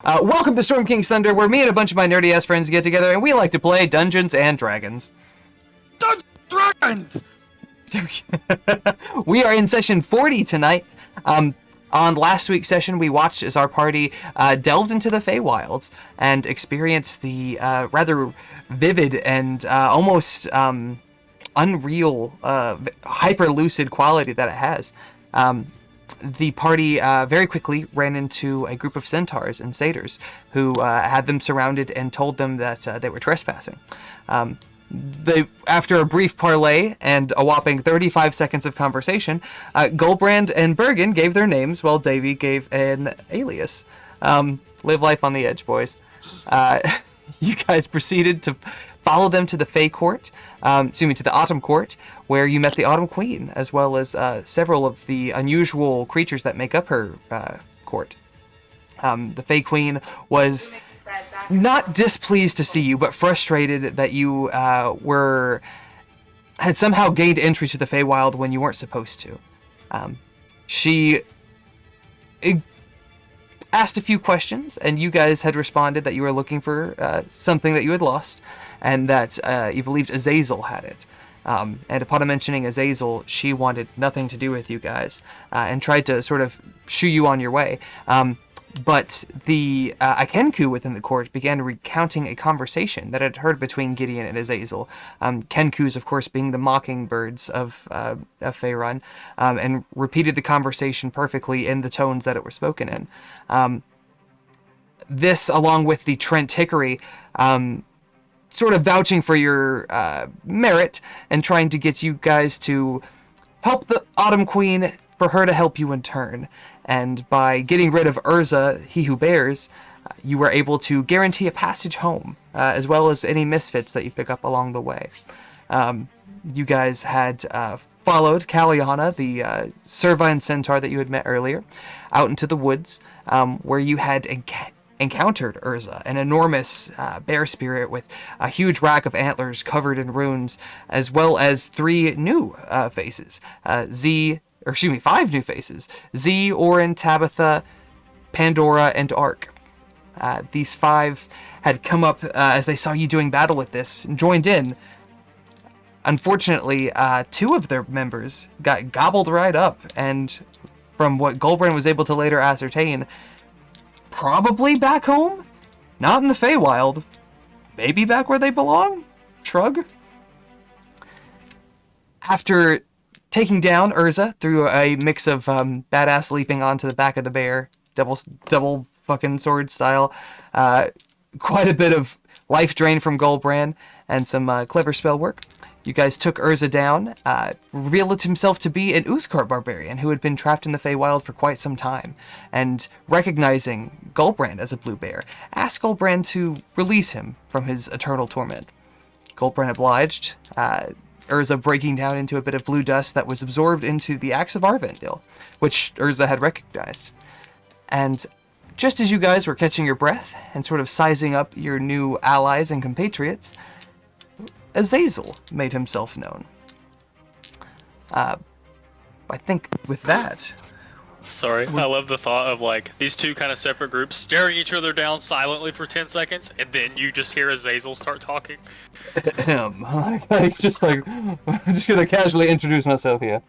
Welcome to Storm King's Thunder, where me and a bunch of my nerdy-ass friends get together and we like to play Dungeons and Dragons. Dragons! We are in session 40 tonight. On last week's session, we watched as our party delved into the Feywilds and experienced the rather vivid and almost unreal, hyper-lucid quality that it has. The party very quickly ran into a group of centaurs and satyrs who had them surrounded and told them that they were trespassing. After a brief parley and a whopping 35 seconds of conversation, Goldbrand and Bergen gave their names while Davy gave an alias. Live life on the edge, boys. You guys proceeded to follow them to the Fey Court, to the Autumn Court, where you met the Autumn Queen, as well as several of the unusual creatures that make up her court. The Fey Queen was not displeased to see you, but frustrated that you had somehow gained entry to the Feywild when you weren't supposed to. She asked a few questions, and you guys had responded that you were looking for something that you had lost, and that you believed Azazel had it. And upon mentioning Azazel, she wanted nothing to do with you guys, and tried to sort of shoo you on your way. But the Akenku within the court began recounting a conversation that it had heard between Gideon and Azazel. Kenkus, of course, being the mockingbirds of Faerun, and repeated the conversation perfectly in the tones that it were spoken in. This, along with the Trent Hickory, sort of vouching for your merit and trying to get you guys to help the Autumn Queen for her to help you in turn. And by getting rid of Urza, he who bears, you were able to guarantee a passage home, as well as any misfits that you pick up along the way. You guys had followed Kaliana, the Servine centaur that you had met earlier, out into the woods, where you had encountered Urza, an enormous bear spirit with a huge rack of antlers covered in runes, as well as three new faces. 5 new faces. Z, Orin, Tabitha, Pandora, and Ark. These 5 had come up as they saw you doing battle with this and joined in. Unfortunately, 2 of their members got gobbled right up, and from what Goldbrand was able to later ascertain, probably back home? Not in the Feywild. Maybe back where they belong? Shrug. After taking down Urza through a mix of badass leaping onto the back of the bear, double fucking sword style, quite a bit of life drain from Goldbrand, and some clever spell work, you guys took Urza down, revealed himself to be an Uthkar barbarian who had been trapped in the Feywild for quite some time, and recognizing Goldbrand as a blue bear, asked Goldbrand to release him from his eternal torment. Goldbrand obliged, Urza breaking down into a bit of blue dust that was absorbed into the axe of Arvendil, which Urza had recognized. And just as you guys were catching your breath and sort of sizing up your new allies and compatriots, Azazel made himself known. I think with that... Sorry, I love the thought of, these two kind of separate groups staring each other down silently for 10 seconds, and then you just hear Azazel start talking. It's just I'm just gonna casually introduce myself here.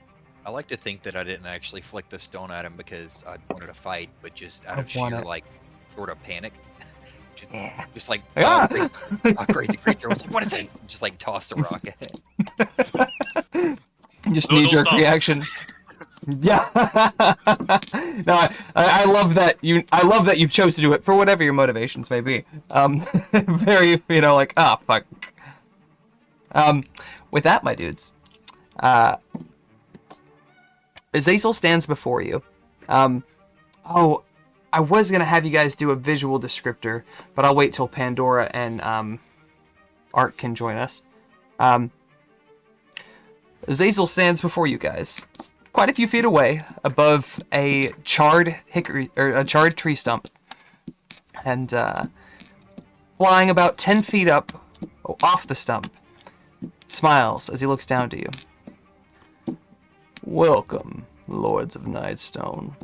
I like to think that I didn't actually flick the stone at him because I wanted to fight, but just out of sheer, sort of panic. Just crazy creature. I was like, what is it? Just toss the rock at it. Just knee-jerk reaction. Yeah. No, I love that you. I love that you chose to do it for whatever your motivations may be. Very, fuck. With that, my dudes, Azazel stands before you. I was gonna have you guys do a visual descriptor, but I'll wait till Pandora and Art can join us. Azazel stands before you guys, quite a few feet away, above a charred tree stump, and flying about 10 feet up off the stump, smiles as he looks down to you. Welcome, Lords of Nightstone.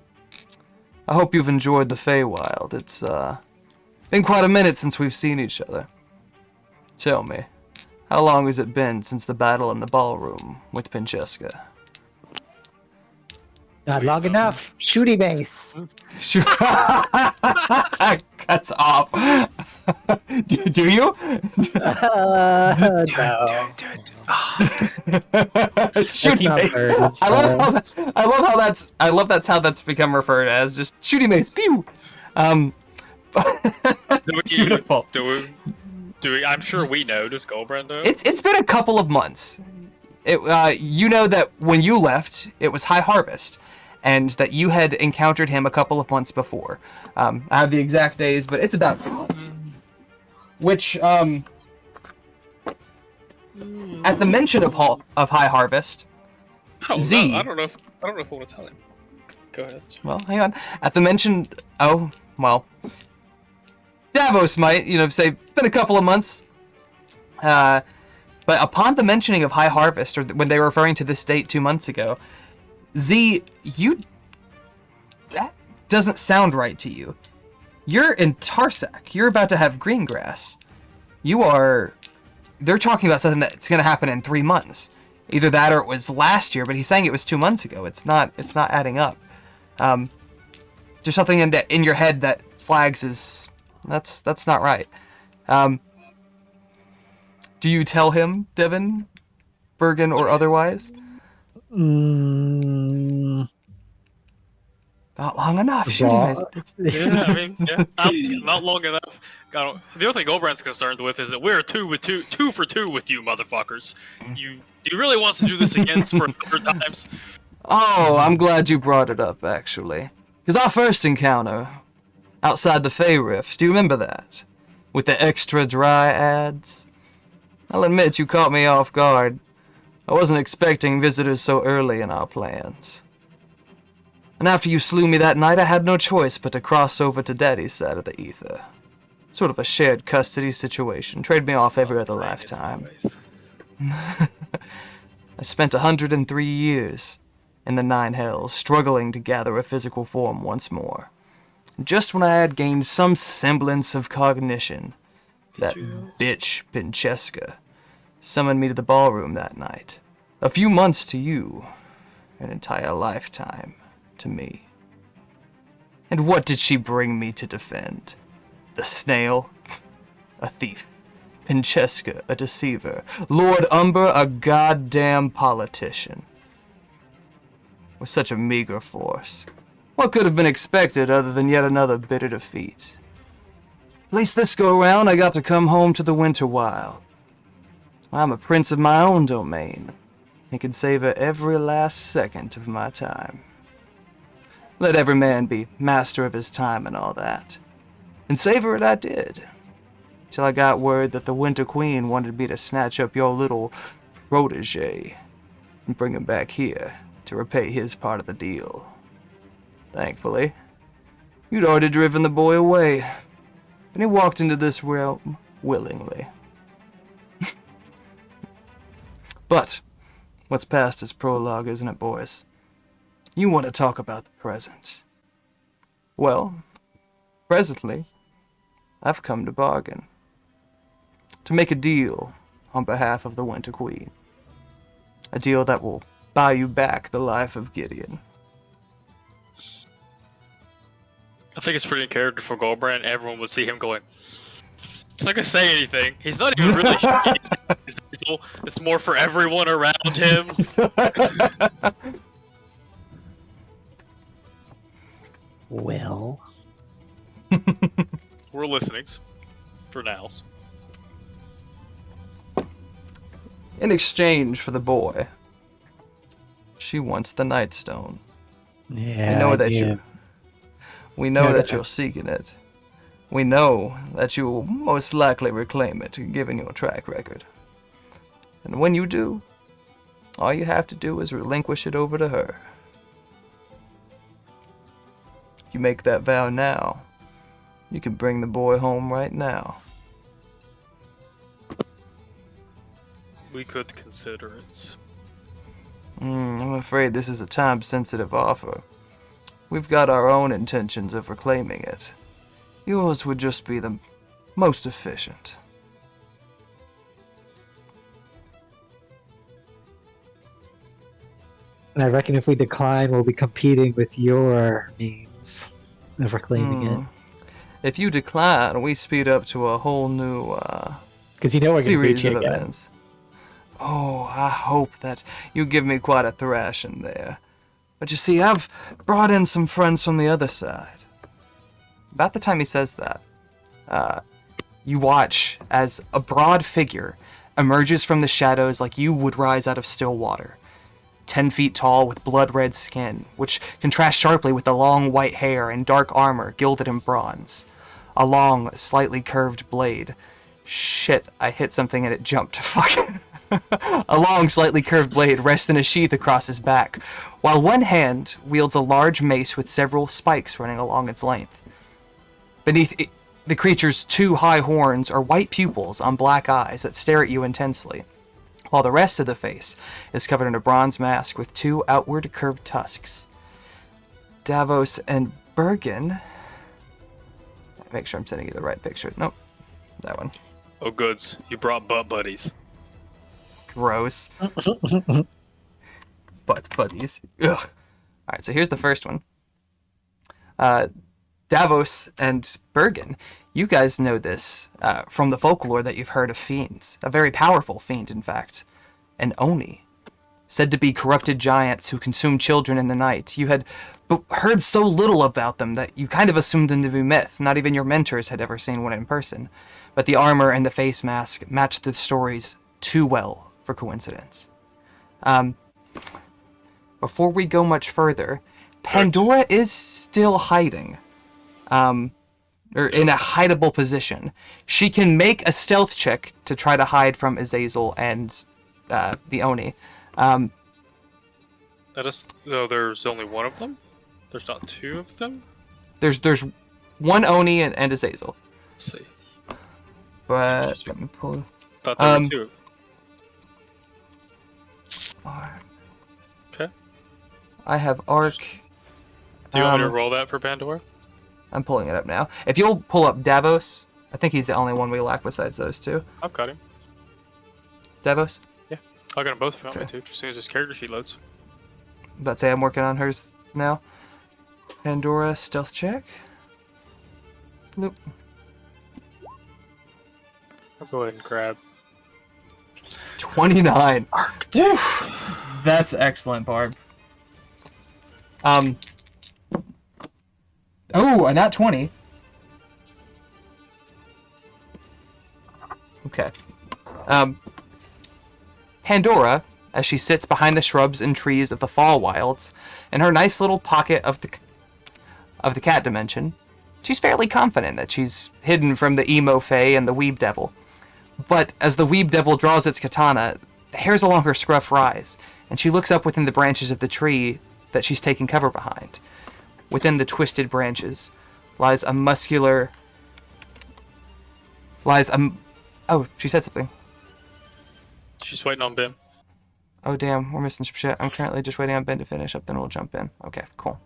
I hope you've enjoyed the Feywild. It's Been quite a minute since we've seen each other. Tell me, how long has it been since the battle in the ballroom with Pincheska? Not long enough. Shooty mace. Sure. Cuts off. do you? No. Shooty mace. I love that's how that's become referred as. Just shooty mace. Pew. Beautiful. Do we? I'm sure we know. Does Goldbrand know? It's been a couple of months. You know that when you left, it was High Harvest, and that you had encountered him a couple of months before. I have the exact days, but it's about 2 months. Which, at the mention of High Harvest, I don't know if I want to tell him. Go ahead. Sorry. Well, hang on. At the mention, Davos might, say it's been a couple of months. But upon the mentioning of High Harvest, or when they were referring to this date 2 months ago, Z, that doesn't sound right to you. You're in Tarsak. You're about to have green grass. They're talking about something that's going to happen in 3 months. Either that or it was last year, but he's saying it was 2 months ago. It's not adding up. There's something in your head that flags as, that's not right. Do you tell him, Devin, Bergen, or otherwise? Not long enough. Not long enough. The other thing Goldbrand's concerned with is that we're two for two with you motherfuckers. Do you really want us to do this again for third times? Oh, I'm glad you brought it up, actually. Because our first encounter, outside the Fey'ri, do you remember that? With the extra dry ads? I'll admit you caught me off guard. I wasn't expecting visitors so early in our plans. And after you slew me that night, I had no choice but to cross over to Daddy's side of the ether. Sort of a shared custody situation. Trade me off every other lifetime. I spent 103 years in the Nine Hells, struggling to gather a physical form once more. Just when I had gained some semblance of cognition, that bitch Pincheska summoned me to the ballroom that night. A few months to you, an entire lifetime to me. And what did she bring me to defend? The snail? A thief. Pincheska, a deceiver. Lord Umber, a goddamn politician. With such a meager force, what could have been expected other than yet another bitter defeat? At least this go around, I got to come home to the Winter Wilds. I'm a prince of my own domain, and can savor every last second of my time. Let every man be master of his time and all that. And savor it I did, till I got word that the Winter Queen wanted me to snatch up your little protege and bring him back here to repay his part of the deal. Thankfully, you'd already driven the boy away, and he walked into this realm willingly. But what's past is prologue, isn't it, boys? You want to talk about the present. Well, presently, I've come to bargain. To make a deal on behalf of the Winter Queen. A deal that will buy you back the life of Gideon. I think it's pretty in character for Goldbrand. Everyone would see him going, he's not gonna say anything. He's not even really shaking his diesel. It's more for everyone around him. Well. We're listenings. For nows. In exchange for the boy, she wants the Nightstone. Yeah, we know that you're seeking it. We know that you will most likely reclaim it, given your track record. And when you do, all you have to do is relinquish it over to her. If you make that vow now, you can bring the boy home right now. We could consider it. I'm afraid this is a time-sensitive offer. We've got our own intentions of reclaiming it. yours would just be the most efficient. And I reckon if we decline, we'll be competing with your means of reclaiming it. If you decline, we speed up to a whole new Because you know we're going to series beat of you again. events. Oh, I hope that you give me quite a thrashing there. But you see, I've brought in some friends from the other side. About the time he says that, you watch as a broad figure emerges from the shadows like you would rise out of still water. 10 feet tall with blood-red skin, which contrasts sharply with the long white hair and dark armor gilded in bronze. A long, slightly curved blade. Shit, I hit something and it jumped. Fuck. A long, slightly curved blade rests in a sheath across his back, while one hand wields a large mace with several spikes running along its length. Beneath the creature's 2 high horns are white pupils on black eyes that stare at you intensely, while the rest of the face is covered in a bronze mask with 2 outward curved tusks. Davos and Bergen... Make sure I'm sending you the right picture. Nope, that one. Oh, goods. You brought butt buddies. Gross. Butt buddies. Ugh. Alright, so here's the first one. Davos and Bergen, you guys know this from the folklore that you've heard of fiends. A very powerful fiend, in fact. An Oni. Said to be corrupted giants who consume children in the night. You had heard so little about them that you kind of assumed them to be myth. Not even your mentors had ever seen one in person. But the armor and the face mask matched the stories too well for coincidence. Before we go much further, Pandora is still hiding. Or in a hideable position. She can make a stealth check to try to hide from Azazel and the Oni. There's only one of them? There's not 2 of them? There's one Oni and Azazel. Let's see. But let me pull. Thought there were 2 of them. Okay. I have Arc. Do you want me to roll that for Pandora? I'm pulling it up now. If you'll pull up Davos, I think he's the only one we lack besides those 2. I've got him. Davos? Yeah. I got them both if you want me Okay. to, as soon as this character sheet loads. About to say I'm working on hers now. Pandora, stealth check. Nope. I'll go ahead and grab 29. Arc. Woof. That's excellent, Barb. Oh, a nat 20. Okay. Pandora, as she sits behind the shrubs and trees of the Fall Wilds, in her nice little pocket of the cat dimension, she's fairly confident that she's hidden from the emo fae and the weeb devil. But as the weeb devil draws its katana, the hairs along her scruff rise, and she looks up within the branches of the tree that she's taken cover behind. Within the twisted branches lies a muscular... Oh, she said something. She's waiting on Ben. Oh, damn, we're missing some shit. I'm currently just waiting on Ben to finish up, then we'll jump in. Okay, cool.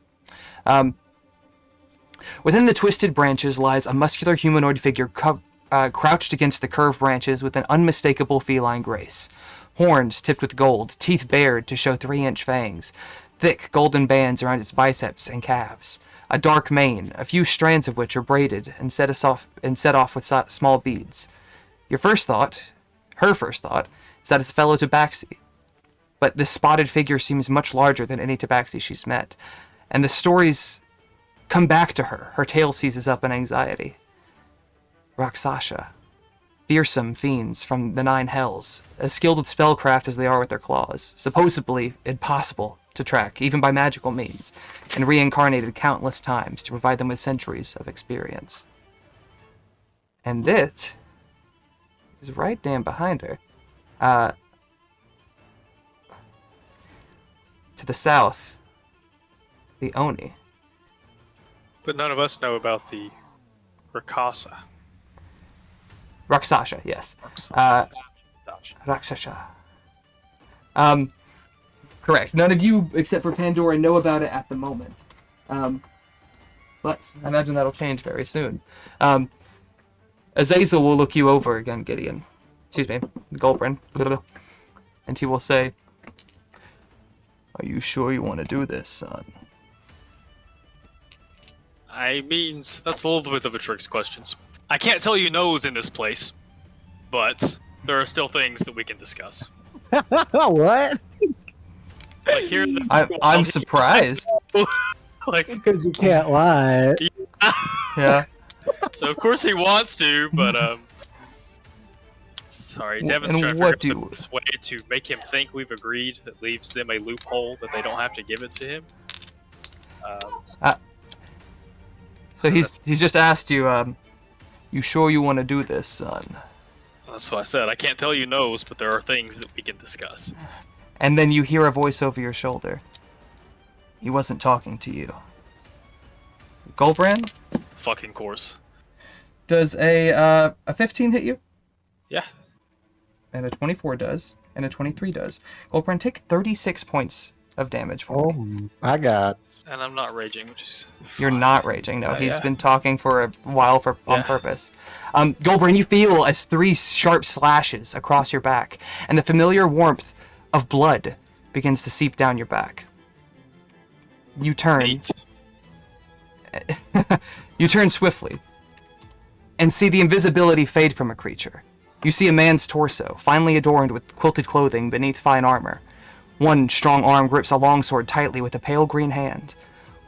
Within the twisted branches lies a muscular humanoid figure crouched against the curved branches with an unmistakable feline grace. Horns tipped with gold, teeth bared to show 3-inch fangs, thick golden bands around its biceps and calves, a dark mane, a few strands of which are braided and set off with small beads. Her first thought, is that it's a fellow tabaxi. But this spotted figure seems much larger than any tabaxi she's met, and the stories come back to her. Her tale seizes up in anxiety. Rakshasa, fearsome fiends from the 9 hells, as skilled with spellcraft as they are with their claws, supposedly impossible to track, even by magical means, and reincarnated countless times to provide them with centuries of experience. And it is right damn behind her. To the south, the Oni. But none of us know about the Rakshasa. Rakshasa, yes. Rakshasa. Correct. None of you, except for Pandora, know about it at the moment. But I imagine that'll change very soon. Azazel will look you over again, Gideon. Excuse me, Goldbrand. And he will say, "Are you sure you want to do this, son?" That's a little bit of a trick question. I can't tell you no's in this place, but there are still things that we can discuss. What? Like here, I'm surprised. Like, Because you can't lie. Yeah. so of course he wants to, but sorry, Devin's and trying to what figure do- out this way to make him think we've agreed. That leaves them a loophole that they don't have to give it to him. So he's just asked you, "You sure you want to do this, son?" That's what I said. I can't tell you no's, but there are things that we can discuss. And then you hear a voice over your shoulder. "He wasn't talking to you." Goldbrand, Fucking course. does a 15 hit you? Yeah. And a 24 does, and a 23 does. Goldbrand, take 36 points of damage for me. Oh my god. And I'm not raging, which is You're fine. not raging, no. He's Yeah. been talking for a while on Yeah. purpose. Goldbrand, you feel as 3 sharp slashes across your back, and the familiar warmth of blood begins to seep down your back. You turn. Eight. You turn swiftly and see the invisibility fade from a creature. You see a man's torso, finely adorned with quilted clothing beneath fine armor. One strong arm grips a longsword tightly with a pale green hand,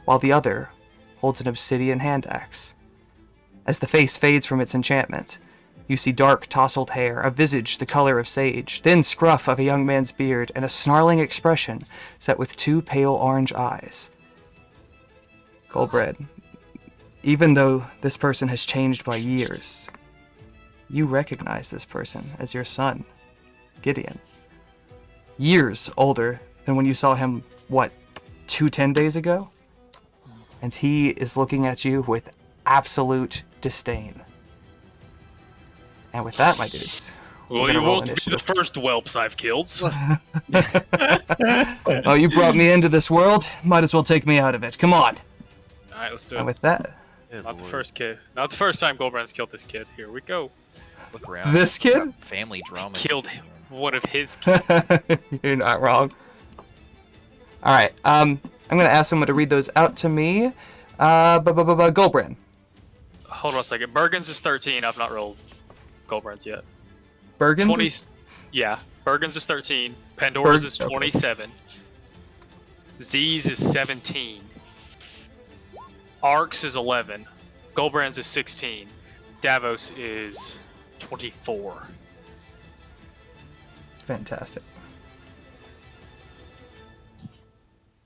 while the other holds an obsidian hand axe. As the face fades from its enchantment, you see dark, tousled hair, a visage the color of sage, thin scruff of a young man's beard, and a snarling expression set with 2 pale orange eyes. Goldbrand, even though this person has changed by years, you recognize this person as your son, Gideon. Years older than when you saw him, 10 days ago? And he is looking at you with absolute disdain. And with that, my dudes, Well, gonna you roll won't be the first whelps I've killed. oh, you brought me into this world, might as well take me out of it. Come on. Alright, let's do And it. with that, Not the first kid. Not the first time Goldbrand's killed this kid. Here we go. Look around. this kid? Family drama. Killed one of his kids. You're not wrong. All right. I'm gonna ask someone to read those out to me. Goldbrand. Hold on a second. Bergen's is 13. I've not rolled Goldbrand's yet. Bergen's. 20. is- Yeah. Bergen's is 13. Pandora's is okay. 27. Z's is 17. Ark's is 11. Goldbrand's is 16. Davos is 24. Fantastic.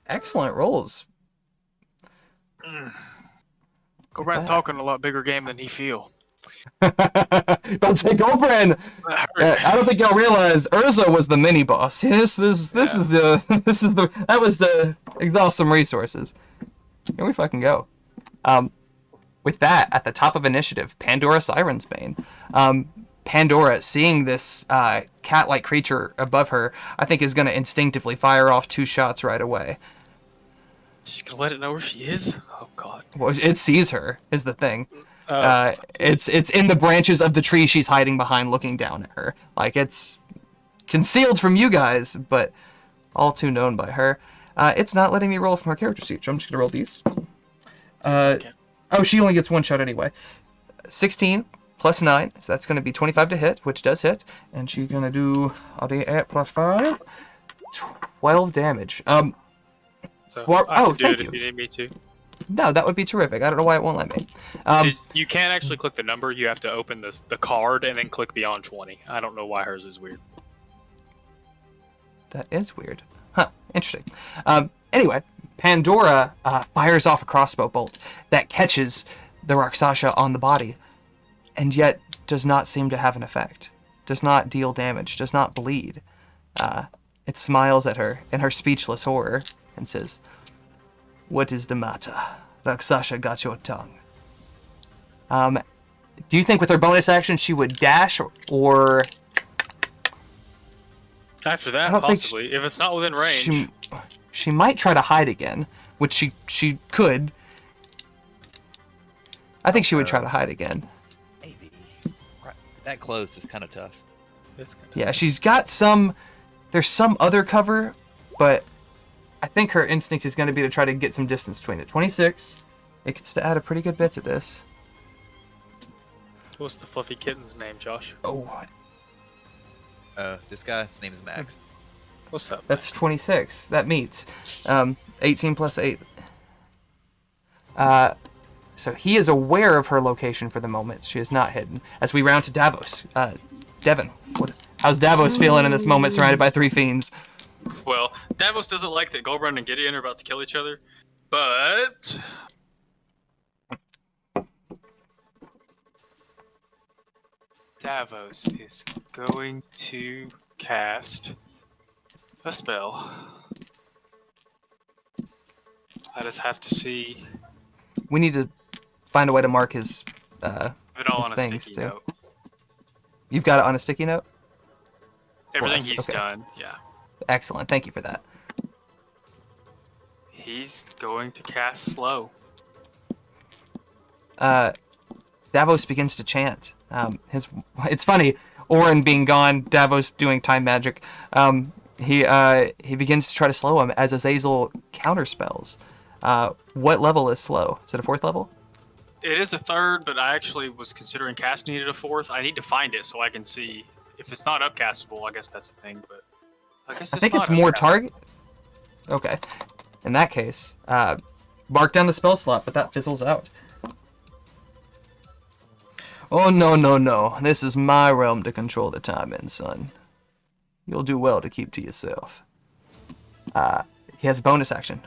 Excellent rolls. Goldbrand's talking a lot bigger game than he feel. Don't say Goldbrand. I don't think y'all realize Urza was the mini boss. This is that was to exhaust some resources. Here we fucking go. With that, at the top of initiative, Pandora Siren's Bane. Pandora, seeing this cat-like creature above her, I think is going to instinctively fire off 2 shots right away. She's gonna let it know where she is? Oh god. Well, it sees her, is the thing. It's in the branches of the tree she's hiding behind, looking down at her. Like, it's concealed from you guys, but all too known by her. It's not letting me roll from her character sheet, so I'm just going to roll these. Okay. Oh, she only gets 1 shot anyway. 16 plus 9, so that's going to be 25 to hit, which does hit. And she's going to do d8 plus 5, 12 damage. So Well, I have oh, to do thank it you. if you need me to. No, that would be terrific. I don't know why it won't let me. You can't actually click the number. You have to open the card and then click beyond 20. I don't know why hers is weird. That is weird. Huh, interesting. Anyway, Pandora fires off a crossbow bolt that catches the Rakshasa on the body, and yet does not seem to have an effect. Does not deal damage, does not bleed. It smiles at her in her speechless horror and says, "What is the matter? Rakshasa got your tongue." Do you think with her bonus action she would dash or After I that, don't think possibly. If it's not within range. she might try to hide again, which she could. I think she would try to hide again. Maybe. Right. That close is kind of tough. Yeah, she's got some. There's some other cover, but I think her instinct is going to be to try to get some distance between it. 26. It gets to add a pretty good bit to this. What's the fluffy kitten's name, Josh? Oh, This guy, his name is Max. What's up? that's 26. That meets. 18 plus 8. So he is aware of her location for the moment. She is not hidden. As we round to Davos. Devin, how's Davos feeling in this moment surrounded by 3 fiends? Well, Davos doesn't like that Goldbrand and Gideon are about to kill each other, but Davos is going to cast a spell. I just have to see. We need to find a way to mark his It all his on a things, sticky too. note. You've got it on a sticky note? Everything Bless, he's okay. done, yeah. Excellent. Thank you for that. He's going to cast slow. Davos begins to chant. It's funny, Orin being gone, Davos doing time magic. He begins to try to slow him as Azazel counterspells. What level is slow? Is it a 4th level? It is a 3rd, but I actually was considering casting it at a 4th. I need to find it so I can see. If it's not upcastable, I guess that's the thing, but I guess I think it's more target. Okay. In that case, mark down the spell slot, but that fizzles out. Oh, no. This is my realm to control the time in, son. You'll do well to keep to yourself. He has a bonus action.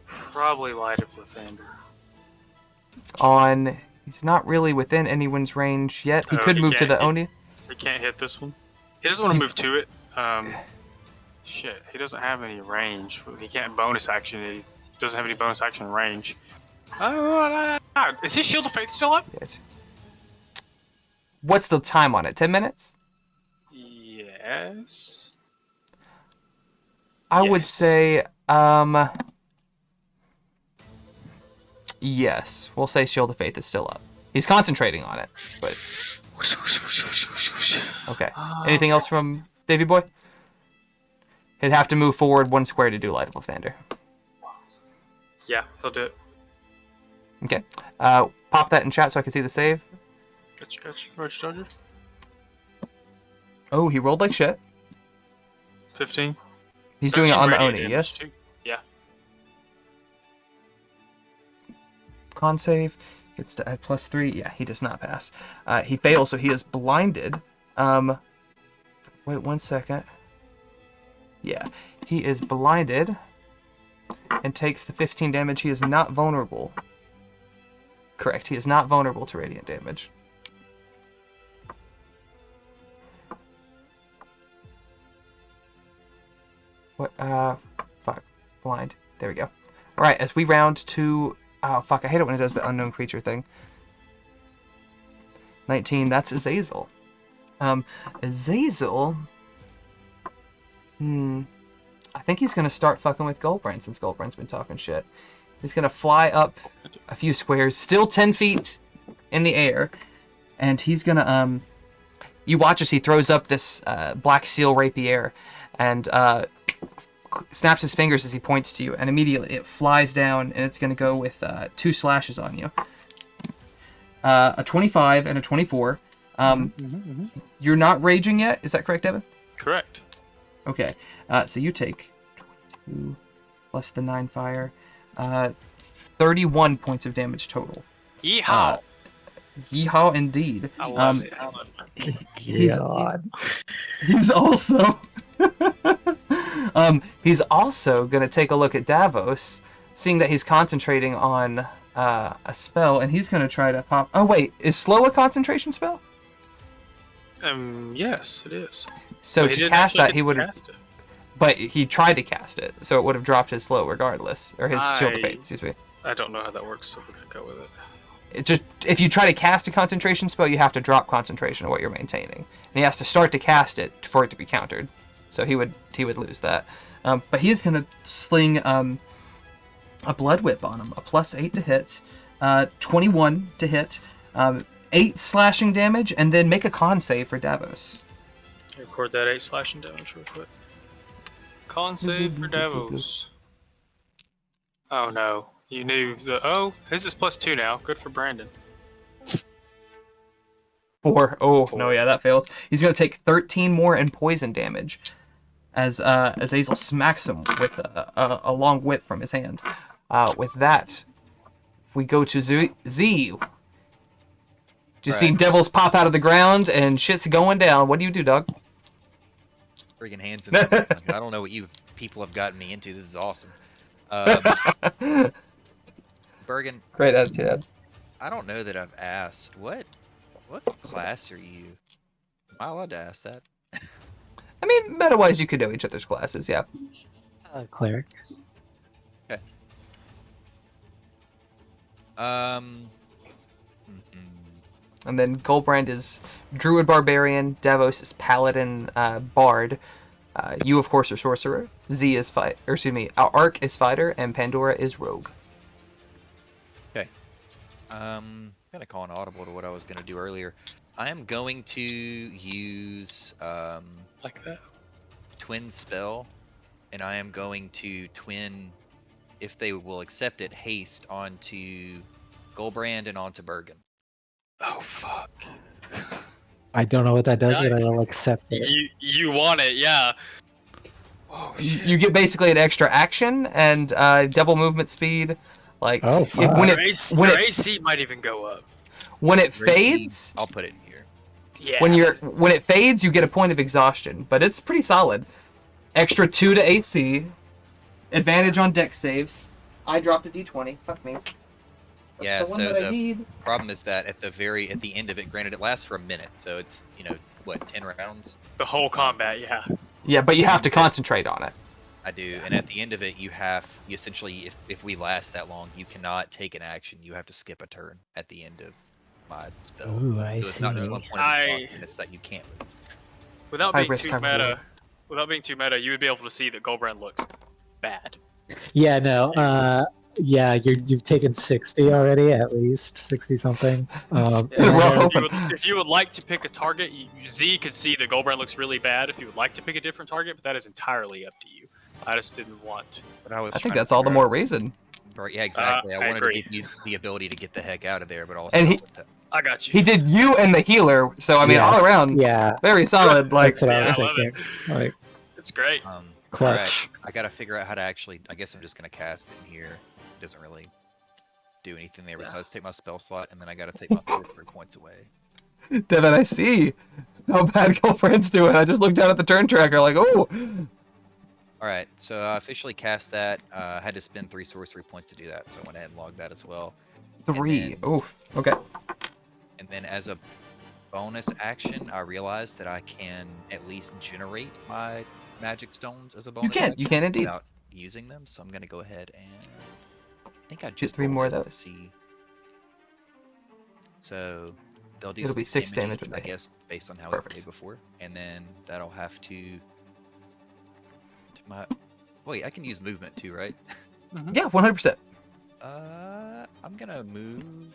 Probably Light of Lathander. He's not really within anyone's range yet. He Oh, could he move to can't the hit- Oni. He can't hit this one. He doesn't want to move to it. Shit, he doesn't have any range. He can't bonus action it. He doesn't have any bonus action range. Is his Shield of Faith still up? What's the time on it? 10 minutes? Yes. I would Yes. say, yes. We'll say Shield of Faith is still up. He's concentrating on it, but okay. Anything else from Davy Boy? He'd have to move forward 1 square to do Light of Lathander. Yeah, he'll do it. Okay. Pop that in chat so I can see the save. Gotcha. Roger, Dodger. Oh, he rolled like shit. 15. He's doing it on the radiant Oni, damage, yes? too. Yeah. Con save. Gets to add +3. Yeah, he does not pass. He fails, so he is blinded. Wait 1 second. Yeah, he is blinded and takes the 15 damage. He is not vulnerable. Correct, he is not vulnerable to radiant damage. What? Fuck. Blind. There we go. Alright, as we round to... Oh, fuck, I hate it when it does the unknown creature thing. 19, that's Azazel. Azazel... I think he's going to start fucking with Goldbrand since Goldbrand's been talking shit. He's going to fly up a few squares, still 10 feet in the air, and he's going to... You watch as he throws up this black seal rapier and snaps his fingers as he points to you, and immediately it flies down, and it's going to go with 2 slashes on you. A 25 and a 24. You're not raging yet, is that correct, Evan? Correct. Okay, so you take 22 plus the 9 fire, 31 points of damage total. Yeehaw! Yeehaw indeed. I love it. He's also gonna take a look at Davos, seeing that he's concentrating on a spell, and he's gonna try to pop. Oh wait, is slow a concentration spell? Yes, it is. So But he to didn't cast actually that, get he to would. cast it. But he tried to cast it, so it would have dropped his slow regardless, or his shield of fate. Excuse me. I don't know how that works, so we're gonna go with it. It just if you try to cast a concentration spell, you have to drop concentration of what you're maintaining, and he has to start to cast it for it to be countered. So he would lose that. But he is gonna sling a blood whip on him. A +8 to hit, 21 to hit, 8 slashing damage, and then make a con save for Davos. Record that 8 slashing damage real quick. Con save for Davos. Oh no. You knew the. Oh, his is +2 now. Good for Brandon. 4. Oh, 4. no, yeah, that fails. He's going to take 13 more in poison damage as Azazel smacks him with a long whip from his hand. With that, we go to Z. Just see devils pop out of the ground and shit's going down. What do you do, Doug? Friggin' hands in the I don't know what you people have gotten me into. This is awesome. Bergen. Great attitude. I don't know that I've asked. What class are you? Am I allowed to ask that? I mean, meta-wise, you could know each other's classes, yeah. Cleric. Okay. And then Goldbrand is Druid Barbarian, Davos is Paladin Bard. You, of course, are Sorcerer. Z is Ark is Fighter, and Pandora is Rogue. Okay. I'm gonna call an audible to what I was gonna do earlier. I am going to use Like that. twin spell, and I am going to twin, if they will accept it, haste onto Goldbrand and onto Bergen. Oh fuck. I don't know what that does, but I Nice. will accept it. You want it, yeah. Oh shit. You get basically an extra action and double movement speed. Like Oh, fuck. when Your it AC, your AC might even go up. when it Gracie, fades, I'll put it in here. Yeah. when it fades, you get a point of exhaustion, but it's pretty solid. Extra 2 to AC, advantage on dex saves. I dropped a D20. Fuck me. That's Yeah, the one so that I the need. problem is that at the end of it, granted it lasts for a minute, so it's, what, 10 rounds? The whole combat, yeah. Yeah, but you have to concentrate on it. I do, and at the end of it, you essentially, if we last that long, you cannot take an action. You have to skip a turn at the end of my spell. Ooh, I So it's not just see. one point of exhaustion, it's that you can't move. Without High being risk, too high reward. meta, you would be able to see that Goldbrand looks bad. Yeah, no. Yeah, you've taken 60 already, at least 60 something. Well, If you would like to pick a target, Z could see that Goldbrand looks really bad. If you would like to pick a different target, but that is entirely up to you. I just didn't want. But I I think that's all the more reason. Right, yeah, exactly. I wanted agree. to give you the ability to get the heck out of there, but also. And I got you. he did you and the healer, so I mean, Yes, all around, Yeah, very solid. Like, that's what I Yeah, was I love thinking. Like, It's great. clutch. Alright, I gotta figure out how to actually. I guess I'm just gonna cast it in here. It doesn't really do anything there besides take my spell slot, and then I gotta take my sorcery points away. Devin, I see how bad Goldbrand's doing. I just looked down at the turn tracker, like, oh. Alright, so I officially cast that. I had to spend 3 sorcery points to do that, so I went ahead and logged that as well. 3. then- Oof. Okay. And then as a bonus action, I realized that I can at least generate my magic stones as a bonus can. action You can indeed. without using them, so I'm gonna go ahead and I think I just 3 more of rolled it. those. See. So they'll do It'll be some 6 damage when I they hit. guess based on how Perfect. it played before, and then that'll have to my. Wait, I can use movement too, right? Yeah, 100%. I'm gonna move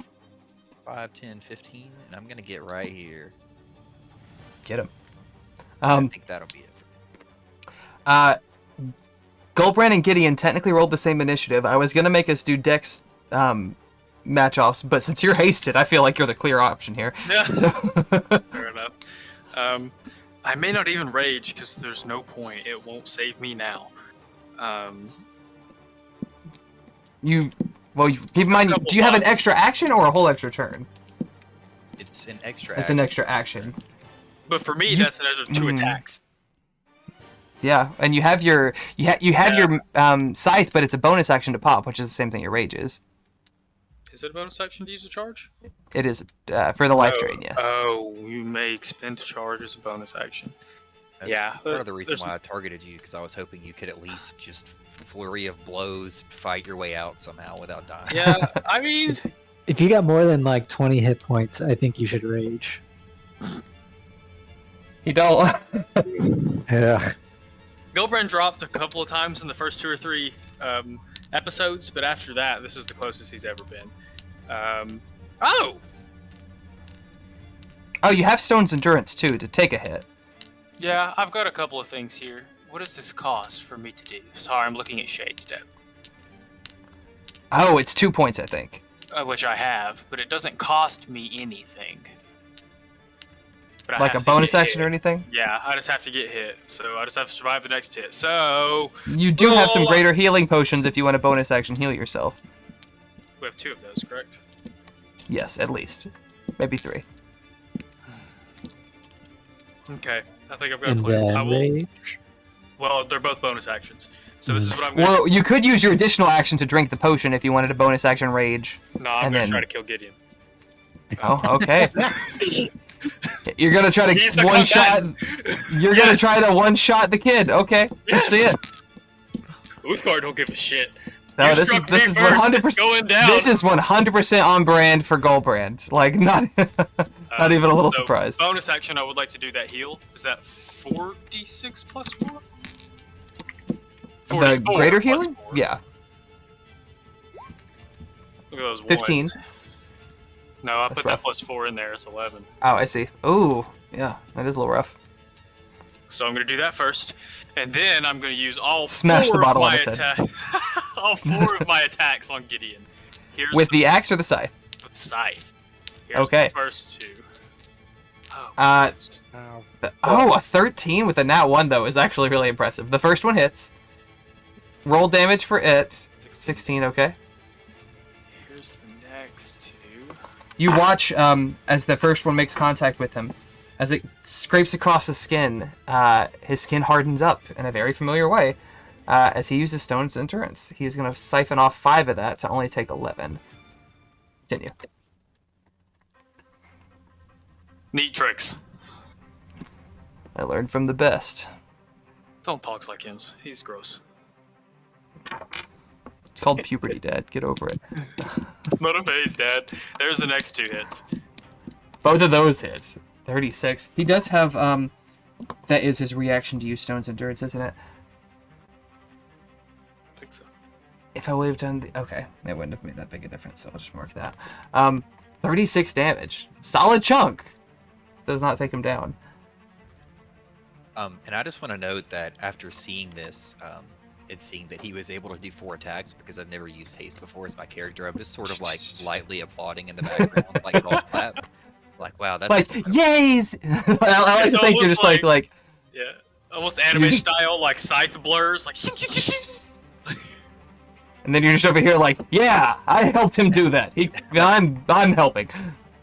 5, 10, 15, and I'm gonna get right here. Get him. I think that'll be it. Goldbrand and Gideon technically rolled the same initiative. I was gonna make us do Dex match-offs, but since you're hasted, I feel like you're the clear option here. Yeah. So Fair enough. I may not even rage because there's no point. It won't save me now. you keep in mind. Do you have an extra action or a whole extra turn? It's an extra. It's an extra action. But for me, You- that's another 2 Mm. attacks. Yeah, and you have your your scythe, but it's a bonus action to pop, which is the same thing your rage is. Is it a bonus action to use a charge? It is for the life Oh, drain, yes. Oh, you may expend a charge as a bonus action. That's Yeah, part of the reason there's- why I targeted you, because I was hoping you could at least just flurry of blows, fight your way out somehow without dying. Yeah, I mean, If you got more than like 20 hit points, I think you should rage. You don't. Ugh. Goldbrand dropped a couple of times in the first 2 or 3 episodes, but after that, this is the closest he's ever been. Oh, you have Stone's Endurance too to take a hit. yeah, I've got a couple of things here. What does this cost for me to do? Sorry, I'm looking at Shade Step. Oh, it's 2 points, I think. Which I have, but it doesn't cost me anything. But I Like have a to bonus get action hit. or anything? Yeah, I just have to get hit. So I just have to survive the next hit. So You do have some greater healing potions if you want a bonus action heal yourself. we have 2 of those, correct? Yes, at least. Maybe 3. Okay, I think I've got a And plan. I then will, rage. well, they're both bonus actions. So this is what I'm going to Well, you could use your additional action to drink the potion if you wanted a bonus action rage. No, I'm and going to then- try to kill Gideon. Oh, okay. You're gonna try He's to the one shot. You're gonna Yes. try to one shot the kid. Okay, let's see it. Uthgar don't give a shit. No, You this struck is me first, it's 100%. going down. This is 100% on brand for Goldbrand. Like not not even a little so surprised. Bonus action, I would like to do that heal. Is that 46 plus 4? The 44 greater plus healing? 4. Yeah. Look at those 15. ones. No, I That's put rough. that plus 4 in there. It's 11. Oh, I see. Ooh, yeah, that is a little rough. So I'm going to do that first. And then I'm going to use all Smash 4 the bottle of on my his head. all 4 of my attacks on Gideon. Here's With the axe or the scythe? with the scythe. Here's Okay. the first 2. Oh, Uh, gross. a 13 with a nat 1 though is actually really impressive. The first one hits. Roll damage for it. 16. Okay. Here's the next 2. You watch as the first one makes contact with him. As it scrapes across his skin hardens up in a very familiar way. As he uses Stone's Endurance. He's going to siphon off 5 of that to only take 11. Continue. Neat tricks. I learned from the best. Don't talk like him. He's gross. It's called puberty, Dad. Get over it. It's not a phase, Dad. There's the next 2 hits. Both of those hit. 36. He does have, that is his reaction to use Stone's Endurance, isn't it? I think so. If I would have done the... Okay, it wouldn't have made that big a difference, so I'll just mark that. 36 damage. Solid chunk. Does not take him down. And I just want to note that after seeing this, and seeing that he was able to do 4 attacks, because I've never used haste before as my character, I'm just sort of like lightly applauding in the background, like golf clap. Like, wow, that's Like, yays! I like It's to think you're almost just like Yeah. Almost anime style, like scythe blurs, like and then you're just over here like, yeah, I helped him do that. I'm helping.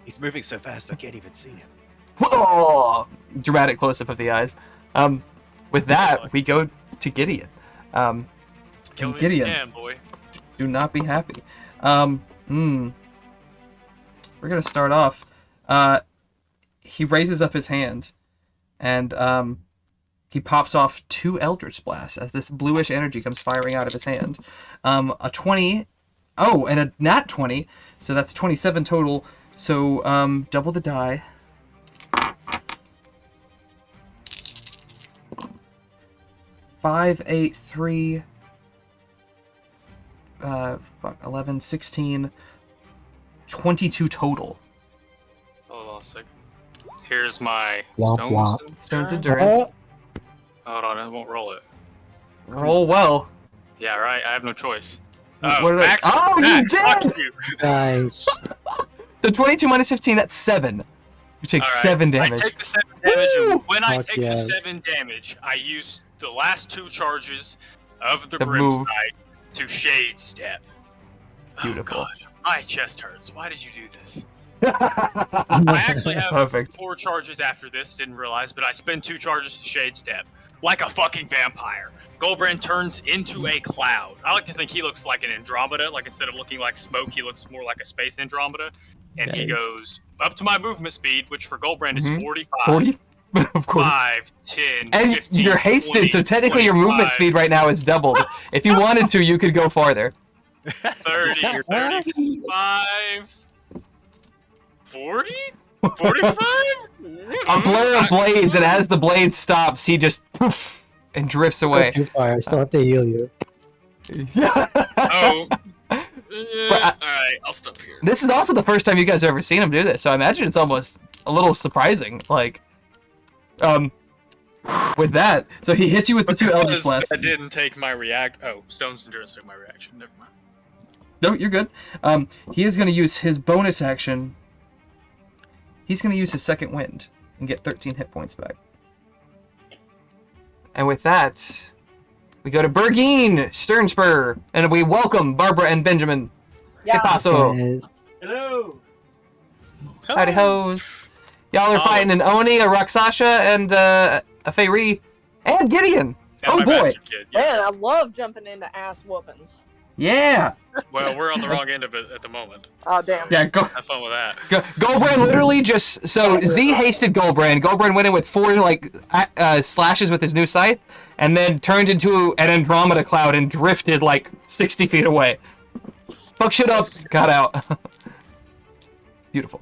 he's moving so fast I can't even see him. Whoa! Dramatic close-up of the eyes. With that, we go to Gideon. kill me Gideon, if you can, boy. do not be happy. We're gonna start off. He raises up his hand, and he pops off 2 Eldritch Blasts as this bluish energy comes firing out of his hand. A 20, and a nat 20, so that's 27 total. So double the die. 5, 8, 3, 11, 16, 22 total. Hold on a second. Here's my Womp stones. womp. Stone's Endurance. Endurance. Hold on, I won't roll it. Roll well. Yeah, right. I have no choice. What did I- Max, Oh, you Max, did! fuck you. Nice. So 22 minus 15, that's 7. You take All right, 7 damage. I take the 7 damage, and Woo! when I Fuck take yes. the 7 damage, I use the last 2 charges of the The Grim move. Sight to Shade Step. Beautiful. Oh God, my chest hurts. Why did you do this? I actually have Perfect. 4 charges after this, didn't realize, but I spend 2 charges to Shade Step. Like a fucking vampire. Goldbrand turns into a cloud. I like to think he looks like an Andromeda, like instead of looking like smoke, he looks more like a space Andromeda. And he Nice. goes up to my movement speed, which for Goldbrand is Mhm. 45. 40? Of course. 5, 10, And 15, you're hasted, 20, so technically your movement 25, speed right now is doubled. If you wanted to, you could go farther. 30, 35, 40? 45? A blur of blades, and as the blade stops, he just poof and drifts away. Too far. I still have to heal you. Oh. But Alright, I'll stop here. this is also the first time you guys have ever seen him do this, so I imagine it's almost a little surprising. Like, with that, so he hits you with the two Eldritch Because Blasts. I didn't take my react. Oh, Stone's Endurance took my reaction. Never mind. No, you're good. He is going to use his bonus action. He's going to use his second wind and get 13 hit points back. And with that, we go to Bergine Sternspur, and we welcome Barbara and Benjamin. Yeah. Que paso? Guys, Hello. Howdy hoes. Y'all are fighting an Oni, a Rakshasa, and a Fey'ri, and Gideon. And Oh my boy. bastard kid. Yeah. Man, I love jumping into ass whoopings. Yeah. Well, we're on the wrong end of it at the moment. Oh, damn. Yeah, go. Have fun with that. Goldbrand literally just Z hasted Goldbrand. Goldbrand went in with 4 slashes with his new scythe, and then turned into an Andromeda cloud and drifted like 60 feet away. Fuck shit up, got out. Beautiful.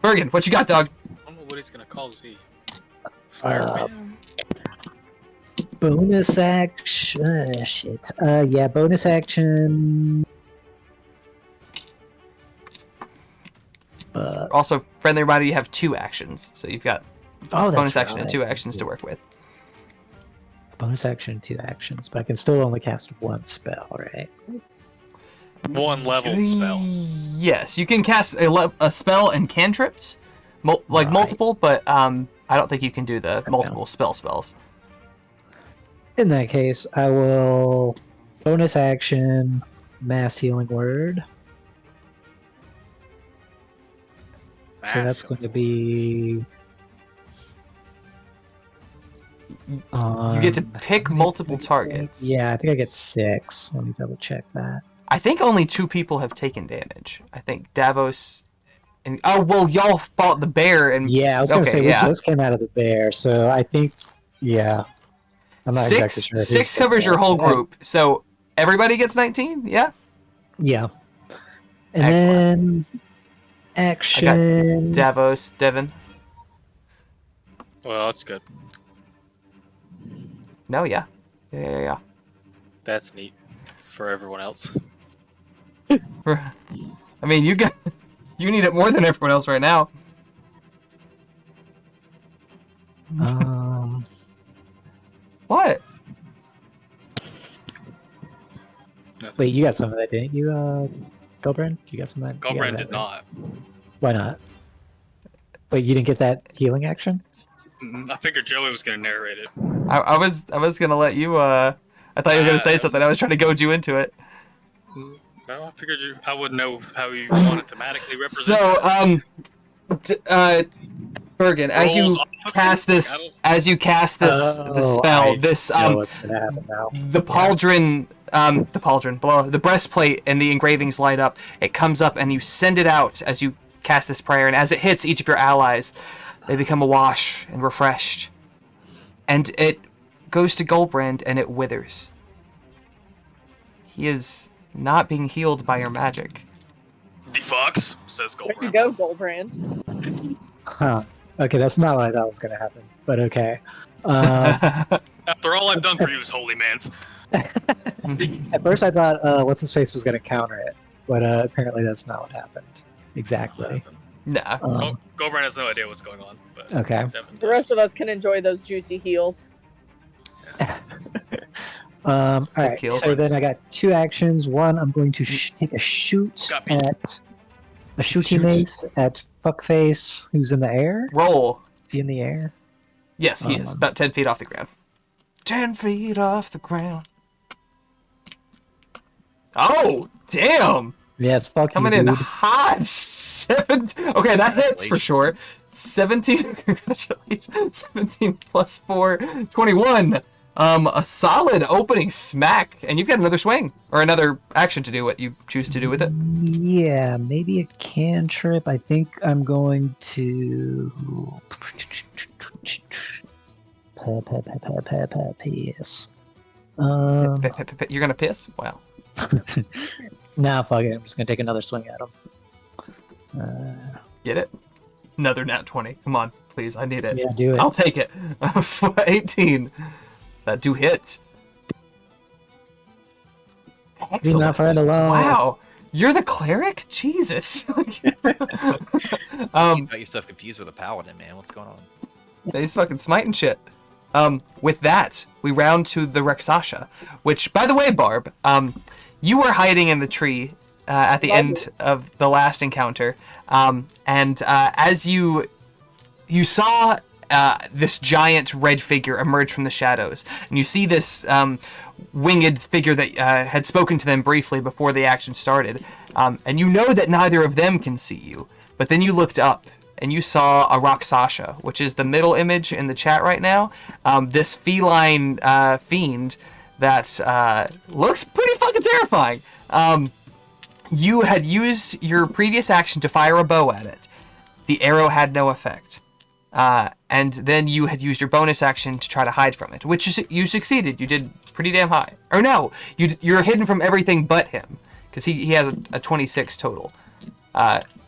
Bergen, what you got, dog? I don't know what he's gonna call Z. Fireman. bonus action. Shit. Yeah, bonus action. Also, friendly reminder, you have 2 actions, so you've got Oh, that's bonus action and right. 2 actions to work with. Bonus action, 2 actions, but I can still only cast 1 spell, right? One level spell. Yes, you can cast a spell and cantrips, Right. multiple, but I don't think you can do the multiple spells. In that case, I will bonus action mass healing word. So that's Massive. going to be. You get to pick multiple targets. Yeah, I think I get 6. Let me double check that. I think only 2 people have taken damage. I think Davos and y'all fought the bear and Yeah, I was going to okay, say yeah. we just came out of the bear, so I think I'm not exactly sure. who Six did covers that. your whole group, so everybody gets 19. Yeah. Yeah. And Excellent. then action. Davos, Devin. Well, that's good. No, yeah. Yeah. That's neat for everyone else. I mean, you need it more than everyone else right now. What? Wait, you got some of that, didn't you, Goldbrand? You got some of that? You got Goldbrand that, did right? not. Why not? Wait, you didn't get that healing action? I figured Joey was gonna narrate it. I was gonna let you. I thought you were gonna say something. I was trying to goad you into it. No, I figured I would know how you want to thematically represent. So, Bergen, as you Rolls off of cast it? this, the spell, I this know what's gonna happen now. the pauldron, the breastplate and the engravings light up. It comes up and you send it out as you cast this prayer, and as it hits each of your allies, they become awash and refreshed. And it goes to Goldbrand and it withers. He is not being healed by your magic. The fox says There you Goldbrand. go, Goldbrand. Huh. Okay, that's not what I thought was gonna happen, but okay. After all I've done for you is holy man's. At first I thought what's his face was gonna counter it, but apparently that's not what happened. Exactly. Nah. Goldbrand has no idea what's going on. But Okay. Devin The rest does. of us can enjoy those juicy heals. All right. kills. So then I got 2 actions. One, I'm going to take a shoot Got me. at a shooting Shoot. mace at fuckface who's in the air. Roll. Is he in the air? Yes, he is. About 10 feet off the ground. 10 feet off the ground. Oh, damn! Yes, fuck Coming you, in dude. hot. 17. Okay, that hits for sure. 17. Congratulations. 17 plus 4. 21. A solid opening smack. And you've got another swing. Or another action to do what you choose to do with it. Yeah, maybe a cantrip. I think I'm going to piss. You're gonna piss? Wow. Nah, fuck it. I'm just gonna take another swing at him. Get it? Another nat 20. Come on, please. I need it. Yeah, do it. I'll take it. 18. That do hit. Leave Excellent. my friend alone. Wow. You're the cleric? Jesus. You got yourself confused with a paladin, man. What's going on? He's fucking smiting shit. With that, we round to the Rakshasa, which, by the way, Barb, you were hiding in the tree at the end of the last encounter, and as you saw this giant red figure emerge from the shadows, and you see this winged figure that had spoken to them briefly before the action started, and you know that neither of them can see you, but then you looked up, and you saw a Rakshasa, which is the middle image in the chat right now. This feline fiend that looks pretty fucking terrifying. You had used your previous action to fire a bow at it. The arrow had no effect. And then you had used your bonus action to try to hide from it, which you succeeded. You did pretty damn high. Or no, you're hidden from everything but him, because he has a 26 total.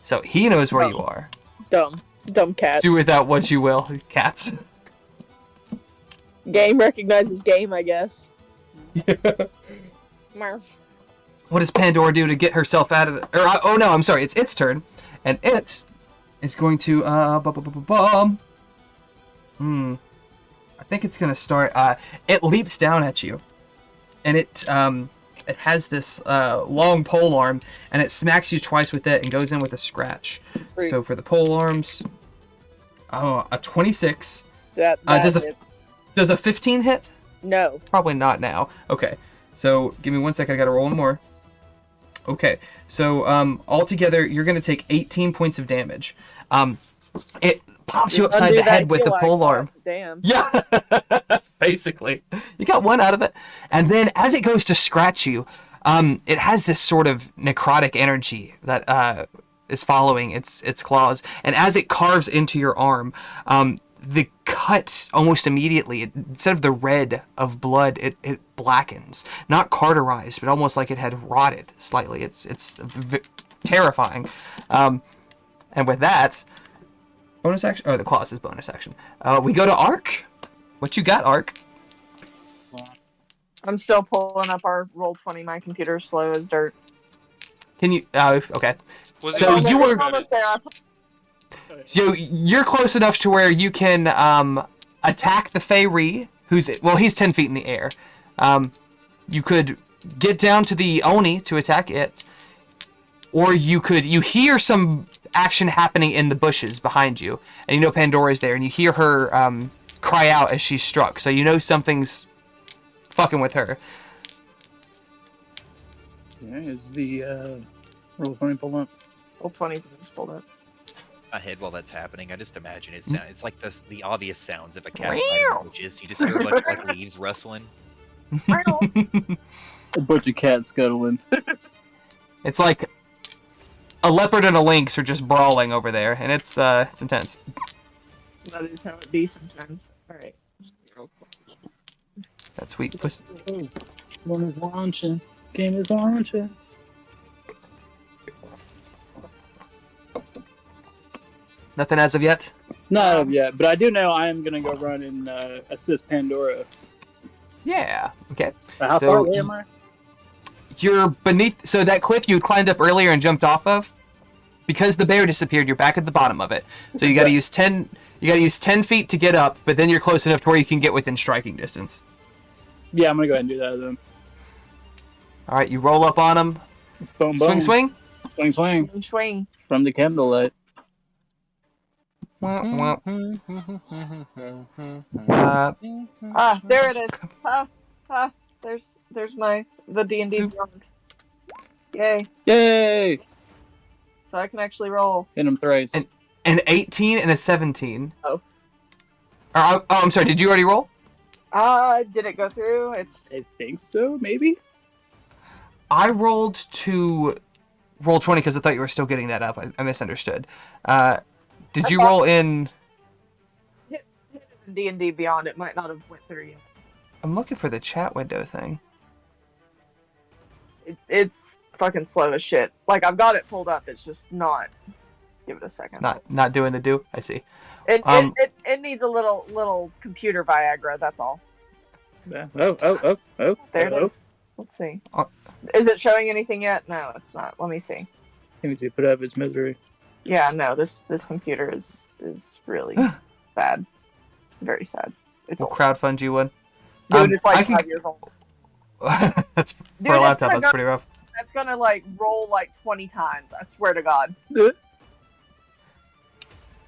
So he knows where you are. Dumb cats. Do with that what you will, cats. Game recognizes game, I guess. What does Pandora do to get herself out of the... oh no, I'm sorry, it's its turn. And it is going to... I think it's going to start... it leaps down at you. And it has this long pole arm, and it smacks you twice with it and goes in with a scratch. Great. So for the pole arms... a 26. That Does a 15 hit? No. Probably not now. Okay, so give me 1 second. I gotta roll one more. Okay, so altogether you're gonna take 18 points of damage. It pops you upside the head with the pole arm. Damn. Yeah, basically. You got one out of it. And then as it goes to scratch you, it has this sort of necrotic energy that is following its claws. And as it carves into your arm, the cut almost immediately, instead of the red of blood, it blackens. Not cauterized, but almost like it had rotted slightly. It's terrifying. And with that, bonus action. Oh, the claws is bonus action. We go to Ark. What you got, Ark? I'm still pulling up our Roll20. My computer's slow as dirt. Can you? Okay. So you were. Almost there. So you're close enough to where you can attack the Fey'ri, he's 10 feet in the air. You could get down to the Oni to attack it, or you hear some action happening in the bushes behind you, and you know Pandora's there, and you hear her cry out as she's struck, so you know something's fucking with her. Yeah, is the Roll20 pulled up? Roll20's just pulled up. My head while that's happening, I just imagine it's like the obvious sounds of a cat fighting witches. You just hear a bunch of like leaves rustling. A bunch of cats scuttling. It's like a leopard and a lynx are just brawling over there, and it's intense. That is how it be sometimes. Alright. That sweet puss. One is launching. Game is launching. Nothing as of yet? Not yet, but I do know I am gonna go run and assist Pandora. Yeah. Okay. How So far away am I? You're beneath. So that cliff you had climbed up earlier and jumped off of, because the bear disappeared, you're back at the bottom of it. So you got to use 10. You got to use 10 feet to get up, but then you're close enough to where you can get within striking distance. Yeah, I'm gonna go ahead and do that then. All right. You roll up on him. Boom, boom. Swing, swing. Swing, swing. Swing. From the candlelight. Wah, wah. There it is. There's the D&D Beyond. Yay. Yay! So I can actually roll. Hit him thrice. An 18 and a 17. Oh. I'm sorry. Did you already roll? Did it go through? I think so, maybe? I rolled to roll 20 because I thought you were still getting that up. I misunderstood. Did you roll in? D&D Beyond, it might not have went through yet. I'm looking for the chat window thing. It's fucking slow as shit. Like, I've got it pulled up, it's just not. Give it a second. Not doing the do. I see. It needs a little computer Viagra, that's all. Yeah. Oh. There it is. Let's see. Uh, Is it showing anything yet? No, it's not. Let me see. Seems to be put out of its misery. Yeah, no, this computer is really sad. Very sad. It's We'll old. crowdfund you one. Dude, it's like I can- 5 years old. That's Dude, for a it's laptop. gonna That's pretty rough. That's gonna like roll like 20 times. I swear to God.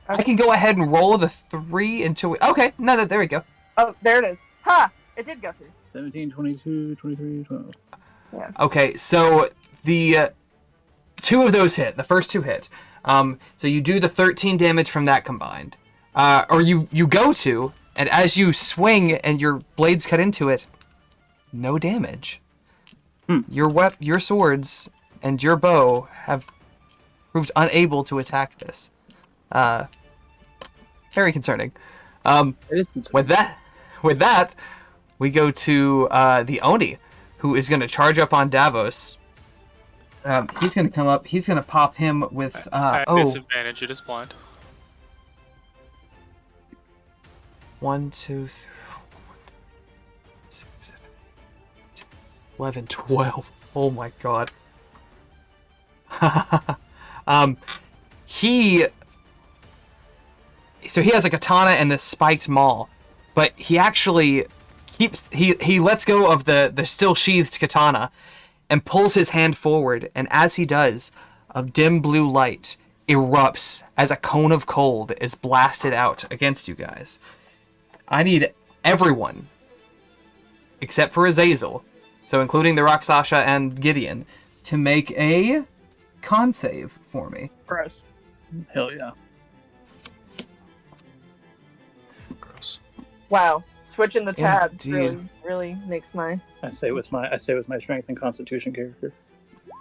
I can go ahead and roll the 3 until we. Okay, no, there we go. Oh, there it is. Ha! It did go through. 17, 22, 23, 12. Yes. Okay, so the 2 of those hit. The first 2 hit. So you do the 13 damage from that combined. Or you go to, and as you swing and your blades cut into it, no damage. Your swords and your bow have proved unable to attack this. Very concerning. It is concerning. With that, we go to the Oni, who is going to charge up on Davos. He's going to come up. He's going to pop him with. At disadvantage, it is blind. 1, 2, 3, 4, 6, 7, 8, 11, 12. Oh my god. So he has a katana and this spiked maul, but he actually he lets go of the still sheathed katana and pulls his hand forward, and as he does, a dim blue light erupts as a cone of cold is blasted out against you guys. I need everyone, except for Azazel, so including the Rakshasa and Gideon, to make a con save for me. Gross. Hell yeah. Gross. Wow. Switching the tabs Indeed. really makes my. I say with my strength and constitution character.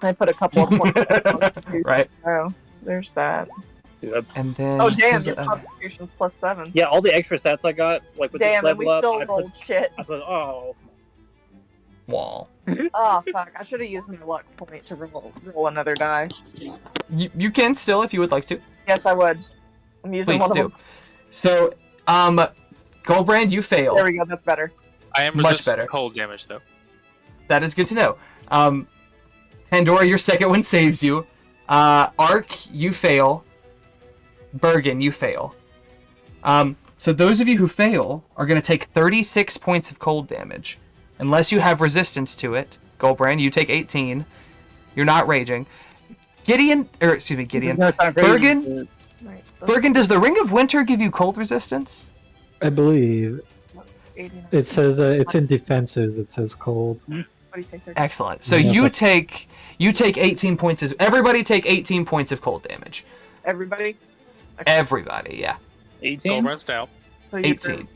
I put a couple of points. Right. Oh, there's that. Dude, And then... Oh damn! who's Your it? constitution's +7. yeah, all the extra stats I got, like with Damn, this and we level still up, rolled shit. I put oh. Wall. Oh fuck! I should have used my luck point to roll another die. You can still, if you would like to. Yes, I would. I'm using Please one do. of them. So, Goldbrand, you fail. There we go. That's better. I am Much resistant better. to cold damage, though. That is good to know. Pandora, your second one saves you. Ark, you fail. Bergen, you fail. So those of you who fail are going to take 36 points of cold damage. Unless you have resistance to it. Goldbrand, you take 18. You're not raging. Gideon. No, it's not crazy. Bergen? Right. Bergen, does the Ring of Winter give you cold resistance? I believe 89. it says it's in defenses. It says cold. What do you say? 30? Excellent. So Yeah, you that's- take 18 points. Everybody take 18 points of cold damage. Everybody. Everybody, yeah. 18. Gold runs down. So you 18.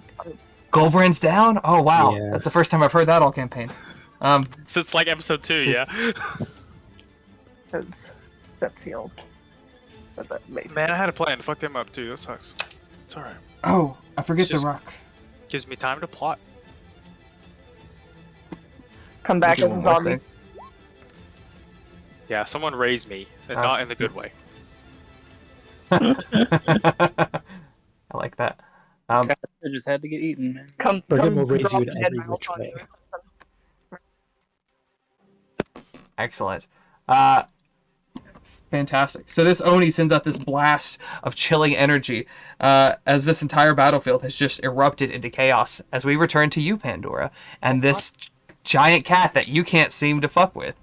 Goldbrand's down? Oh, wow. Yeah. That's the first time I've heard that all campaign. Since like episode 2, yeah. Because that's healed. But that basically. Man, I had a plan to fuck them up too. That sucks. It's alright. Oh, I forget Just- the rock. Gives me time to plot. Come back Do as a one more zombie. thing. Yeah, someone raise me, and Oh. not in the good way. I like that. I just had to get eaten, man. Come Bergen will raise drop you in a dead every mouse which on way. you. Excellent. Fantastic. So this Oni sends out this blast of chilling energy as this entire battlefield has just erupted into chaos as we return to you, Pandora, and this giant cat that you can't seem to fuck with.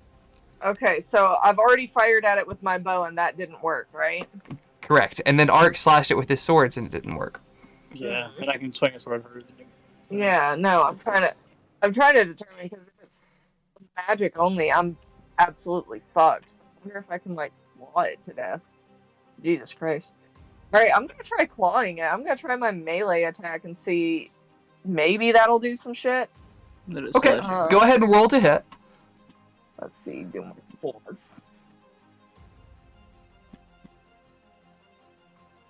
Okay, so I've already fired at it with my bow and that didn't work, right? Correct. And then Ark slashed it with his swords and it didn't work. Yeah, and I can swing a sword further than you. So- Yeah, no, I'm trying to determine because if it's magic only, I'm absolutely fucked. I wonder if I can like claw it to death. Jesus Christ. Alright, I'm gonna try clawing it. I'm gonna try my melee attack and see maybe that'll do some shit. That is Okay, slashing. go ahead and roll to hit. Let's see, do my claws.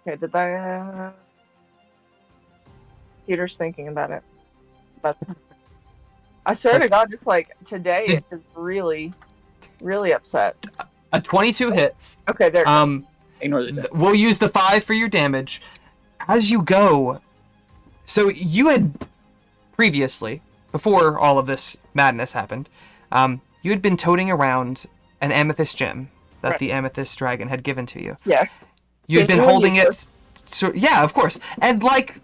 Okay, did I Peter's thinking about it. But I swear to God, it's like today it is really upset. A 22 hits. Okay, there. Ignore the death. We'll use the 5 for your damage. As you go, so you had previously, before all of this madness happened, You had been toting around an amethyst gem that Right. the amethyst dragon had given to you. Yes. You had been Continue holding your- it. So yeah, of course. And like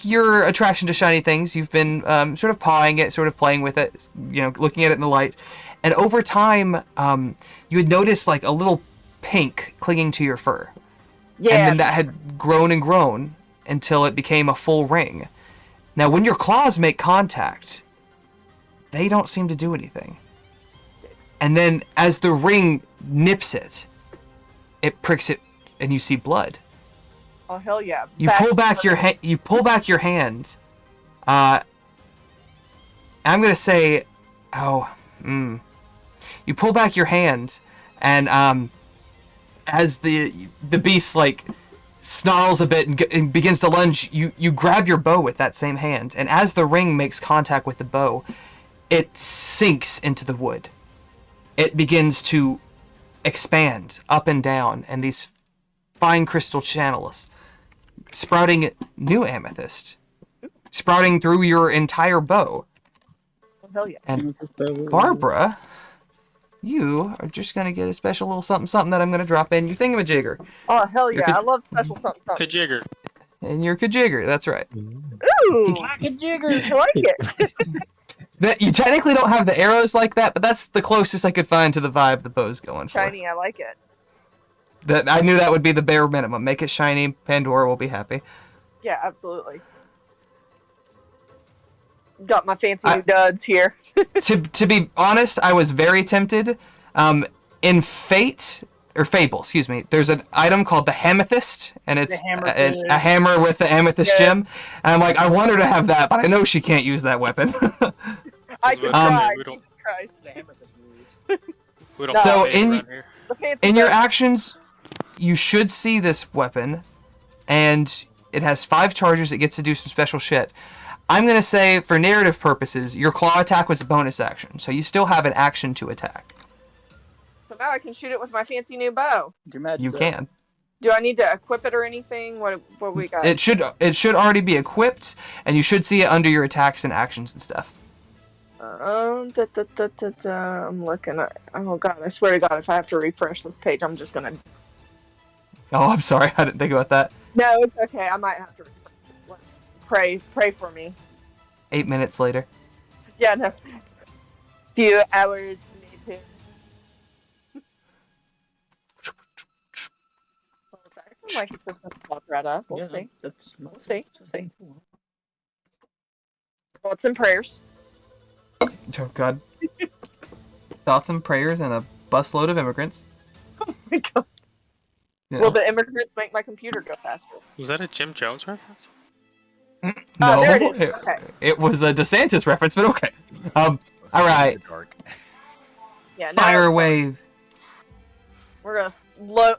your attraction to shiny things, you've been sort of pawing it, sort of playing with it, looking at it in the light. And over time, you had noticed like a little pink clinging to your fur. Yeah. And then that had grown and grown until it became a full ring. Now, when your claws make contact, they don't seem to do anything. And then as the ring nips it, it pricks it, and you see blood. Oh hell yeah! You pull back your you pull back your hand. I'm gonna say, you pull back your hand, and as the beast like snarls a bit and begins to lunge, you grab your bow with that same hand, and as the ring makes contact with the bow, it sinks into the wood. It begins to expand up and down, and these fine crystal channels sprouting new amethyst, sprouting through your entire bow. Oh hell yeah! And Barbara, you are just gonna get a special little something that I'm gonna drop in your thingamajigger. Oh hell You're yeah! I love special something. Kajigger. And your kajigger, that's right. Ooh, like a jigger. I like it. That you technically don't have the arrows like that, but that's the closest I could find to the vibe the bow's going for. Shiny, I like it. That I knew that would be the bare minimum. Make it shiny, Pandora will be happy. Yeah, absolutely. Got my fancy new duds here. To be honest, I was very tempted. In Fable, excuse me, there's an item called the Amethyst, and it's a hammer with the amethyst gem. And I'm like, I want her to have that, but I know she can't use that weapon. I could try. we don't- Jesus Christ. We don't So have any in- around here. The fancy In your duds. actions, you should see this weapon, and it has 5 charges. It gets to do some special shit. I'm going to say, for narrative purposes, your claw attack was a bonus action, so you still have an action to attack. So now I can shoot it with my fancy new bow. You can. Do I need to equip it or anything? What we got? It should already be equipped, and you should see it under your attacks and actions and stuff. I'm looking at. Oh god! I swear to God, if I have to refresh this page, I'm just gonna. Oh, I'm sorry, I didn't think about that. No, it's okay. I might have to. Let's pray. Pray for me. 8 minutes later. Yeah, no. Few hours later. Well, it's acting like it's just gonna pop right up. We'll see. We'll see. We'll see. Thoughts and prayers. Oh, God. Thoughts and prayers and a busload of immigrants. Oh my god. You Will know. the immigrants make my computer go faster? Was that a Jim Jones reference? No, there it is. Okay. it was a DeSantis reference, but okay. All right. Dark. Yeah. Now Fire it's- away. We're gonna load.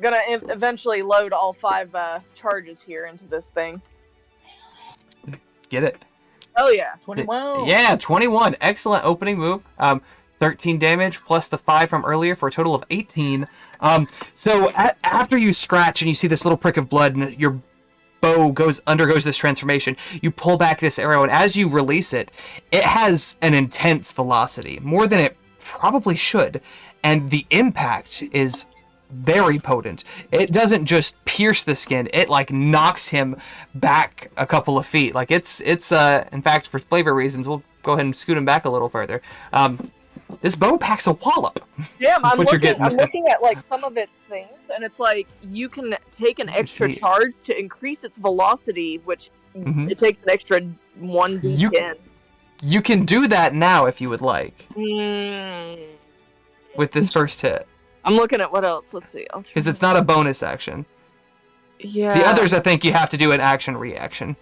Gonna eventually load all 5 charges here into this thing. Get it. Oh yeah. 21. Yeah, 21. Excellent opening move. 13 damage plus the 5 from earlier for a total of 18. So after you scratch and you see this little prick of blood and your bow undergoes this transformation, you pull back this arrow, and as you release it, it has an intense velocity, more than it probably should, and the impact is very potent. It doesn't just pierce the skin, it like knocks him back a couple of feet. Like it's in fact, for flavor reasons, we'll go ahead and scoot him back a little further. This bow packs a wallop. Yeah, That's what you're I'm getting. looking at like some of its things, and it's like you can take an extra see. charge to increase its velocity, which Mhm. it takes an extra 1d10. You can do that now if you would like Mm. with this first hit, I'm looking at what else. Let's see. because it's not a bonus action. Yeah. The others, I think, you have to do an action reaction.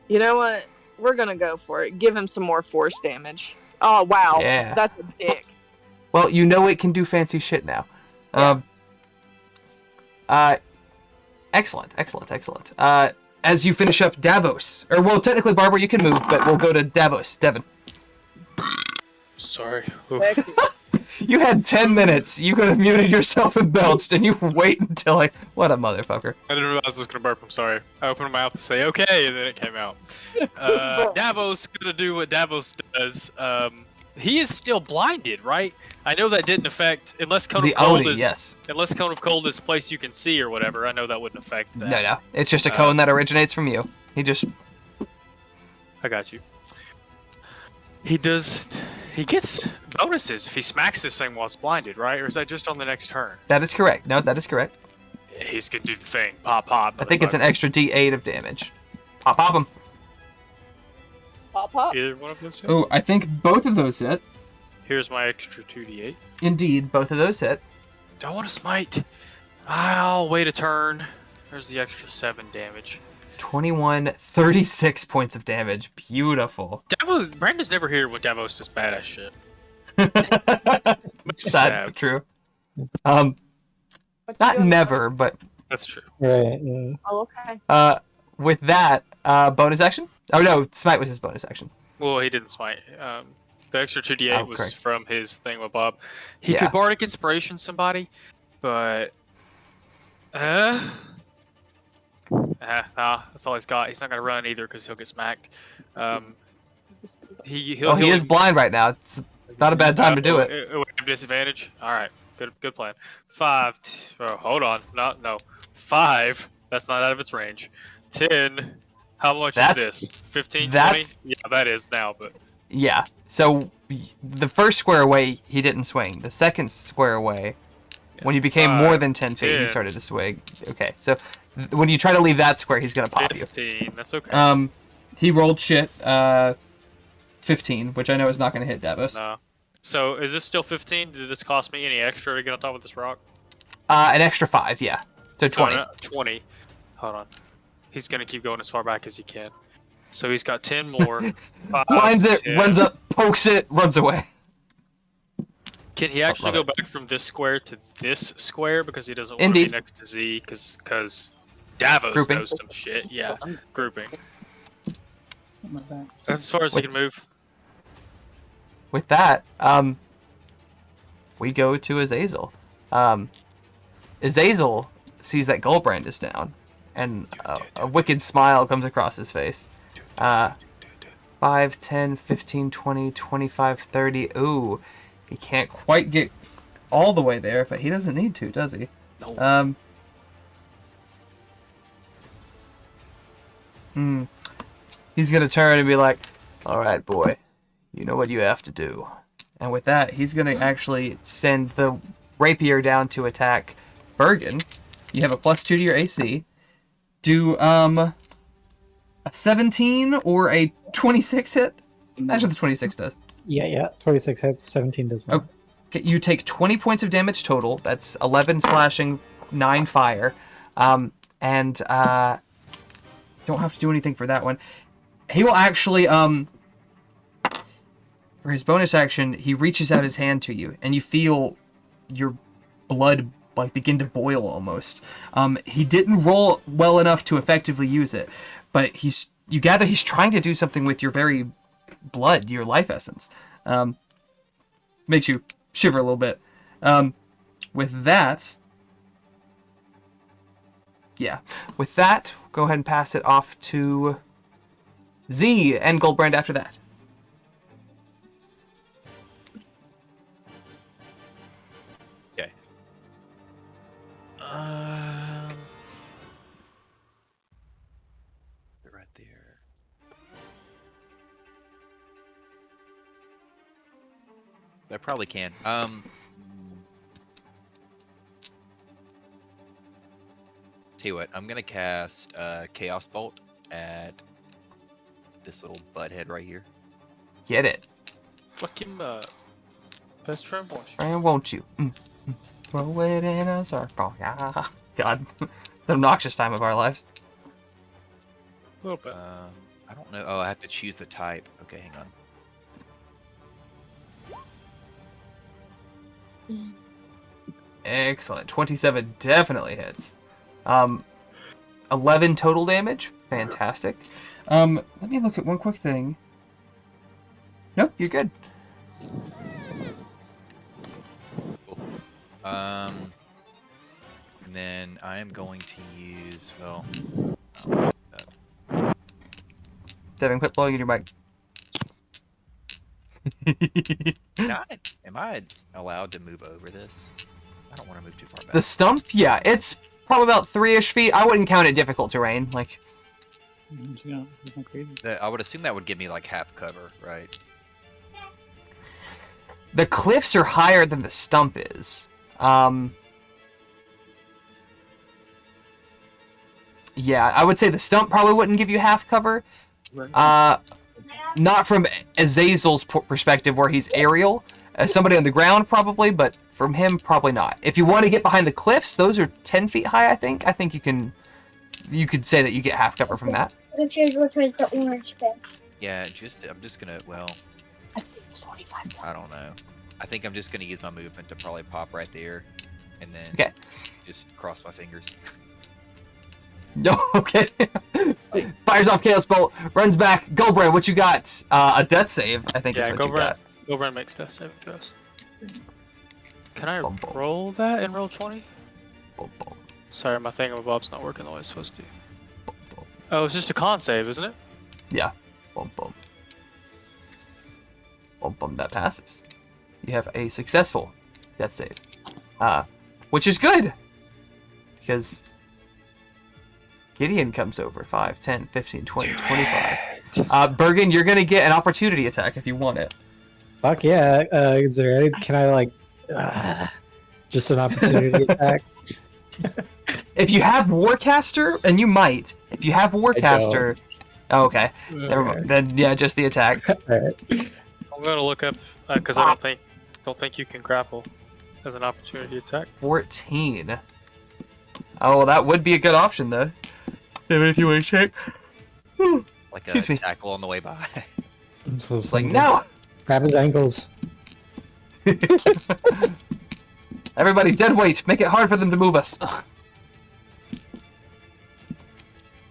You know what? We're gonna go for it. Give him some more force damage. Oh wow. Yeah. That's a dick. Well, you know it can do fancy shit now. Excellent. As you finish up Davos, or well, technically Barbara, you can move, but we'll go to Davos. Devin, Sorry. Sexy. you had 10 minutes. You could have muted yourself and belched, and you wait until like, what a motherfucker. I didn't realize I was gonna burp. I'm sorry. I opened my mouth to say okay, and then it came out. Davos gonna do what Davos does. he is still blinded, right? I know that didn't affect unless cone The of cold Oni, is yes. unless cone of cold is place you can see or whatever. I know that wouldn't affect that. No. It's just a cone that originates from you. He just... I got you. He gets bonuses if he smacks this thing while it's blinded, right? Or is that just on the next turn? That is correct. No, that is correct. Yeah, he's gonna do the thing. Pop, pop. I think it's an extra D8 of damage. Pop him. Pop, pop. Either one of those. Oh, I think both of those hit. Here's my extra 2d8. Indeed, both of those hit. Don't want to smite. I'll wait a turn. There's the extra 7 damage. 21, 36 points of damage. Beautiful. Brandon's never here when Davos does badass shit. Makes me Sad, sad. true. What you Not doing? never, but That's true. Right. Yeah. Oh, okay. with that, bonus action? Oh no, smite was his bonus action. Well, he didn't smite. The extra 2d8 Oh, was correct. from his thing with Bob. He Yeah. could bardic inspiration somebody, but that's all he's got. He's not gonna run either because he'll get smacked. He Is blind right now. It's not a bad time to do it. Disadvantage. All right, good plan. 5. Hold on. No. 5. That's not out of its range. 10. How much That's- is this? 15, 20? that's- Yeah, that is now, but Yeah. So the first square away, he didn't swing. The second square away, when you became more than 10 feet, he 10. started to swing. Okay, so when you try to leave that square, he's gonna pop you. 15. That's okay. He rolled shit. 15, which I know is not gonna hit Davos. No. So is this still 15? Did this cost me any extra to get on top of this rock? An extra 5, yeah. So 20. 20. Hold on. He's gonna keep going as far back as he can. So he's got 10 more. 5, Blinds it, 10. runs up, pokes it, runs away. Can he actually love go it. back from this square to this square because he doesn't want to Indeed. be next to Z? Because Davos Grouping. knows some shit. Yeah, grouping. My back. That's as far as he can move. With that, we go to Azazel. Azazel sees that Goldbrand is down, and a wicked smile comes across his face. 5, 10, 15, 20, 25, 30. Ooh, he can't quite get all the way there, but he doesn't need to, does he? No. He's gonna turn and be like, "All right, boy, you know what you have to do." And with that, he's gonna actually send the rapier down to attack Bergen. You have a +2 to your AC. Do a 17 or a 26 hit? Imagine the 26 does. Yeah. 26 hits, 17 does not. Okay, you take 20 points of damage total. That's 11 slashing, 9 fire. And don't have to do anything for that one. He will actually, for his bonus action, he reaches out his hand to you, and you feel your blood like begin to boil almost. He didn't roll well enough to effectively use it, but you gather he's trying to do something with your very blood, your life essence. Makes you shiver a little bit. With that, go ahead and pass it off to Z and Goldbrand after that. Okay. Is it right there? I probably can. Tell you what, I'm gonna cast Chaos Bolt at this little butthead right here. Get it. Fuck him up. Best friend wants you. And won't you? Throw it in a circle. Yeah. God. The obnoxious time of our lives. A little bit. I don't know. Oh, I have to choose the type. Okay, hang on. Excellent. 27 definitely hits. 11 total damage. Fantastic. Let me look at one quick thing. Nope, you're good. And then I am going to use, well, Devin, quit blowing in your mic. Am I allowed to move over this? I don't want to move too far back. The stump? Yeah, it's probably about 3-ish feet. I wouldn't count it difficult terrain. Like, I would assume that would give me like half cover, right? the cliffs are higher than the stump is. Yeah, I would say the stump probably wouldn't give you half cover. Not from Azazel's perspective where he's aerial. Somebody on the ground probably, but from him probably not. If you want to get behind the cliffs, those are 10 feet high, I think. I think you could say that you get half cover from that. Which is the orange bit? Yeah, I'm just gonna, well, It's 25 seconds. I don't know. I think I'm just gonna use my movement to probably pop right there, and then just cross my fingers. No, okay. Fires off Chaos Bolt, runs back. Goldbrand, what you got? A death save, I think is what you got. Goldbrand makes death saving throws. Can I roll that and roll 20? Sorry, my thingamabob's not working the way it's supposed to. Oh, it's just a con save, isn't it? Yeah. That passes. You have a successful death save. Which is good. Because Gideon comes over. 5, 10, 15, 20, 25. Bergen, you're going to get an opportunity attack if you want it. Fuck yeah. Is there any, can I like, just an opportunity attack? If you have Warcaster, and you might, if you have Warcaster, oh, okay. Never mind. Then yeah, just the attack. Alright. I'm going to look up, because I don't think you can grapple as an opportunity attack. 14. Oh, well, that would be a good option, though. If you want to check. Like a tackle on the way by. So it's like, no! Grab his ankles. Everybody, dead weight. Make it hard for them to move us.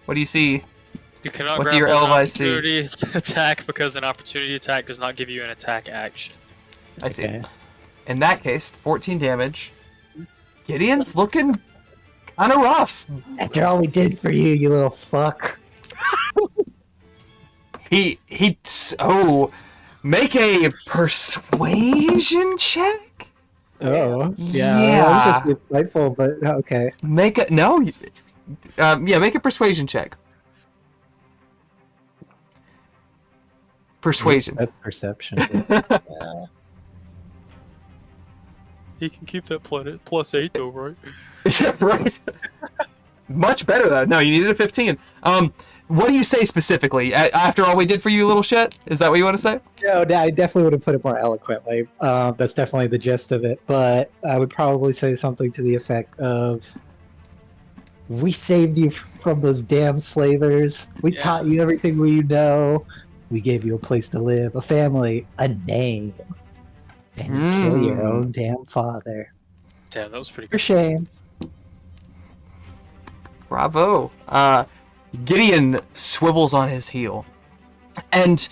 What do you see? You cannot What do your grapple as an allies see? opportunity attack because an opportunity attack does not give you an attack action. I see. Okay. In that case, 14 damage. Gideon's looking kind of rough. After all we did for you, you little fuck. Make a persuasion check? Oh, yeah. Yeah. I was just being spiteful, but okay. Make a persuasion check. Persuasion. That's perception. He can keep that +8 though, right? Right. Much better though. No, you needed a 15. What do you say specifically? After all we did for you, little shit? Is that what you want to say? No, I definitely would have put it more eloquently. That's definitely the gist of it. But I would probably say something to the effect of, we saved you from those damn slavers. We taught you everything we know. We gave you a place to live, a family, a name. And you kill your own damn father. Damn, that was pretty For good. shame. Bravo. Gideon swivels on his heel. And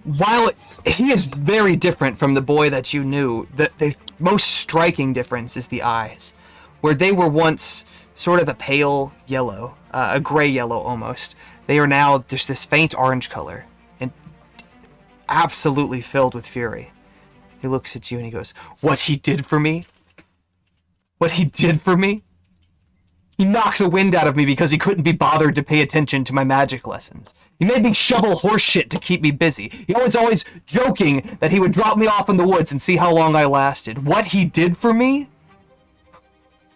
while he is very different from the boy that you knew, the most striking difference is the eyes. Where they were once sort of a pale yellow, a gray yellow almost, they are now just this faint orange color. And absolutely filled with fury. He looks at you and he goes, "What he did for me? What he did for me? He knocks the wind out of me because he couldn't be bothered to pay attention to my magic lessons. He made me shovel horse shit to keep me busy. He was always joking that he would drop me off in the woods and see how long I lasted. What he did for me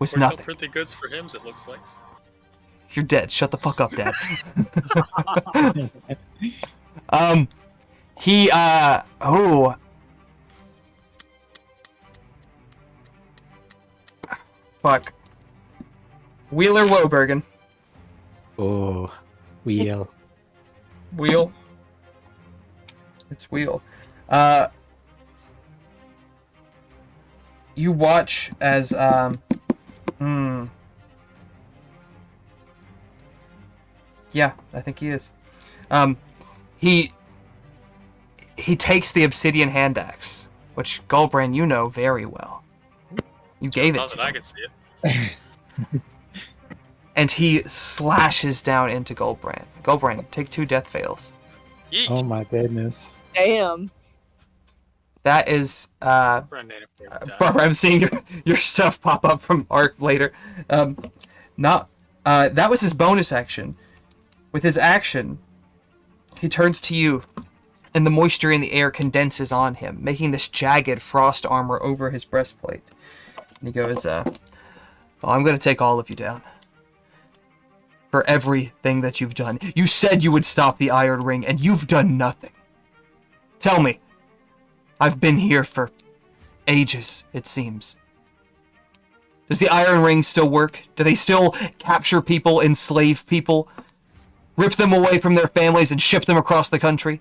was Worked out nothing." pretty good for him, it looks like. You're dead. Shut the fuck up, Dad. Fuck. Wheeler Wobergen. Oh, wheel. Wheel. It's Wheel. You watch as yeah, I think he is. He takes the obsidian hand axe, which Goldbrand you know very well. You gave it Not to that I him. can see it. And he slashes down into Goldbrand. Goldbrand, take 2 death fails. Yeet. Oh my goodness. Damn. That is Barbara, I'm seeing your stuff pop up from Ark later. That was his bonus action. With his action, he turns to you, and the moisture in the air condenses on him, making this jagged frost armor over his breastplate. And he goes, well, I'm going to take all of you down. For everything that you've done. You said you would stop the Iron Ring, and you've done nothing. Tell me. I've been here for ages, it seems. Does the Iron Ring still work? Do they still capture people, enslave people, rip them away from their families, and ship them across the country?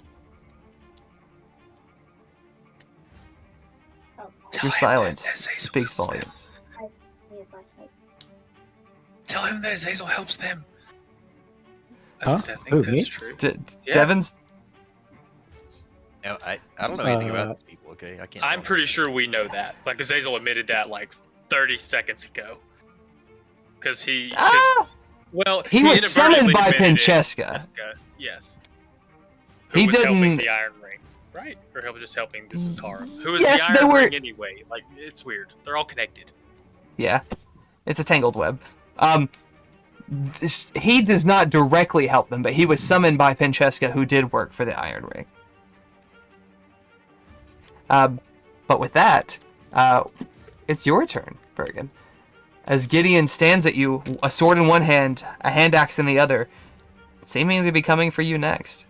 Your silence speaks volumes. Tell him that Azazel helps them. Huh? I think Who, that's me? true. Yeah. Devon's... No, I don't know anything about these people. Okay, I can't. I'm pretty sure we know that. Like Azazel admitted that like 30 seconds ago. Because he. Well, he was summoned inadvertently by admitted it. Pincheska. Yes. He was helping didn't- the Iron Ring, right? Or just helping the Zentarum. Who is Yes, the they Iron were- Ring anyway? Like, it's weird. They're all connected. Yeah, it's a tangled web. He does not directly help them, but he was summoned by Pincheska, who did work for the Iron Ring. But with that, it's your turn, Bergen. As Gideon stands at you, a sword in one hand, a hand axe in the other, seeming to be coming for you next.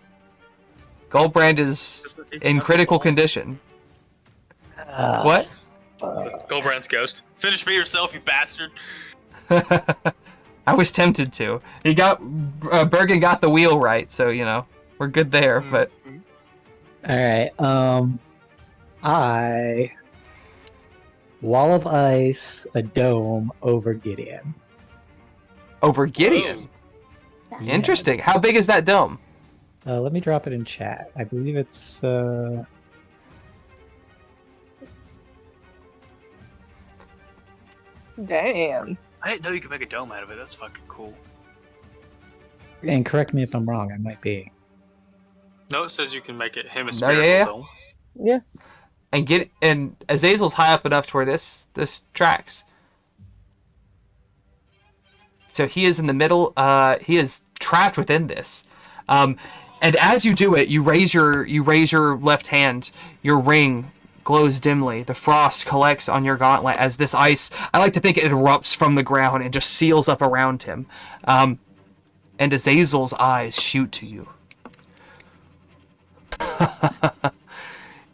Goldbrand is in critical condition. What? Goldbrand's ghost. Finish me yourself, you bastard. I was tempted to. He got Bergen got the wheel right, so you know we're good there. But All right. I wall of ice, a dome over Gideon. over Gideon, interesting. How big is that dome? Let me drop it in chat. I believe it's Damn. I didn't know you could make a dome out of it. That's fucking cool. and correct me if I'm wrong, I might be. No, it says you can make it hemispherical yeah. dome. Yeah. And Azazel's high up enough to where this tracks. So he is in the middle. He is trapped within this. And as you do it, you raise your left hand. Your ring glows dimly. The frost collects on your gauntlet as this ice, I like to think it erupts from the ground and just seals up around him. And Azazel's eyes shoot to you.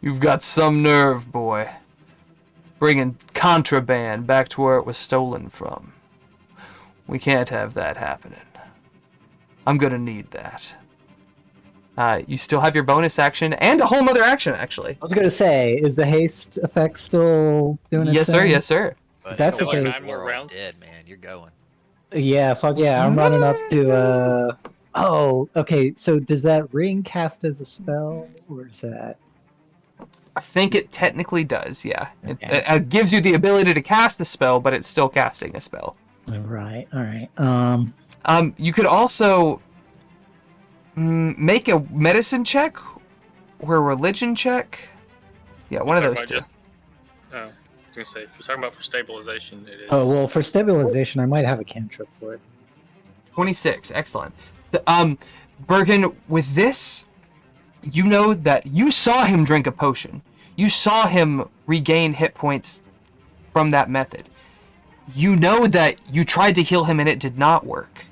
You've got some nerve, boy. Bringing contraband back to where it was stolen from. We can't have that happening. I'm gonna need that. You still have your bonus action and a whole nother action, actually. I was gonna say, is the haste effect still doing its Yes, sir. thing? Yes, sir. But That's I feel the like case. we're all rounds. dead, man. You're going. Yeah, fuck yeah. I'm running up to Oh, okay. So does that ring cast as a spell, or is that? I think it technically does. Yeah. Okay. It gives you the ability to cast the spell, but it's still casting a spell. All right. All right. You could also make a medicine check or a religion check. Yeah, one of those two. Oh, I was gonna say, if you're talking about for stabilization, it is. Oh well, for stabilization, I might have a cantrip for it. 26. Excellent. Bergen, with this, you know that you saw him drink a potion. You saw him regain hit points from that method. You know that you tried to heal him and it did not work.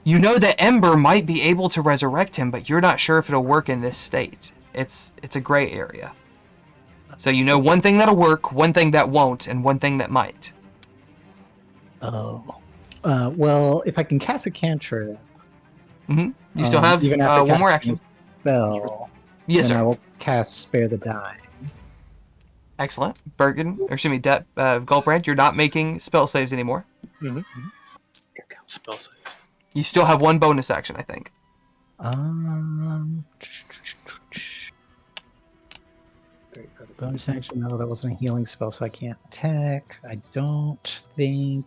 You know that Ember might be able to resurrect him, but you're not sure if it'll work in this state. It's a gray area. So you know one thing that'll work, one thing that won't, and one thing that might. Oh. Well, if I can cast a cantrip. You still have even after one more casting action. a spell. Yes, then sir. I will cast Spare the Dying. Excellent. Bergen, or excuse me, Goldbrand, you're not making spell saves anymore. Spell saves. You still have one bonus action, I think. Bonus action? No, that wasn't a healing spell, so I can't attack. I don't think.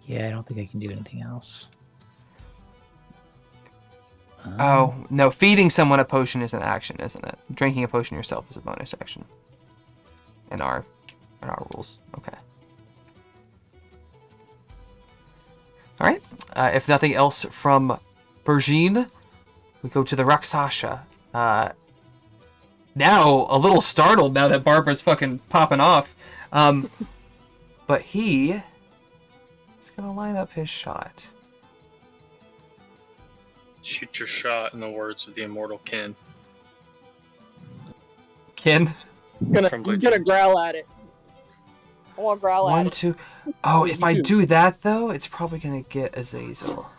Yeah, I don't think I can do anything else. Oh, no. Feeding someone a potion is an action, isn't it? Drinking a potion yourself is a bonus action. In our rules. Okay. Alright. If nothing else from Bergine, we go to the Rakshasa. Now, a little startled now that Barbara's fucking popping off. But he is going to line up his shot. Shoot your shot, in the words of the immortal Ken. Ken? I'm gonna From Blue Jays. growl at it. I want to growl at 1, it. 2. Oh, if I too. do that, though, it's probably going to get Azazel.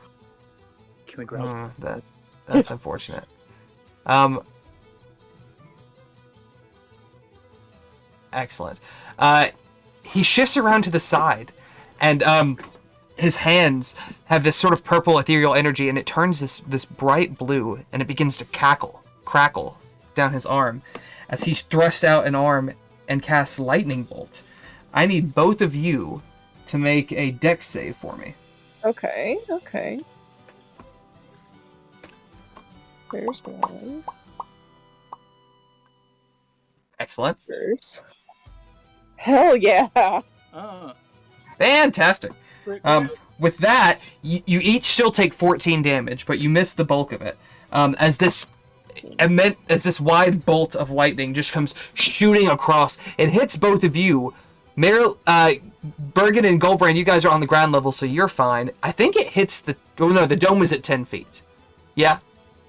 Can we growl? That's unfortunate. Excellent. He shifts around to the side, and his hands have this sort of purple ethereal energy, and it turns this bright blue, and it begins to crackle down his arm as he thrusts out an arm and casts lightning bolt. I need both of you to make a dex save for me. Okay. There's one. Excellent. There's. Hell yeah! Fantastic. With that, you each still take 14 damage, but you miss the bulk of it. As this wide bolt of lightning just comes shooting across, it hits both of you. Bergen and Goldbrand, you guys are on the ground level, so you're fine. I think it hits the dome is at 10 feet. Yeah?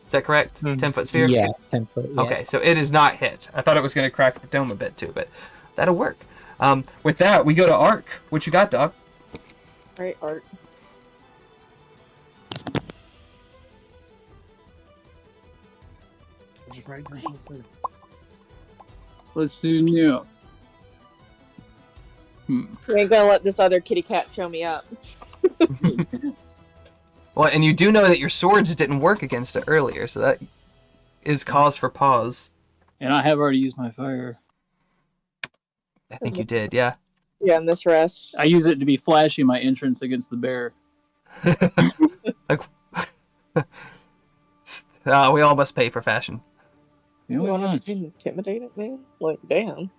Is that correct? 10-foot sphere? Yeah, 10 foot. Yeah. Okay, so it is not hit. I thought it was going to crack the dome a bit too, but that'll work. With that, we go to Ark. What you got, dog? Right, Art. Let's see now. You ain't gonna let this other kitty cat show me up. Well, and you do know that your swords didn't work against it earlier, so that is cause for pause. And I have already used my fire. I think you did, yeah. Yeah, and this rest. I use it to be flashy my entrance against the bear. We all must pay for fashion. You You know want what? to intimidate it, man? Like, damn.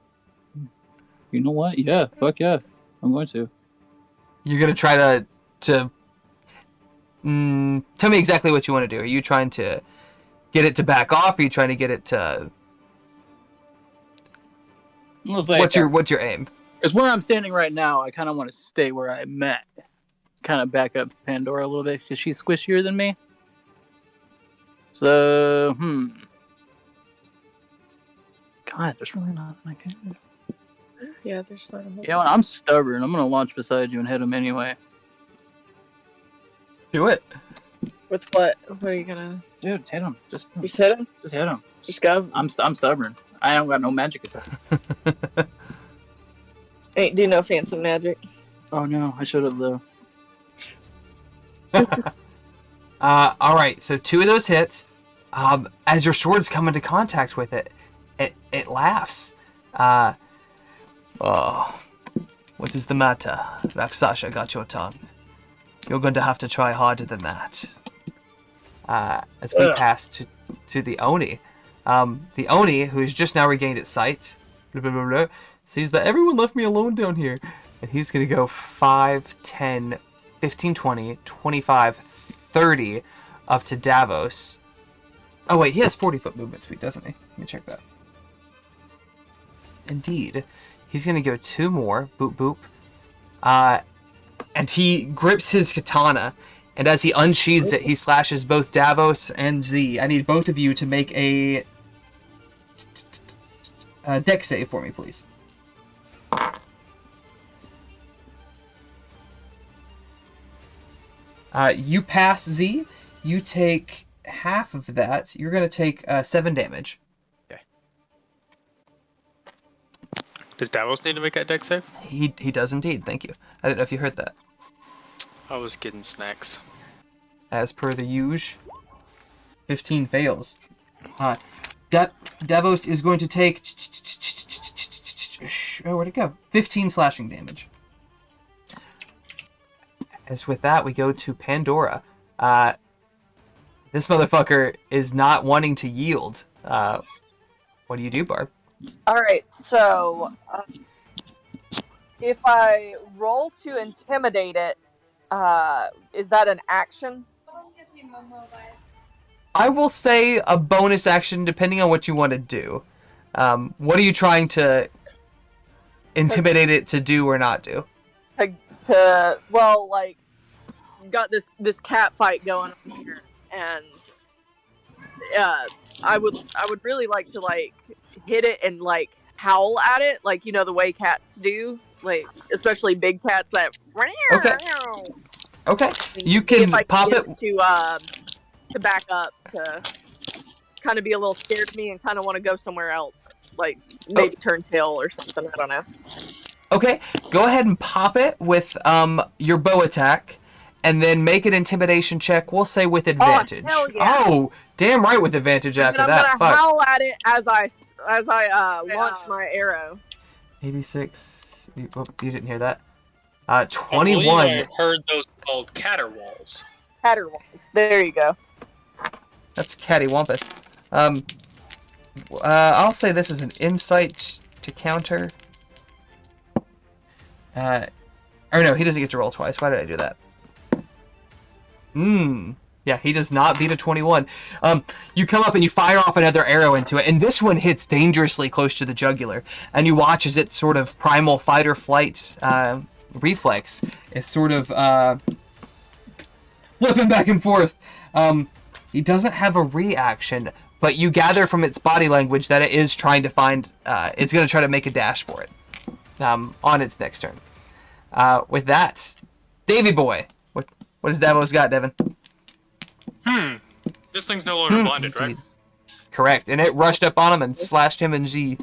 You know what? Yeah, fuck yeah. I'm going to. You're gonna try to tell me exactly what you want to do. Are you trying to get it to back off? Are you trying to get it to? What's your aim? Because where I'm standing right now, I kind of want to stay where I'm at. Kind of back up Pandora a little bit because she's squishier than me. So, God, there's really not. I can't. Yeah, there's not a whole. You know what? I'm stubborn. I'm gonna launch beside you and hit him anyway. Do it. With what? What are you gonna? Dude, just hit him. Just hit him? Just hit him. Just go. I'm stubborn. I don't got no magic attack. Ain't do no fancy magic. Oh no, I should have though. All right. So 2 of those hits. As your swords come into contact with it, it laughs. Oh, what is the matter? Rakshasa got your tongue. You're going to have to try harder than that. As we pass to the Oni. The Oni, who has just now regained its sight, sees that everyone left me alone down here. And he's going to go 5, 10, 15, 20, 25, 30 up to Davos. Oh, wait, he has 40-foot movement speed, doesn't he? Let me check that. Indeed. He's going to go 2 more. Boop, boop. And he grips his katana. And as he unsheathes it, he slashes both Davos and Z. I need both of you to make a dex save for me, please. You pass Z. You take half of that. You're going to take 7 damage. Does Davos need to make that deck save? He does indeed, thank you. I didn't know if you heard that. I was getting snacks. As per the usual, 15 fails. Davos is going to take... Oh, where'd it go? 15 slashing damage. As with that, we go to Pandora. This motherfucker is not wanting to yield. What do you do, Barb? Alright, so if I roll to intimidate it, is that an action? I will say a bonus action depending on what you want to do. What are you trying to intimidate it to do or not do? Well, like, got this cat fight going on here, and I would really like to like hit it and like howl at it, like, you know, the way cats do, like especially big cats that. Okay. You can pop it to back up, to kind of be a little scared of me and kind of want to go somewhere else, like maybe turn tail or something. I don't know. Okay, go ahead and pop it with your bow attack, and then make an intimidation check. We'll say with advantage. Oh, hell yeah. Oh, damn right, with advantage after I'm that. gonna howl at it as I launch my arrow. 86. You didn't hear that. I 21. believe I've heard those called caterwauls. Caterwauls. There you go. That's cattywampus. I'll say this is an insight to counter. Or no, he doesn't get to roll twice. Why did I do that? Yeah, he does not beat a 21. You come up and you fire off another arrow into it, and this one hits dangerously close to the jugular. And you watch as its sort of primal fight or flight reflex is sort of flipping back and forth. He doesn't have a reaction, but you gather from its body language that it is trying to find. It's going to try to make a dash for it on its next turn. With that, Davy boy, what has Davos got, Devin? This thing's no longer blinded, right? Correct, and it rushed up on him and slashed him in G.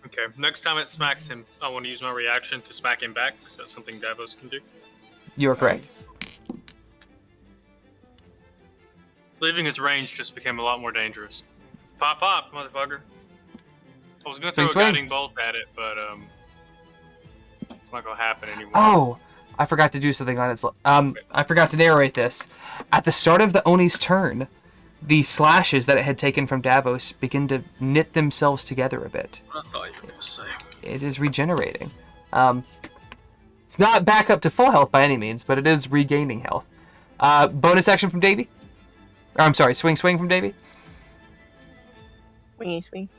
Okay, next time it smacks him, I want to use my reaction to smack him back, because that's something Davos can do. You are correct. Leaving his range just became a lot more dangerous. Pop, pop, motherfucker. I was going to throw a guiding bolt at it, but it's not going to happen anymore. Oh, I forgot to do something on its... I forgot to narrate this. At the start of the Oni's turn, the slashes that it had taken from Davos begin to knit themselves together a bit. I thought you were going to say. It is regenerating. It's not back up to full health by any means, but it is regaining health. Bonus action from Davy? Or, I'm sorry, swing from Davy? Swing.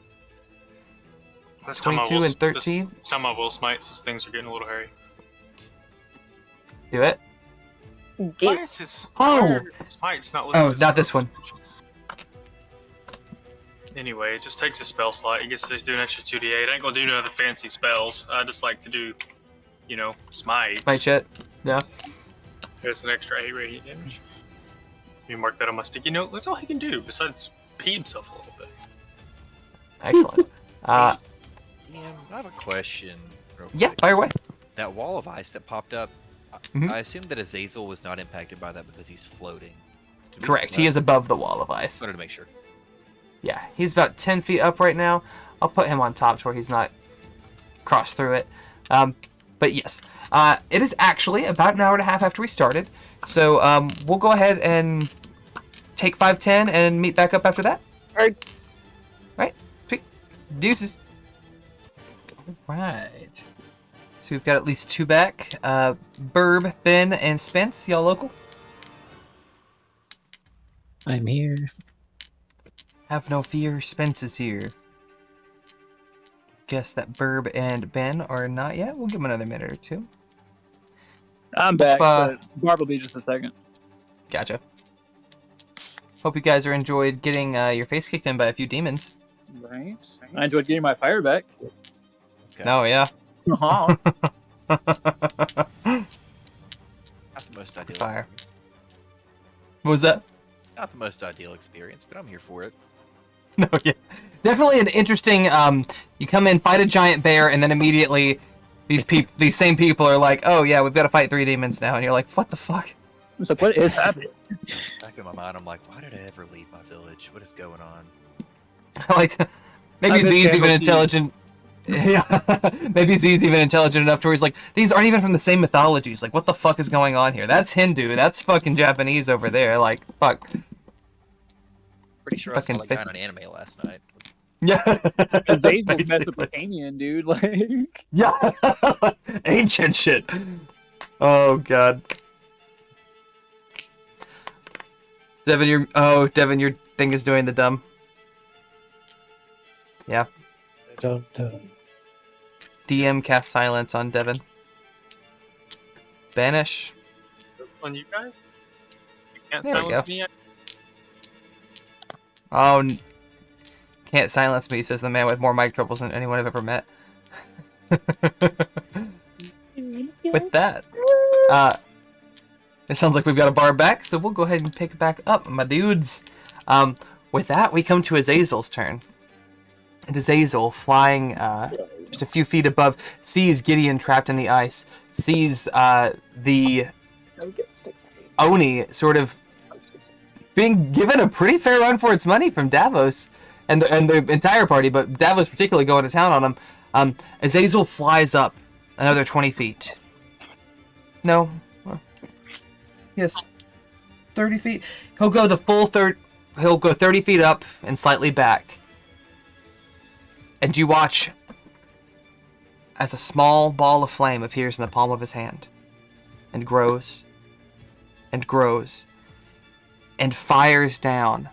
This time 22 and 13? This time I will smite, since things are getting a little hairy. Do it. Why is his smite's not listed? Oh, not this one. Anyway, it just takes a spell slot. He gets to do an extra 2d8. I ain't gonna do none of the fancy spells. I just like to do, smites. Smite shit. Yeah. There's an extra 8 radiant damage. Let me mark that on my sticky note. That's all he can do, besides pee himself a little bit. Excellent. DM, I have a question. Yeah, fire away. That wall of ice that popped up, Mhm. I assume that Azazel was not impacted by that because he's floating. Correct. He is above the wall of ice. Wanted to make sure. Yeah, he's about 10 feet up right now. I'll put him on top to where he's not crossed through it. But yes, it is actually about an hour and a half after we started. So we'll go ahead and take 5:10 and meet back up after that. Right. Sweet. Deuces. All right. So we've got at least 2 back. Burb, Ben, and Spence. Y'all local? I'm here. Have no fear, Spence is here. Guess that Burb and Ben are not yet. We'll give them another minute or two. I'm back, but Barb will be just a second. Gotcha. Hope you guys are enjoyed getting your face kicked in by a few demons. Right. I enjoyed getting my fire back. Okay. Oh, yeah. Uh-huh. Not the most ideal Fire. experience. What was that? Not the most ideal experience, but I'm here for it. No, yeah. Definitely an interesting, you come in, fight a giant bear, and then immediately these same people are like, oh yeah, we've got to fight 3 demons now, and you're like, what the fuck? It's like, what is happening? Back in my mind, I'm like, why did I ever leave my village? What is going on? Like, maybe Z's even intelligent. Yeah, maybe Z's even intelligent enough to where he's like, these aren't even from the same mythologies. Like, what the fuck is going on here? That's Hindu. That's fucking Japanese over there. Like, fuck. Pretty sure I saw Fucking that guy in an anime last night. Yeah. Azazel's Basically. Mesopotamian, dude. Like, Yeah. Ancient shit. Oh god. Devin, your thing is doing the dumb. Yeah. I don't. DM cast silence on Devin. Banish. On you guys? You can't There we silence go. me yet? Oh, can't silence me, says the man with more mic troubles than anyone I've ever met. With that, it sounds like we've got a bar back, so we'll go ahead and pick it back up, my dudes. With that, we come to Azazel's turn. And Azazel, flying just a few feet above, sees Gideon trapped in the ice, sees the Oni sort of being given a pretty fair run for its money from Davos and the entire party, but Davos particularly going to town on him. Azazel flies up another 20 feet. No. Yes. 30 feet. He'll go the full he'll go 30 feet up and slightly back. And you watch as a small ball of flame appears in the palm of his hand and grows and grows and fires down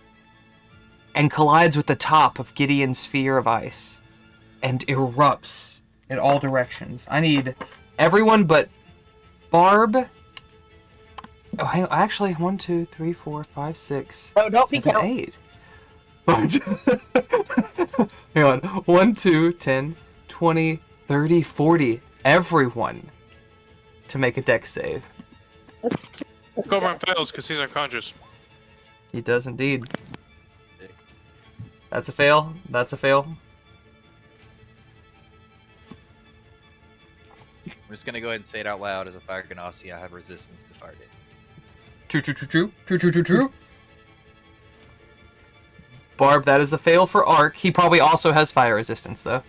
and collides with the top of Gideon's sphere of ice and erupts in all directions. I need everyone but Barb. Oh, hang on. Actually, 1, 2, 3, 4, 5, 6, No, don't be 7, counting. 8. Hang on. 1, 2, 10, 20, 30, 40. Everyone to make a dex save. Cobra fails because he's unconscious. He does indeed. That's a fail. That's a fail. I'm just gonna go ahead and say it out loud as a fire ganassi. I have resistance to fire damage. True, true, true, true. True, true, true, true. Barb, that is a fail for Ark. He probably also has fire resistance, though.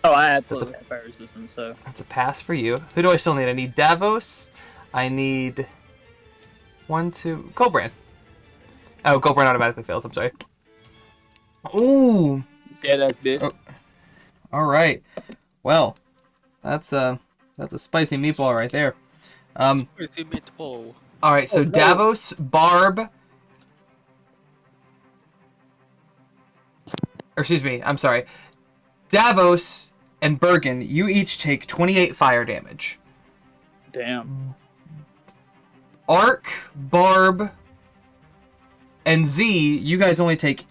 oh, I absolutely have fire resistance, so. That's a pass for you. Who do I still need? I need Davos. I need 1, 2... Goldbrand. Oh, Goldbrand automatically fails. I'm sorry. Ooh. Dead ass bitch. Oh. All right. Well, that's a spicy meatball right there. Spicy meatball. All right. So Davos, Barb. Or excuse me. I'm sorry. Davos and Bergen, you each take 28 fire damage. Damn. Ark, Barb, and Z, you guys only take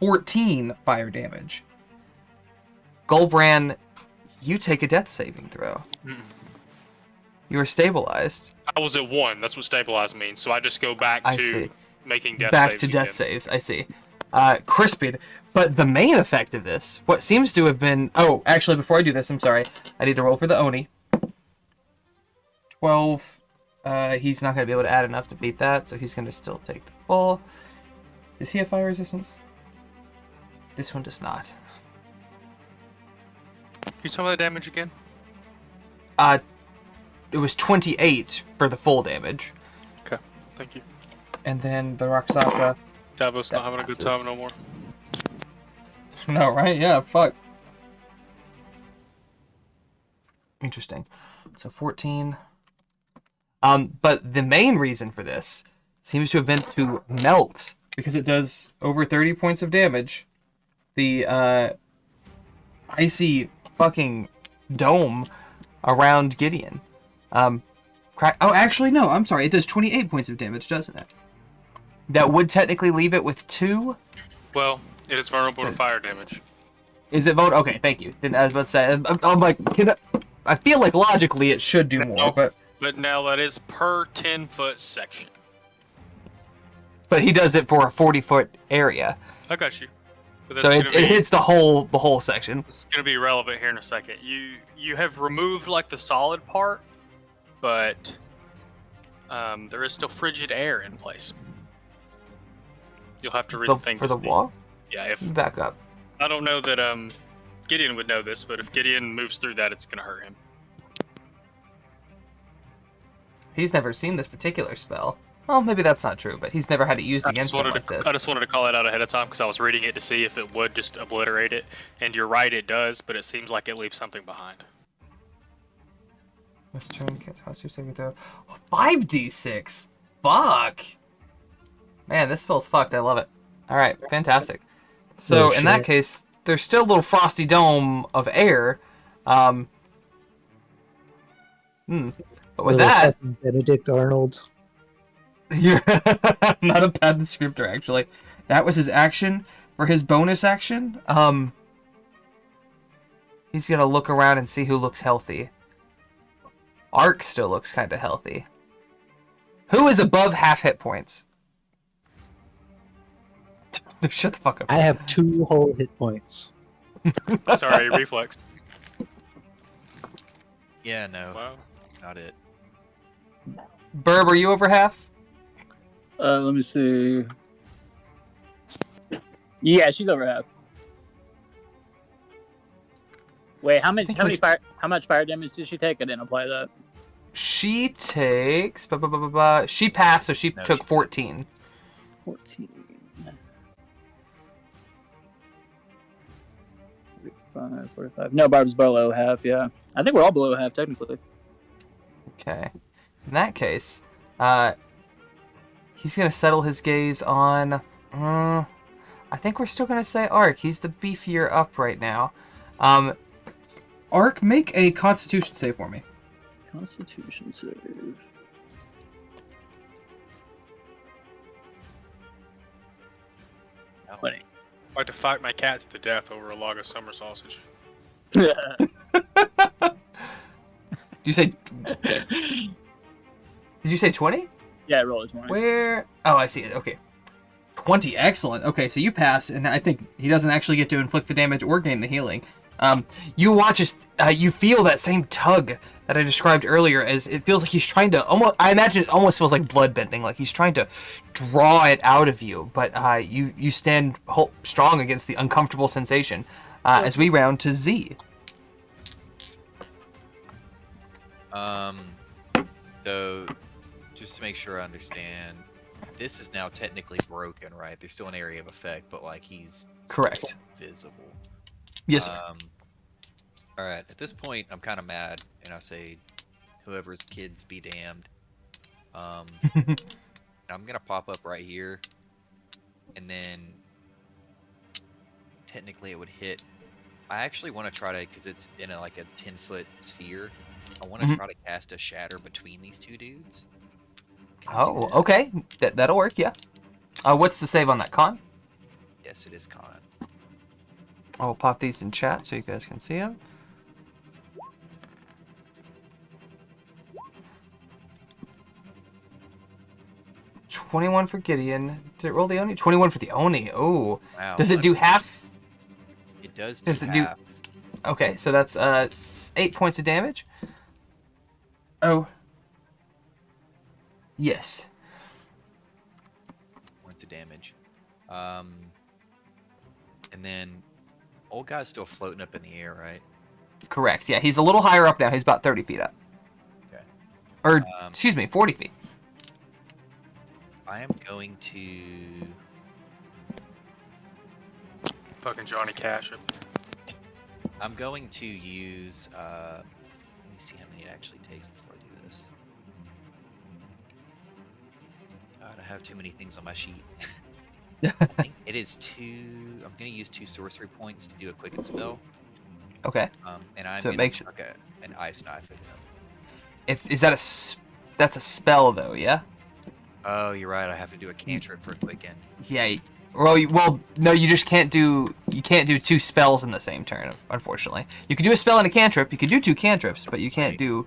14 fire damage. Goldbrand, you take a death saving throw. You are stabilized. I was at 1. That's what stabilize means. So I just go back I to see. making death Back saves to death again. saves, I see. Crispid. But the main effect of this, what seems to have been... Oh, actually, before I do this, I'm sorry. I need to roll for the Oni. 12. He's not going to be able to add enough to beat that, so he's going to still take the full. Does he have fire resistance? This one does not. Can you tell me the damage again? It was 28 for the full damage. Okay, thank you. And then the Rakshasa... Davos That not having a good passes. time no more. No, right? Yeah, fuck. Interesting. So 14. But the main reason for this seems to have been to melt, because it does over 30 points of damage. The icy fucking dome around Gideon. Oh, actually, no, I'm sorry. It does 28 points of damage, doesn't it? That would technically leave it with 2. Well, it is vulnerable to fire damage. Is it vote? Okay, thank you. Then I was about to say, I'm like, I feel like logically it should do more, but now that is per 10-foot section. he does it for a 40-foot area, I got you. But so it hits the whole section. It's going to be relevant here in a second. You have removed like the solid part, but there is still frigid air in place. You'll have to rethink For the this. wall. Yeah, if Back up. I don't know that Gideon would know this, but if Gideon moves through that, it's going to hurt him. He's never seen this particular spell. Well, maybe that's not true, but he's never had it used I just against him like this. I just wanted to call it out ahead of time because I was reading it to see if it would just obliterate it. And you're right, it does, but it seems like it leaves something behind. This turn, can't toss your saving throw. 5d6. Fuck. Man, this spell's fucked. I love it. All right, fantastic. So in that case, there's still a little frosty dome of air. But with that, Benedict Arnold. you're not a bad descriptor, actually. That was his action. For his bonus action, he's gonna look around and see who looks healthy. Ark still looks kind of healthy. Who is above half hit points? Shut the fuck up. I have 2 whole hit points. Sorry, reflex. Yeah, no, Wow. not it. Burb, are you over half? Let me see. Yeah, she's over half. Wait, how much fire damage did she take? I didn't apply that. She takes... She passed, so she took 14. 14. 45, 45. No, Barb's below half, yeah. I think we're all below half, technically. Okay. In that case, he's going to settle his gaze on... I think we're still going to say Ark. He's the beefier up right now. Ark, make a Constitution save for me. Constitution save. I'd like to fight my cat to the death over a log of summer sausage. Did you say 20? Yeah, I rolled a 20. Where? Oh, I see it. Okay. 20. Excellent. Okay, so you pass, and I think he doesn't actually get to inflict the damage or gain the healing. You watch as you feel that same tug that I described earlier, as it feels like he's trying to almost. I imagine it almost feels like blood bending, like he's trying to draw it out of you. But you stand strong against the uncomfortable sensation. As we round to Z. So, just to make sure I understand, this is now technically broken, right? There's still an area of effect, but like he's correct visible. Yes, sir. All right. At this point, I'm kind of mad, and I say, "Whoever's kids be damned." I'm gonna pop up right here, and then technically it would hit. I actually want to try to, because it's in like a 10-foot sphere. I want to try to cast a shatter between these two dudes. Oh, okay. That'll work. Yeah. What's the save on that, Con? Yes, it is con. I'll pop these in chat so you guys can see them. $21 for Gideon. Did it roll the Oni? 21 for the Oni. Oh. Wow. Does it do half? It does Does do it do? half. Okay, so that's 8 points of damage. Oh. Yes. Points of damage. And then old guy's still floating up in the air, right? Correct. Yeah, he's a little higher up now. He's about 30 feet up. Okay. Or, excuse me, 40 feet. I am going to... Fucking Johnny Cash. I'm going to use... let me see how many it actually takes before I do this. God, I have too many things on my sheet. I think it is 2... I'm going to use 2 sorcery points to do a quicken spell. Okay. And I'm So it going makes to chuck an ice knife at him. Is that that's a spell though, yeah? Oh, you're right. I have to do a cantrip for a quicken. Yeah. Well, no, you just can't do 2 spells in the same turn, unfortunately. You can do a spell and a cantrip. You can do 2 cantrips, but you can't do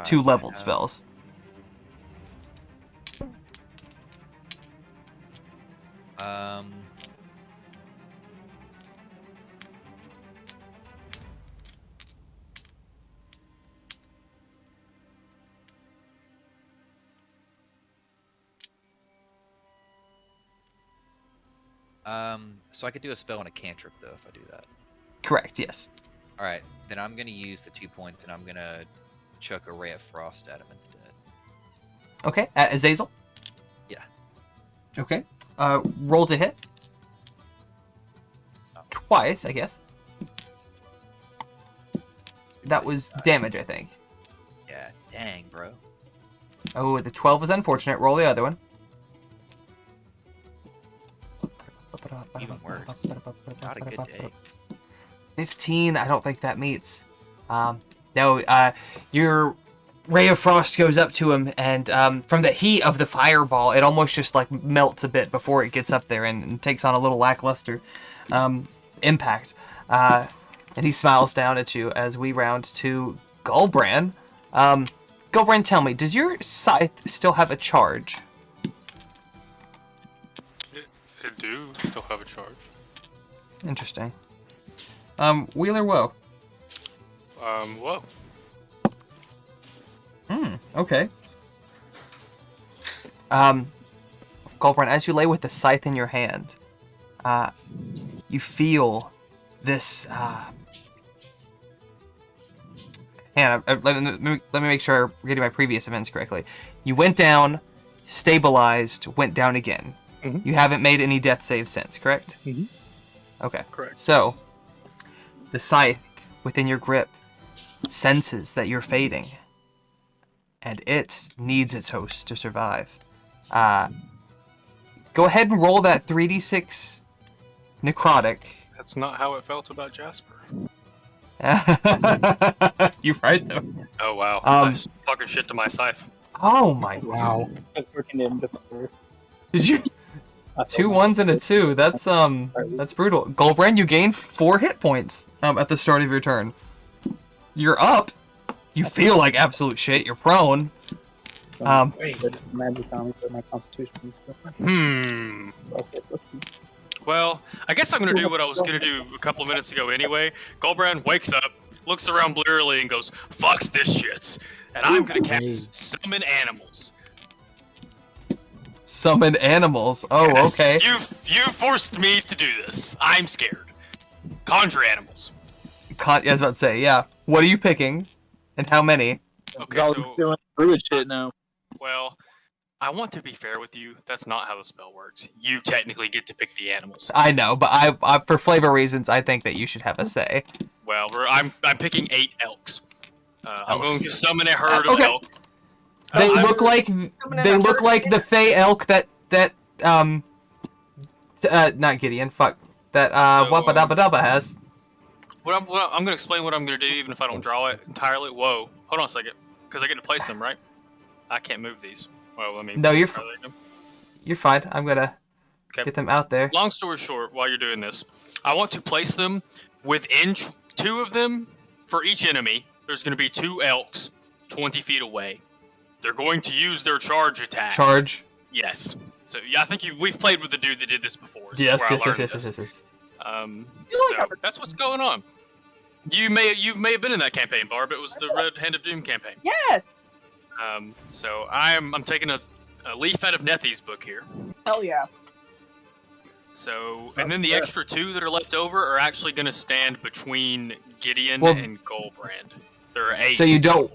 2 leveled spells. So I could do a spell and a cantrip though if I do that. Correct. Yes. All right, then I'm gonna use the 2 points and I'm gonna chuck a ray of frost at him instead. Okay. At Azazel. Okay. Roll to hit. Twice, I guess. That was damage, I think. Yeah, dang, bro. Oh, the 12 is unfortunate. Roll the other one. Even worse. Not a good day. 15, I don't think that meets. No, your ray of frost goes up to him, and from the heat of the fireball, it almost just like melts a bit before it gets up there and takes on a little lackluster impact. And he smiles down at you as we round to Gulbran. Gulbran, tell me, does your scythe still have a charge? It do still have a charge. Interesting. Wheeler, whoa. Whoa. Okay. Gulbran, as you lay with the scythe in your hand, you feel this. And let me make sure I'm getting my previous events correctly. You went down, stabilized, went down again. Mhm. You haven't made any death saves since, correct? Mhm. Okay. Correct. So, the scythe within your grip senses that you're fading, and it needs its host to survive. Go ahead and roll that 3d6 necrotic. That's not how it felt about Jasper. You're right, though. Oh wow. I was talking shit to my scythe. Oh my! Wow. Working in before. Did you? 2 1s and a 2. That's brutal. Gulbran, you gain 4 hit points at the start of your turn. You're up. You feel like absolute shit. You're prone. Magic on me for my constitution. Well, I guess I'm gonna do what I was gonna do a couple of minutes ago anyway. Gulbran wakes up, looks around blearily, and goes, "Fucks this shit," and I'm gonna cast Summon Animals. Summon animals. Oh, Yes, okay. You forced me to do this. I'm scared. Conjure animals. I was about to say, yeah. What are you picking, and how many? Okay, so doing druid shit now. well, I want to be fair with you. That's not how the spell works. You technically get to pick the animals. I know, but I for flavor reasons, I think that you should have a say. Well, I'm picking 8 elks. I'm Elks. going to summon a herd of Okay. elk. They I- look like the Fey elk that not Gideon. Fuck that Wappa Dabba Dabba has. I'm going to explain what I'm going to do, even if I don't draw it entirely. Whoa, hold on a second, because I get to place them, right? I can't move these. Well, I mean, No, you're are they- You're fine. I'm gonna Okay. get them out there. Long story short, while you're doing this, I want to place them within 2 of them for each enemy. There's going to be 2 elks 20 feet away. They're going to use their charge attack. Charge. Yes. So yeah, I think we've played with the dude that did this before. This is Yes, where I yes, learned yes, this. yes, yes, yes. So that's what's going on. You may have been in that campaign, Barb. It was the Red Hand of Doom campaign. Yes. So I'm taking a leaf out of Nethy's book here. Hell yeah. So and then the extra 2 that are left over are actually going to stand between Gideon Well, and Goldbrand. There are 8. So you don't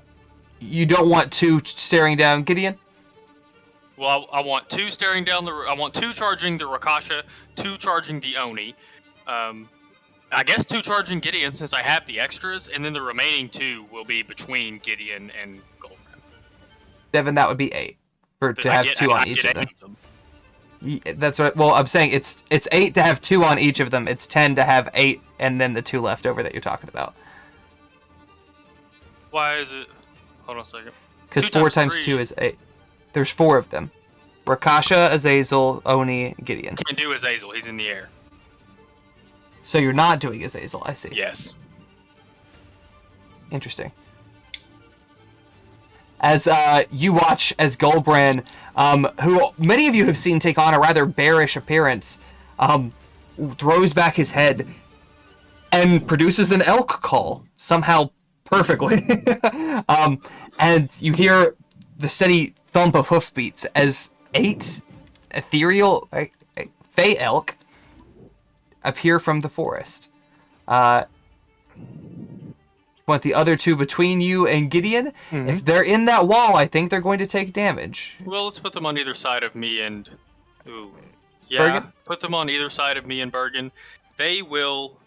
want 2 staring down Gideon? Well, I want 2 staring down I want 2 charging the Rakshasa, 2 charging the Oni. I guess 2 charging Gideon since I have the extras, and then the remaining 2 will be between Gideon and Goldbrand. Devin, that would be 8 to have 2 on each of them. That's what. Well, I'm saying it's 8 to have 2 on each of them. It's 10 to have 8, and then the 2 left over that you're talking about. Why is it? Hold on a second. Because 2 4 times times 3. 2 is 8. There's 4 of them. Rakshasa, Azazel, Oni, Gideon. Can't do Azazel. He's in the air. So you're not doing Azazel. I see. Yes. Interesting. As you watch as Gulbran, who many of you have seen take on a rather bearish appearance, throws back his head and produces an elk call somehow perfectly. And you hear the steady thump of hoofbeats as 8 ethereal Fey elk appear from the forest. Want the other 2 between you and Gideon? If they're in that wall, I think they're going to take damage. Well, let's put them on either side of me and Ooh. Yeah, Bergen? put them on either side of me and Bergen. They will...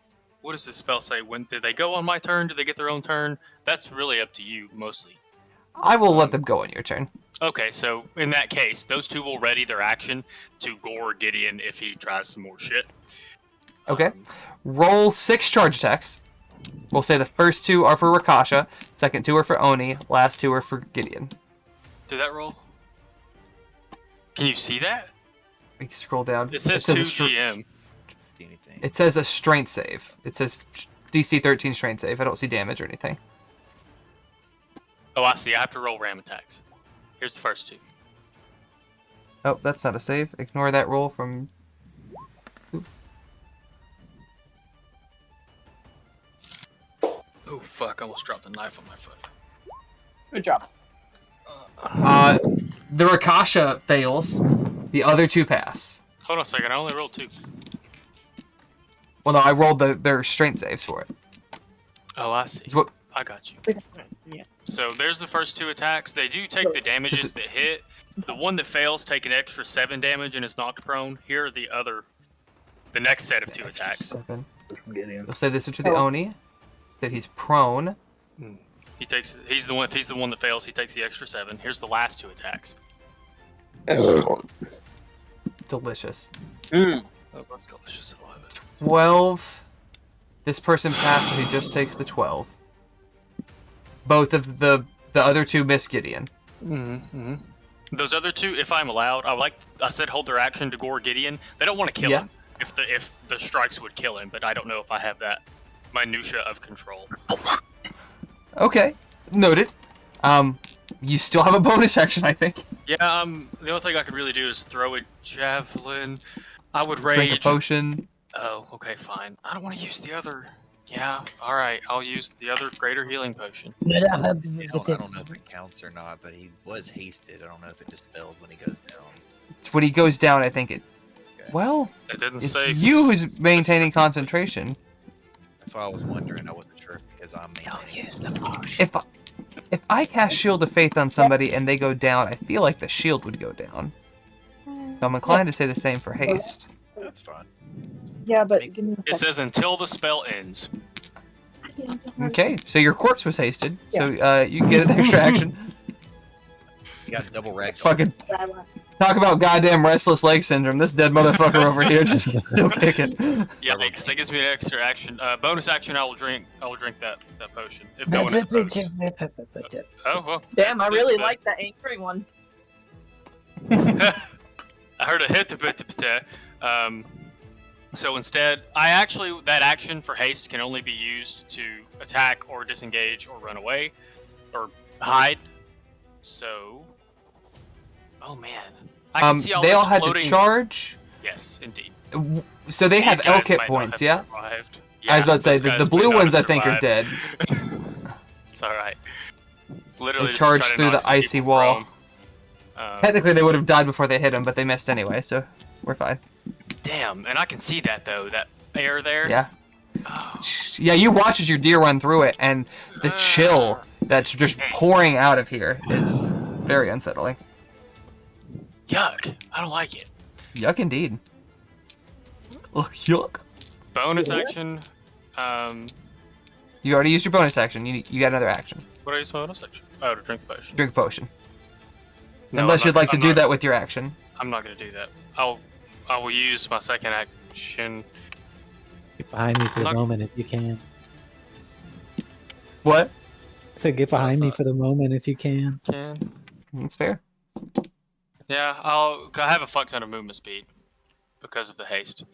What does this spell say? When did they go on my turn? Do they get their own turn? That's really up to you, mostly. I will let them go on your turn. Okay, so in that case, those two will ready their action to gore Gideon if he tries some more shit. Okay. Roll 6 charge attacks. We'll say the first 2 are for Rakshasa, second 2 are for Oni, last 2 are for Gideon. Did that roll? Can you see that? We can scroll down. It says a 2 str- GM. Anything. It says a strength save. It says DC 13 strength save. I don't see damage or anything. Oh, I see. I have to roll ram attacks. Here's the first 2. Oh, that's not a save. Ignore that roll from... Oh, fuck. I almost dropped a knife on my foot. Good job. The Rakshasa fails. The other 2 pass. Hold on a second. I only rolled 2. Well, no, I rolled their strength saves for it. Oh, I see. It's what... I got you. Yeah. So there's the first 2 attacks. They do take the damages that hit. The one that fails take an extra 7 damage and is knocked prone. Here are the next set of 2 attacks. 7. We'll say this is to the Oni. That he's prone. He's the one. If he's the one that fails, he takes the extra 7. Here's the last 2 attacks. Delicious. Oh, that's delicious. I love it. 12. This person passed, so he just takes the 12. Both of the other 2 miss Gideon. Those other 2, if I'm allowed, I said hold their action to gore Gideon. They don't want to kill him. If the strikes would kill him, but I don't know if I have that minutia of control. Okay, noted. You still have a bonus action, I think. Yeah, the only thing I could really do is throw a javelin. I would rage. Drink a potion. Oh, okay, fine. I don't want to use the other. Yeah, alright, I'll use the other greater healing potion. I don't know if it counts or not, but he was hasted. I don't know if it dispels when he goes down. When he goes down, I think it... Well, It didn't it's say... you who's maintaining concentration. That's why I was wondering. I wasn't sure because I'm maintaining. If I cast Shield of Faith on somebody and they go down, I feel like the shield would go down. So I'm inclined to say the same for haste. That's fine. Yeah, but give me a It second. says until the spell ends. Okay, so your corpse was hasted, so you can get an extra action. You got double rag. Fucking talk about goddamn restless leg syndrome. This dead motherfucker over here just still kicking. Yeah, that gives me an extra action. Bonus action. I will drink that potion if no one is opposed. Oh well. Damn, I really like that angry one. I heard a hit. So instead, that action for haste can only be used to attack or disengage or run away or hide. So, oh man, I can see all they this all had floating... to charge. Yes, indeed. So they have These guys L kit might not points, have yeah? survived. I was about to say those the guys blue might not ones I have think are dead. It's all right. Literally, They just try charged to through knock the some icy people wall. prone. Technically, they would have died before they hit him, but they missed anyway, so we're fine. Damn, and I can see that though. That air there. Yeah. Oh. Yeah, you watch as your deer run through it, and the chill that's just pouring out of here is very unsettling. Yuck! I don't like it. Yuck indeed. Ugh, yuck. Bonus action. You already used your bonus action. You got another action. What do I use my bonus action? Oh, to drink the potion. Drink a potion. No, Unless I'm you'd not- like to I'm do not- that with your action. I'm not gonna do that. I will use my second action. Get behind me for the Look. moment if you can. What? So get That's what I behind me thought. for the moment if you can. That's fair. Yeah, I have a fuck ton of movement speed because of the haste.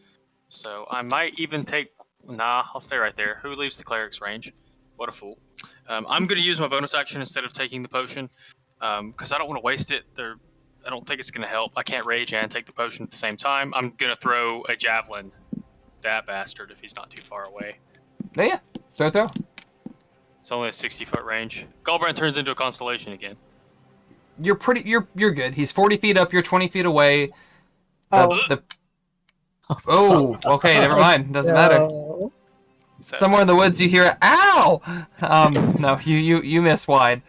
So I might even take... Nah, I'll stay right there. Who leaves the cleric's range? What a fool. I'm going to use my bonus action instead of taking the potion because I don't want to waste it. I don't think it's going to help. I can't rage and take the potion at the same time. I'm going to throw a javelin. That bastard, if he's not too far away. Yeah. Throw. It's only a 60-foot range. Galbrand turns into a constellation again. You're good. He's 40 feet up. You're 20 feet away. Oh. Oh, okay. Never mind. Doesn't matter. No. Somewhere in the woods, you hear "ow." No, you miss wide.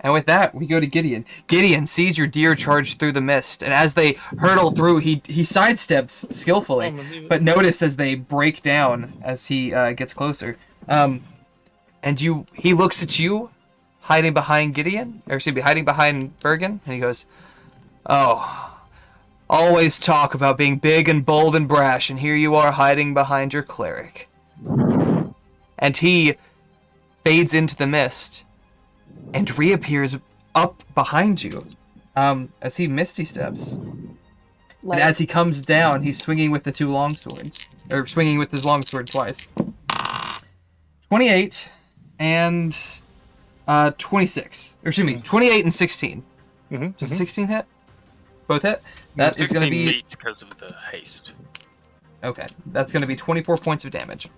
And with that, we go to Gideon. Gideon sees your deer charge through the mist, and as they hurtle through, he sidesteps skillfully, but notice as they break down as he gets closer. And he looks at you, hiding behind hiding behind Bergen, and he goes, "Oh, always talk about being big and bold and brash, and here you are hiding behind your cleric." And he fades into the mist and reappears up behind you as he misty steps. And as he comes down, he's swinging with the two longswords, or swinging with his longsword twice. 28 and 26. Or excuse me, 28 and 16. Does 16 hit? Both hit? That is going to be... meets because of the haste. Okay, that's going to be 24 points of damage.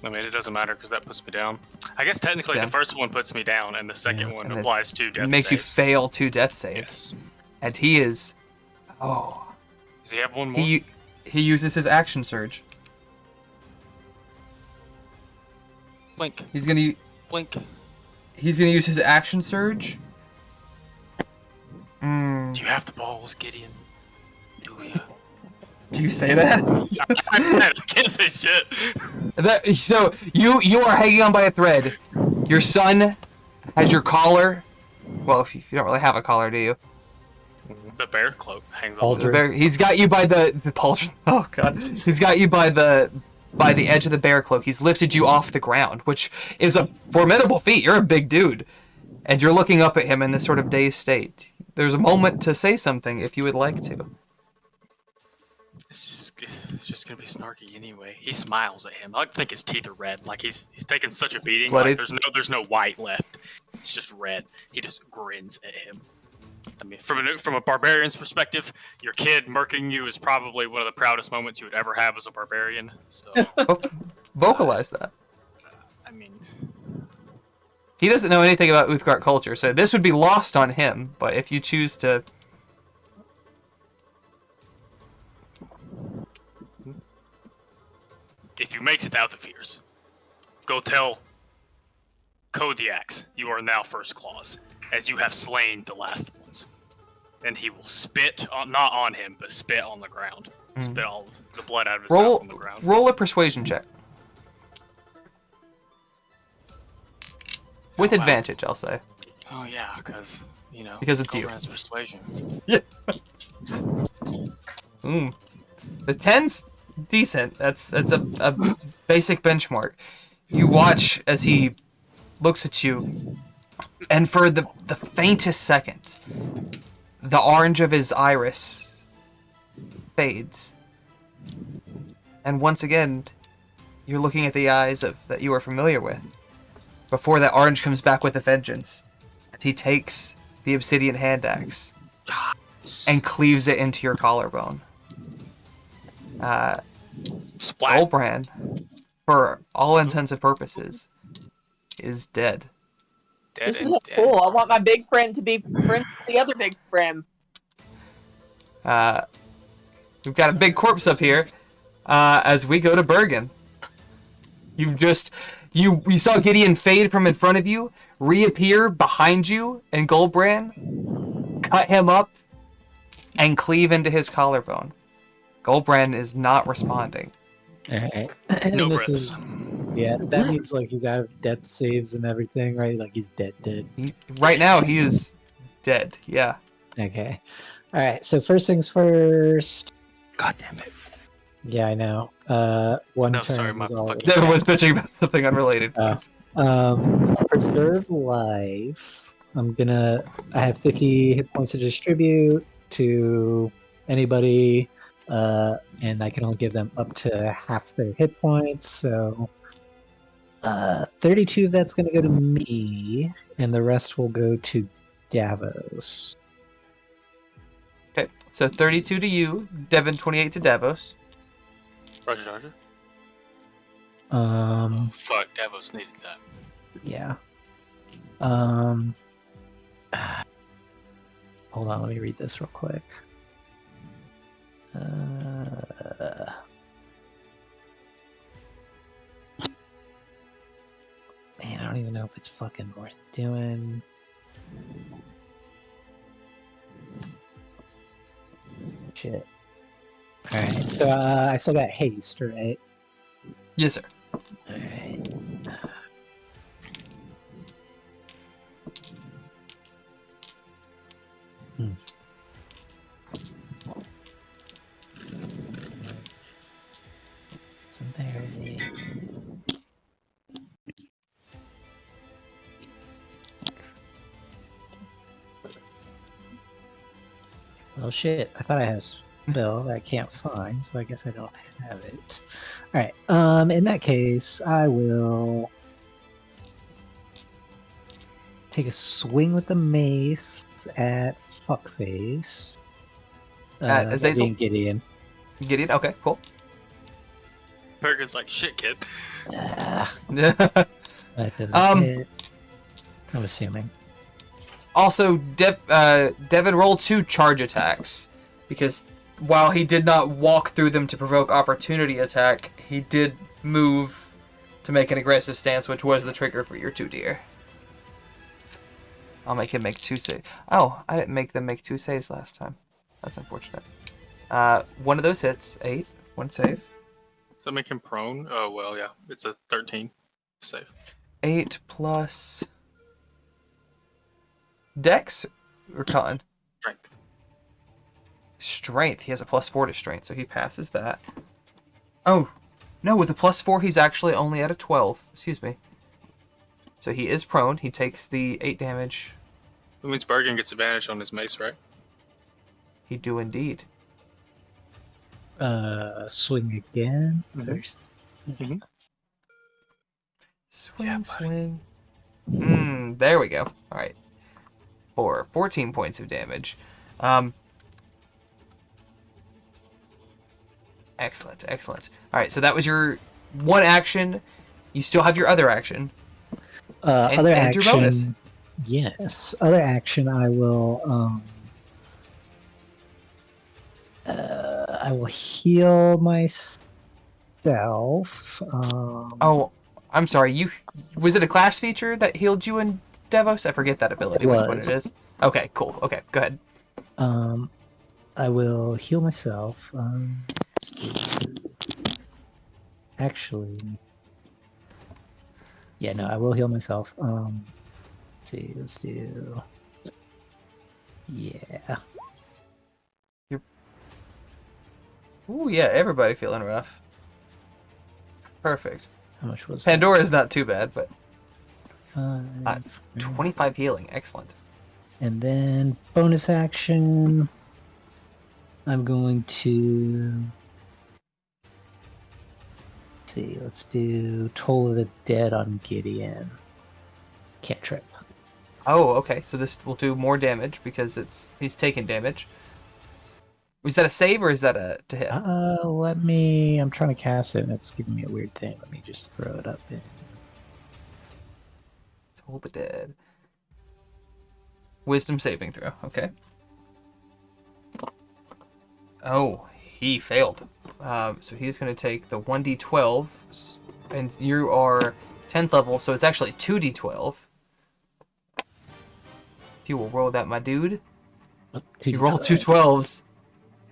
I mean, it doesn't matter because that puts me down. I guess technically the first one puts me down, and the second one applies 2 death saves. Makes you fail 2 death saves. Yes. And he is... Oh. Does he have one more? He uses his action surge. Blink. He's going to... Blink. He's going to use his action surge. Do you have the balls, Gideon? Do you? Do you say that? I can't say shit. So you are hanging on by a thread. Your son has your collar. Well, if you don't really have a collar, do you? The bear cloak hangs on. He's got you by the pauldron. Oh god. He's got you by the edge of the bear cloak. He's lifted you off the ground, which is a formidable feat. You're a big dude, and you're looking up at him in this sort of dazed state. There's a moment to say something if you would like to. It's just gonna be snarky anyway. He smiles at him. I think his teeth are red. Like he's taken such a beating. Like there's no white left. It's just red. He just grins at him. I mean, from a barbarian's perspective, your kid murking you is probably one of the proudest moments you would ever have as a barbarian. So vocalize that. I mean, he doesn't know anything about Uthgardt culture, so this would be lost on him. But if you choose to. If you makes it out the fears, go tell Kodiax you are now first clause, as you have slain the last ones. And he will spit, not on him, but spit on the ground. Spit all of the blood out of his mouth on the ground. Roll a persuasion check. With advantage, I'll say. Oh yeah, because, because it's you. Persuasion. Yeah. The 10's decent. That's a basic benchmark. You watch as he looks at you, and for the faintest second, the orange of his iris fades. And once again, you're looking at the eyes that you are familiar with. Before that orange comes back with a vengeance, and he takes the obsidian hand axe and cleaves it into your collarbone. Goldbrand, for all intents and purposes, is dead. Isn't that cool? I want my big friend to be friends with the other big friend. We've got a big corpse up here as we go to Bergen. You saw Gideon fade from in front of you, reappear behind you, and Goldbrand cut him up and cleave into his collarbone. Goldbrand is not responding. Alright. No breaths. Yeah, that means like he's out of death saves and everything, right? Like he's dead. Right now, he is dead, yeah. Okay. Alright, so first things first. God damn it. Yeah, I know. One turn sorry, is all. Devin was bitching about something unrelated. Preserve life. I have 50 hit points to distribute to anybody, and I can only give them up to half their hit points, so 32 of that's going to go to me, and the rest will go to Davos. Okay, so 32 to you, Devin 28 to Davos. Roger. Fuck, Davos needed that. Yeah. Hold on, let me read this real quick. Man, I don't even know if it's fucking worth doing. Shit. Alright, so I still got haste, right? Yes, sir. Alright. There. Well, shit. I thought I had a spell that I can't find, so I guess I don't have it. Alright, in that case, I will take a swing with the mace at Fuckface. At that Azazel? being Gideon. Gideon? Okay, cool. Burger's like, shit, kid. Ah, that doesn't hit. I'm assuming. Also, Devin, roll 2 charge attacks, because while he did not walk through them to provoke opportunity attack, he did move to make an aggressive stance, which was the trigger for your 2 deer. I'll make him make 2 saves. Oh, I didn't make them make 2 saves last time. That's unfortunate. One of those hits, 8. 1 save. So make him prone? Oh, well, yeah. It's a 13 save. 8 plus... Dex or Con? Strength. Strength. He has a +4 to strength, so he passes that. Oh, no, with the +4, he's actually only at a 12. Excuse me. So he is prone. He takes the 8 damage. That means Bergen gets advantage on his mace, right? He do indeed. Swing again. Mm-hmm. Swing, Yeah, swing. There we go. All right. 14 points of damage. Excellent, excellent. All right, so that was your one action. You still have your other action. Other and your bonus. action. Yes. Other action. I will heal myself. Oh, I'm sorry. Was it a class feature that healed you in Devos? I forget that ability. Which one it is? Okay, cool. Okay, go ahead. I will heal myself. Actually, yeah, no, I will heal myself. Let's see, let's do. Yeah. Ooh, yeah, everybody feeling rough. Perfect. How much was Pandora is not too bad, but 5, 25 healing. Excellent. And then bonus action. I'm going to see. Let's do Toll of the Dead on Gideon. Cantrip. Oh, okay. So this will do more damage because he's taking damage. Was that a save or is that a to hit? I'm trying to cast it and it's giving me a weird thing. Let me just throw it up in. Toll the Dead. Wisdom saving throw. Okay. Oh, he failed. So he's going to take the 1d12, and you are 10th level, so it's actually 2d12. If you will roll that, my dude. You roll 2 12s.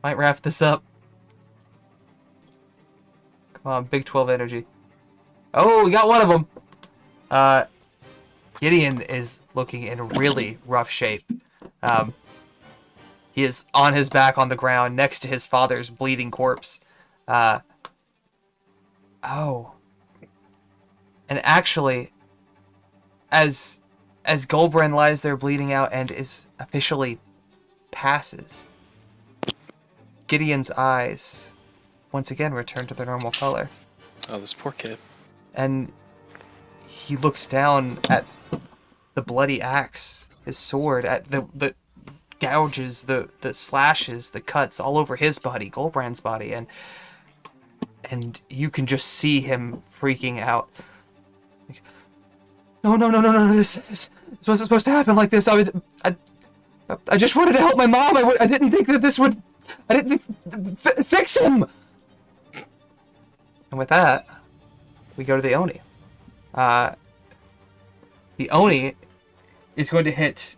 Might wrap this up. Come on, big 12 energy. Oh, we got one of them. Gideon is looking in really rough shape. He is on his back on the ground next to his father's bleeding corpse. And actually, as Golbrand lies there bleeding out and is officially passes, Gideon's eyes once again return to their normal color. Oh, this poor kid. And he looks down at the bloody axe, his sword, at the gouges, the slashes, the cuts all over his body, Golbrand's body, and you can just see him freaking out. Like, no, this wasn't supposed to happen like this. I just wanted to help my mom. I didn't think that this would. I didn't think. Fix him! And with that, we go to the Oni. The Oni is going to hit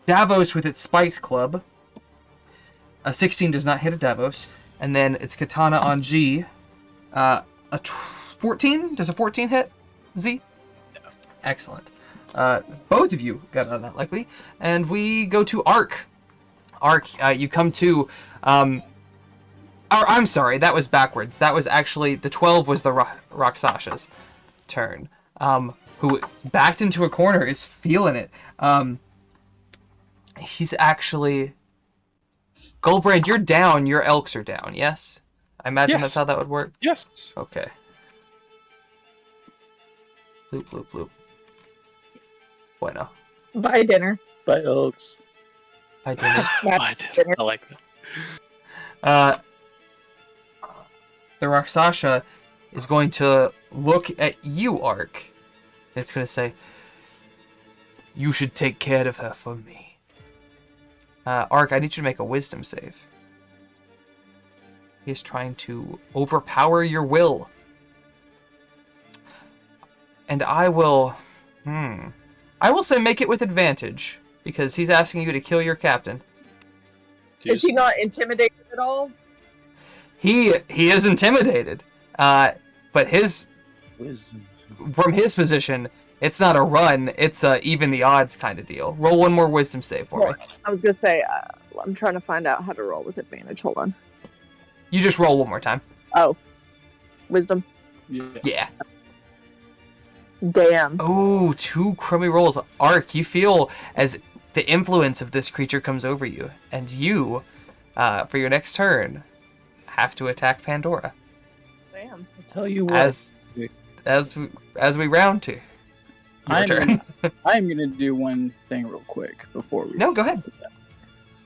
Davos with its Spice Club. A 16 does not hit a Davos. And then its Katana on G. A 14? Does a 14 hit Z? No. Excellent. Both of you got out of that, likely. And we go to Ark. Ark, you come to... I'm sorry, that was backwards. That was actually... The 12 was the Rakshas's turn. Who backed into a corner, is feeling it. He's actually... Goldbrand, you're down. Your elks are down, yes? I imagine that's how that would work? Yes. Okay. Bloop, bloop, bloop. Bueno. Buy dinner. By Oaks. Hi, dinner. I like that. The Rakshasa is going to look at you, Ark. And it's going to say, you should take care of her for me. Ark, I need you to make a wisdom save. He is trying to overpower your will. And I will... I will say make it with advantage, because he's asking you to kill your captain. Is he not intimidated at all? He is intimidated. But from his position, it's not a run, it's a even the odds kind of deal. Roll one more wisdom save for me. I was going to say, I'm trying to find out how to roll with advantage. Hold on. You just roll one more time. Oh. Wisdom? Yeah. Damn. Oh, 2 crummy rolls. Ark, you feel as the influence of this creature comes over you, and you, for your next turn, have to attack Pandora. Damn. I'll tell you what. As we round to your turn. I'm gonna do one thing real quick before we. No, go ahead.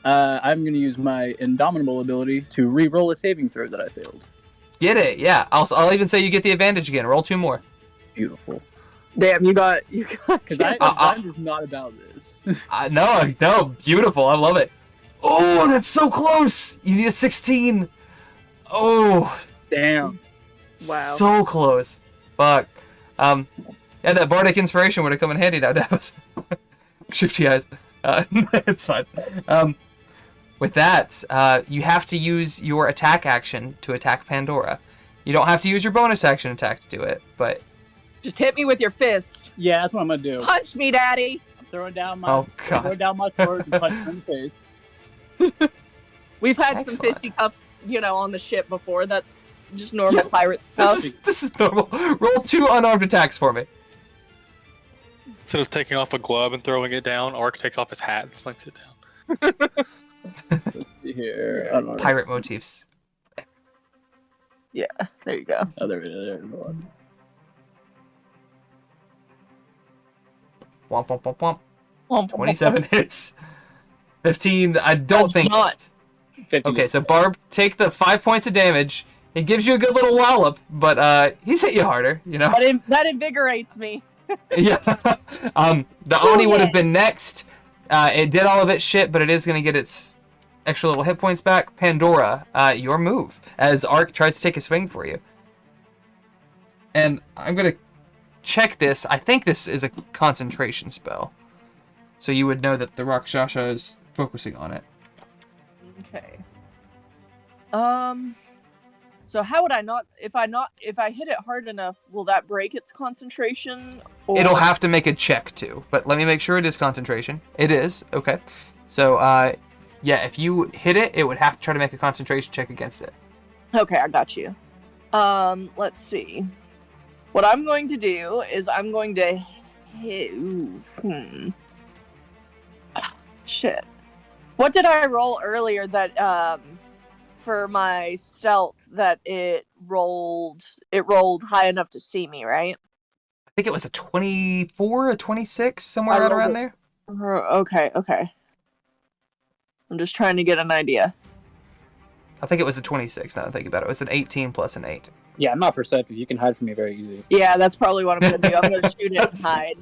I'm gonna use my Indomitable ability to re-roll a saving throw that I failed. Get it? Yeah. I'll even say you get the advantage again. Roll 2 more. Beautiful. Damn, you got. Because I'm just not about this. No, beautiful. I love it. Oh, that's so close. You need a 16. Oh. Damn. Wow. So close. Fuck. Yeah, that bardic inspiration would have come in handy now, Davos. Shifty eyes. It's fine. With that, you have to use your attack action to attack Pandora. You don't have to use your bonus action attack to do it, but... Just hit me with your fist. Yeah, that's what I'm gonna do. Punch me, Daddy. I'm throwing down my sword and punching him in the face. We've had some fisticuffs, on the ship before. That's just normal pirate stuff. This is normal. Roll 2 unarmed attacks for me. Instead of taking off a glove and throwing it down, Ark takes off his hat and slings it down. Let's see here. Pirate motifs. Yeah, there you go. Oh, there it is. Womp, womp, womp, womp. 27 hits. 15, I don't think... Not. Okay, so Barb, take the 5 points of damage. It gives you a good little wallop, but he's hit you harder, That invigorates me. Yeah. The Oni would have been next. It did all of its shit, but it is going to get its extra little hit points back. Pandora, your move, as Ark tries to take a swing for you. And I'm going to check this. I think this is a concentration spell. So you would know that the Rakshasa is focusing on it. Okay. So how would I not? If I hit it hard enough, will that break its concentration? Or... It'll have to make a check too. But let me make sure it is concentration. It is. Okay. So yeah, if you hit it, it would have to try to make a concentration check against it. Okay, I got you. Let's see. What I'm going to do is I'm going to hit. Shit. What did I roll earlier that for my stealth that it rolled high enough to see me, right? I think it was a 24, a 26, somewhere right around there. Okay. I'm just trying to get an idea. I think it was a 26, now that I think about it. It was an 18 plus an 8. Yeah, I'm not perceptive. You can hide from me very easy. Yeah, that's probably what I'm going to do. I'm going to shoot it and hide.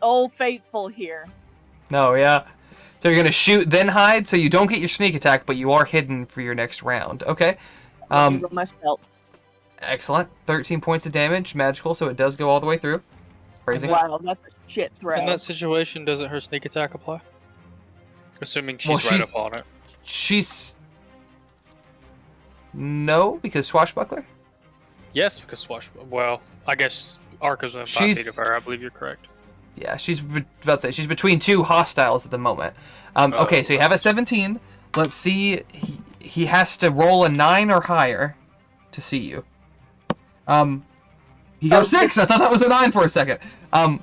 Old faithful here. No, yeah. So you're going to shoot, then hide, so you don't get your sneak attack, but you are hidden for your next round. Okay. Roll my stealth. Excellent. 13 points of damage, magical, so it does go all the way through. Crazy. Wow, that's a shit throw. In that situation, doesn't her sneak attack apply? Assuming Well, she's right up on it. She's... No, because swashbuckler? Yes, because well, I guess Arca's within 5 She's- feet of her. I believe you're correct. Yeah, she's about to say, she's between two hostiles at the moment. Okay, so you have a 17. Let's see, he has to roll a 9 or higher to see you. He got a 6! I thought that was a 9 for a second.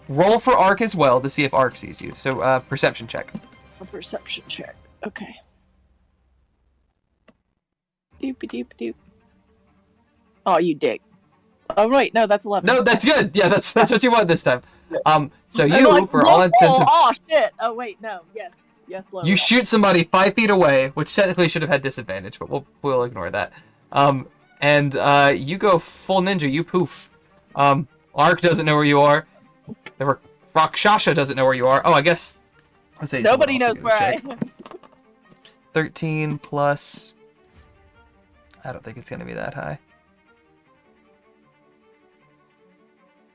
Roll for Arc as well to see if Arc sees you. So, perception check. A perception check. Okay. Doopy doop doop. Oh, you dick. Oh, right. No, that's 11. No, that's good. Yeah, that's what you want this time. So I'm you, like, for all intents and... Oh, shit. Oh, wait. No. Yes. Yes, low. You shoot somebody 5 feet away, which technically should have had disadvantage, but we'll ignore that. And you go full ninja. You poof. Arc doesn't know where you are. The Rakshasa doesn't know where you are. Oh, I guess. Let's say Nobody knows where I am. 13 plus. I don't think it's gonna be that high.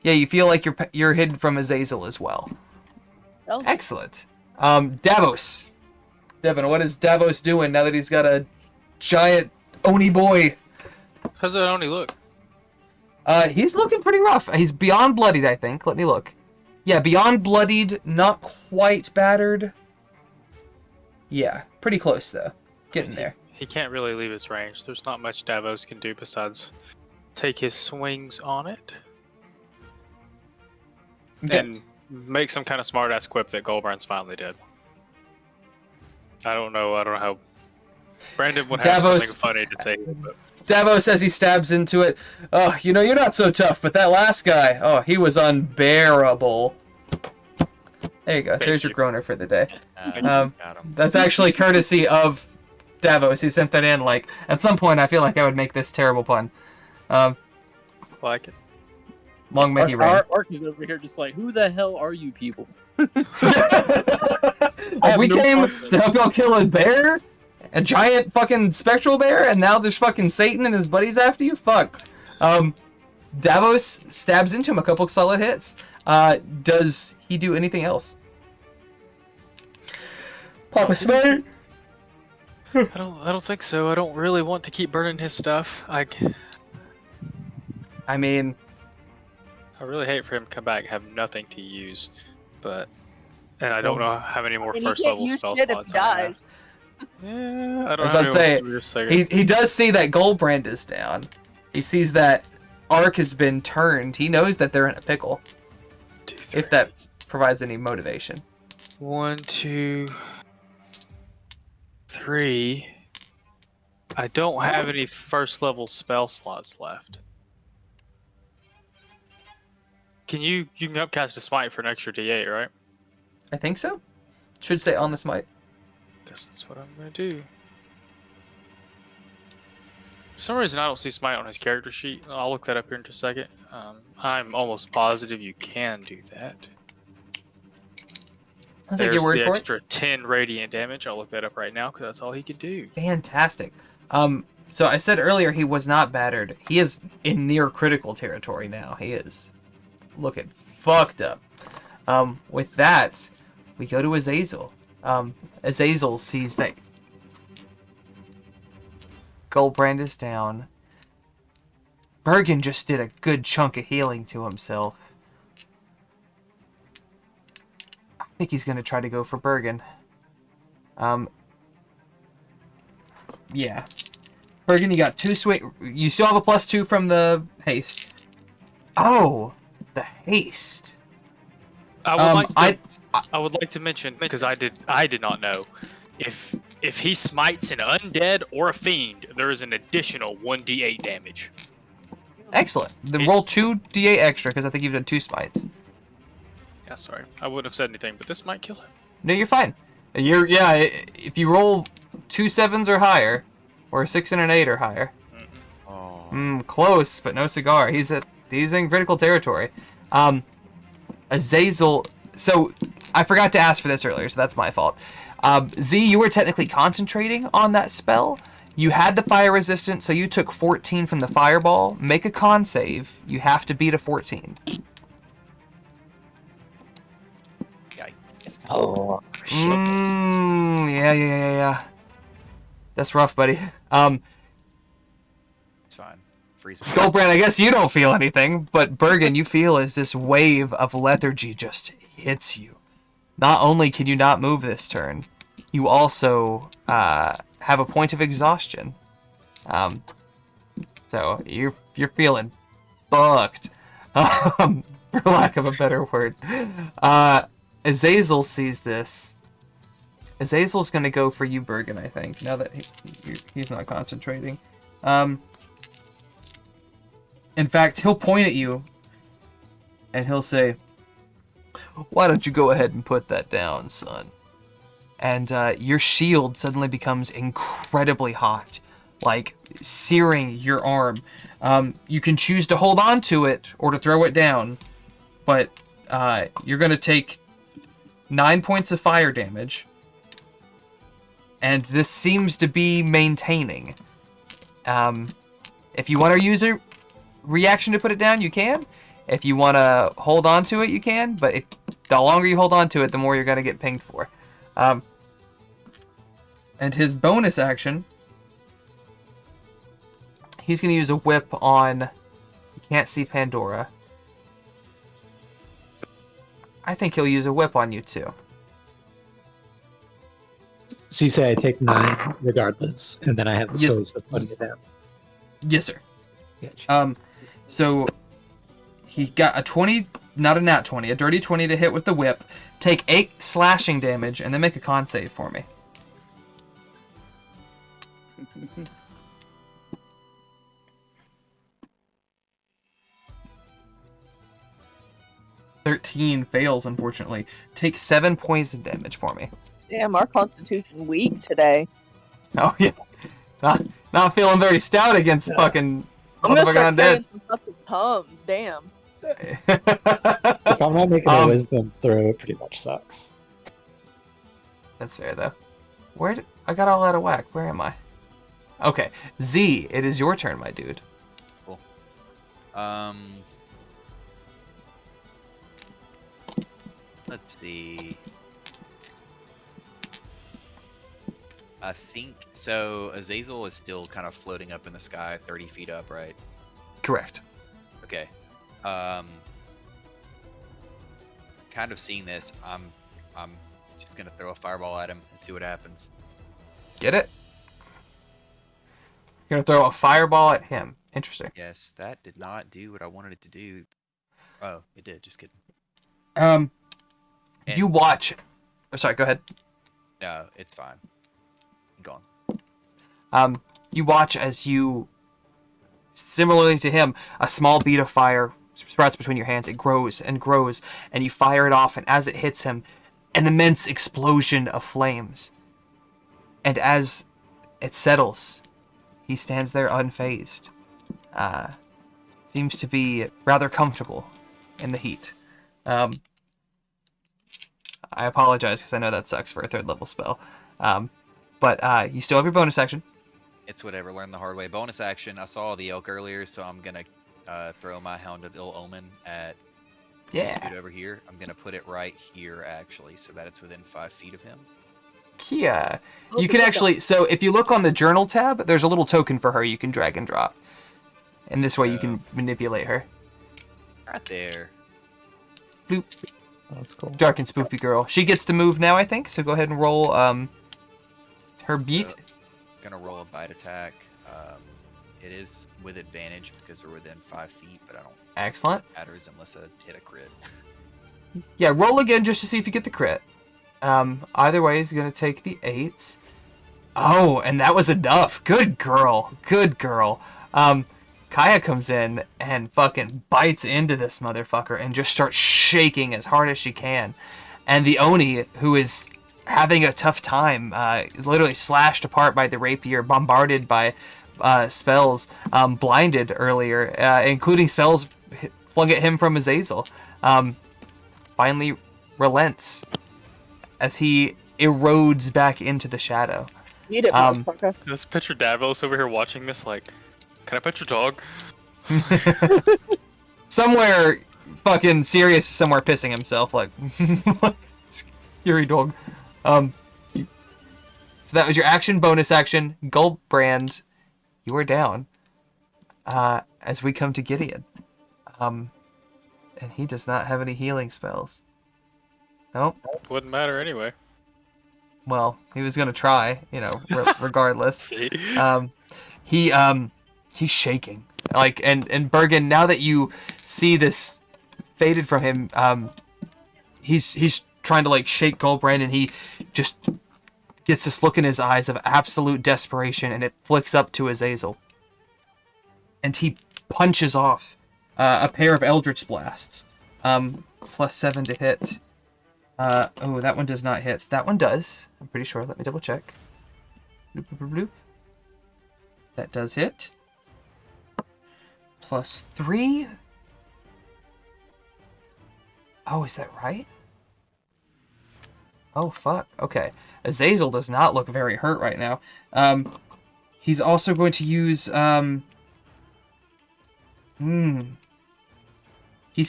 Yeah, you feel like you're hidden from Azazel as well. Excellent. Davos. Devin, what is Davos doing now that he's got a giant Oni boy? How's that only look? He's looking pretty rough. He's beyond bloodied, I think. Let me look. Yeah, beyond bloodied, not quite battered. Yeah, pretty close though. Getting there. He can't really leave his range. There's not much Davos can do besides take his swings on it. Okay. And make some kind of smart-ass quip that Goldbrand's finally dead. I don't know how... Brandon would have Davos- something funny to say. But... Davos, as he stabs into it, oh, you know, you're not so tough, but that last guy, oh, he was unbearable. There you go. There's your groaner for the day. Got him. That's actually courtesy of Davos. He sent that in, like, at some point I feel like I would make this terrible pun. Like it. Long may he reign. Ark is over here just like, who the hell are you people? We came to help y'all kill a bear? A giant fucking spectral bear? And now there's fucking Satan and his buddies after you? Fuck. Davos stabs into him a couple solid hits. Does he do anything else? Papa Smite? I don't think so. I don't really want to keep burning his stuff. I mean... I really hate for him to come back and have nothing to use. But... And I don't know how many more first level spell slots I have. Yeah, I don't know. He does see that Goldbrand is down. He sees that Ark has been turned. He knows that they're in a pickle. 2, 3. If that provides any motivation. 1, 2, 3. I don't have any first level spell slots left. You can upcast a smite for an extra D8, right? I think so. Should say on the smite. Guess that's what I'm gonna do. For some reason, I don't see smite on his character sheet. I'll look that up here in just a second. I'm almost positive you can do that. I'll take your word the for it. extra 10 radiant damage. I'll look that up right now because that's all he can do. Fantastic. So I said earlier he was not battered. He is in near critical territory now. He is looking fucked up. With that, we go to Azazel. Azazel sees that Goldbrand is down. Bergen just did a good chunk of healing to himself. I think he's going to try to go for Bergen. Yeah. Bergen, you got 2 swing. You still have a +2 from the haste. Oh, the haste. I would like to mention, because I did not know, if he smites an undead or a fiend, there is an additional 1d8 damage. Excellent. Then roll 2d8 extra, because I think you've done 2 smites. Yeah, sorry. I wouldn't have said anything, but this might kill him. No, you're fine. If you roll 2 7s or higher, or a 6 and an 8 or higher. Close, but no cigar. He's in critical territory. Azazel. So I forgot to ask for this earlier, so that's my fault. Z, you were technically concentrating on that spell. You had the fire resistance, so you took 14 from the fireball. Make a con save. You have to beat a 14. Oh, Yeah. That's rough, buddy. It's fine. Freeze. Goldbrand, I guess you don't feel anything, but Bergen, you feel as this wave of lethargy just hits you. Not only can you not move this turn, you also have a point of exhaustion. So you're feeling fucked, for lack of a better word. Azazel sees this. Azazel's gonna go for you, Bergen, I think, now that he's not concentrating. In fact, he'll point at you, and he'll say, "Why don't you go ahead and put that down, son?" And your shield suddenly becomes incredibly hot, like searing your arm. You can choose to hold on to it or to throw it down, but you're going to take 9 points of fire damage, and this seems to be maintaining. If you want to use a reaction to put it down, you can. If you want to hold on to it, you can, but the longer you hold on to it, the more you're going to get pinged for. And his bonus action, he's going to use a whip on... You can't see Pandora. I think he'll use a whip on you, too. So you say I take 9 regardless, and then I have the choice of putting it down. Yes, sir. Gotcha. So he got a 20, not a nat 20, a dirty 20 to hit with the whip. Take 8 slashing damage, and then make a con save for me. (13) fails, unfortunately. Take 7 poison damage for me. Damn, our constitution weak today. Oh yeah, not feeling very stout against fucking. I'm gonna start undead. carrying some fucking Tums, damn. If I'm not making a wisdom throw, it pretty much sucks. That's fair though. I got all out of whack? Where am I? Okay, Z, it is your turn, my dude. Cool. Let's see. I think so. Azazel is still kind of floating up in the sky, 30 feet up, right? Correct. Okay. Kind of seeing this, I'm just gonna throw a fireball at him and see what happens. Get it? You're gonna throw a fireball at him. Interesting. Yes, that did not do what I wanted it to do. Oh, it did. Just kidding. You watch. Oh, sorry, go ahead. No, it's fine. Go on. You watch as you, similarly to him, a small bead of fire sprouts between your hands. It grows and grows, and you fire it off, and as it hits him, an immense explosion of flames. And as it settles, he stands there unfazed. Seems to be rather comfortable in the heat. I apologize because I know that sucks for a 3rd level spell. But you still have your bonus action. It's whatever. Learn the hard way. Bonus action. I saw the elk earlier, so I'm gonna throw my Hound of Ill Omen at this dude over here. I'm gonna put it right here, actually, so that it's within 5 feet of him. Kia. You can actually, so if you look on the journal tab, there's a little token for her you can drag and drop. And this way you can manipulate her. Right there. Bloop. That's cool. Dark and spoopy girl. She gets to move now, I think, so go ahead and roll her beat. So, gonna roll a bite attack. It is with advantage because we're within 5 feet, but I don't Excellent. think it matters unless I hit a crit. Yeah, roll again just to see if you get the crit. Either way, he's going to take the 8s. Oh, and that was enough. Good girl. Good girl. Kaya comes in and fucking bites into this motherfucker and just starts shaking as hard as she can. And the Oni, who is having a tough time, literally slashed apart by the rapier, bombarded by spells, blinded earlier, including spells flung at him from Azazel, finally relents as he erodes back into the shadow. Eat it, motherfucker. This picture Davos over here watching this, like, can I pet your dog? Somewhere fucking Sirius is somewhere pissing himself, like, Fury dog. So that was your action, bonus action. Goldbrand, you are down. As we come to Gideon. And he does not have any healing spells. Nope. Wouldn't matter anyway. Well, he was gonna try, regardless. See? He's shaking. Like, and Bergen, now that you see this faded from him, he's trying to like shake Goldbrand, and he just gets this look in his eyes of absolute desperation, and it flicks up to Azazel. And he punches off a pair of Eldritch Blasts. +7 to hit. Oh, that one does not hit. That one does. I'm pretty sure. Let me double check. Bloop, bloop, bloop, bloop. That does hit. +3. Oh, is that right? Oh, fuck. Okay. Azazel does not look very hurt right now. He's also going to use... He's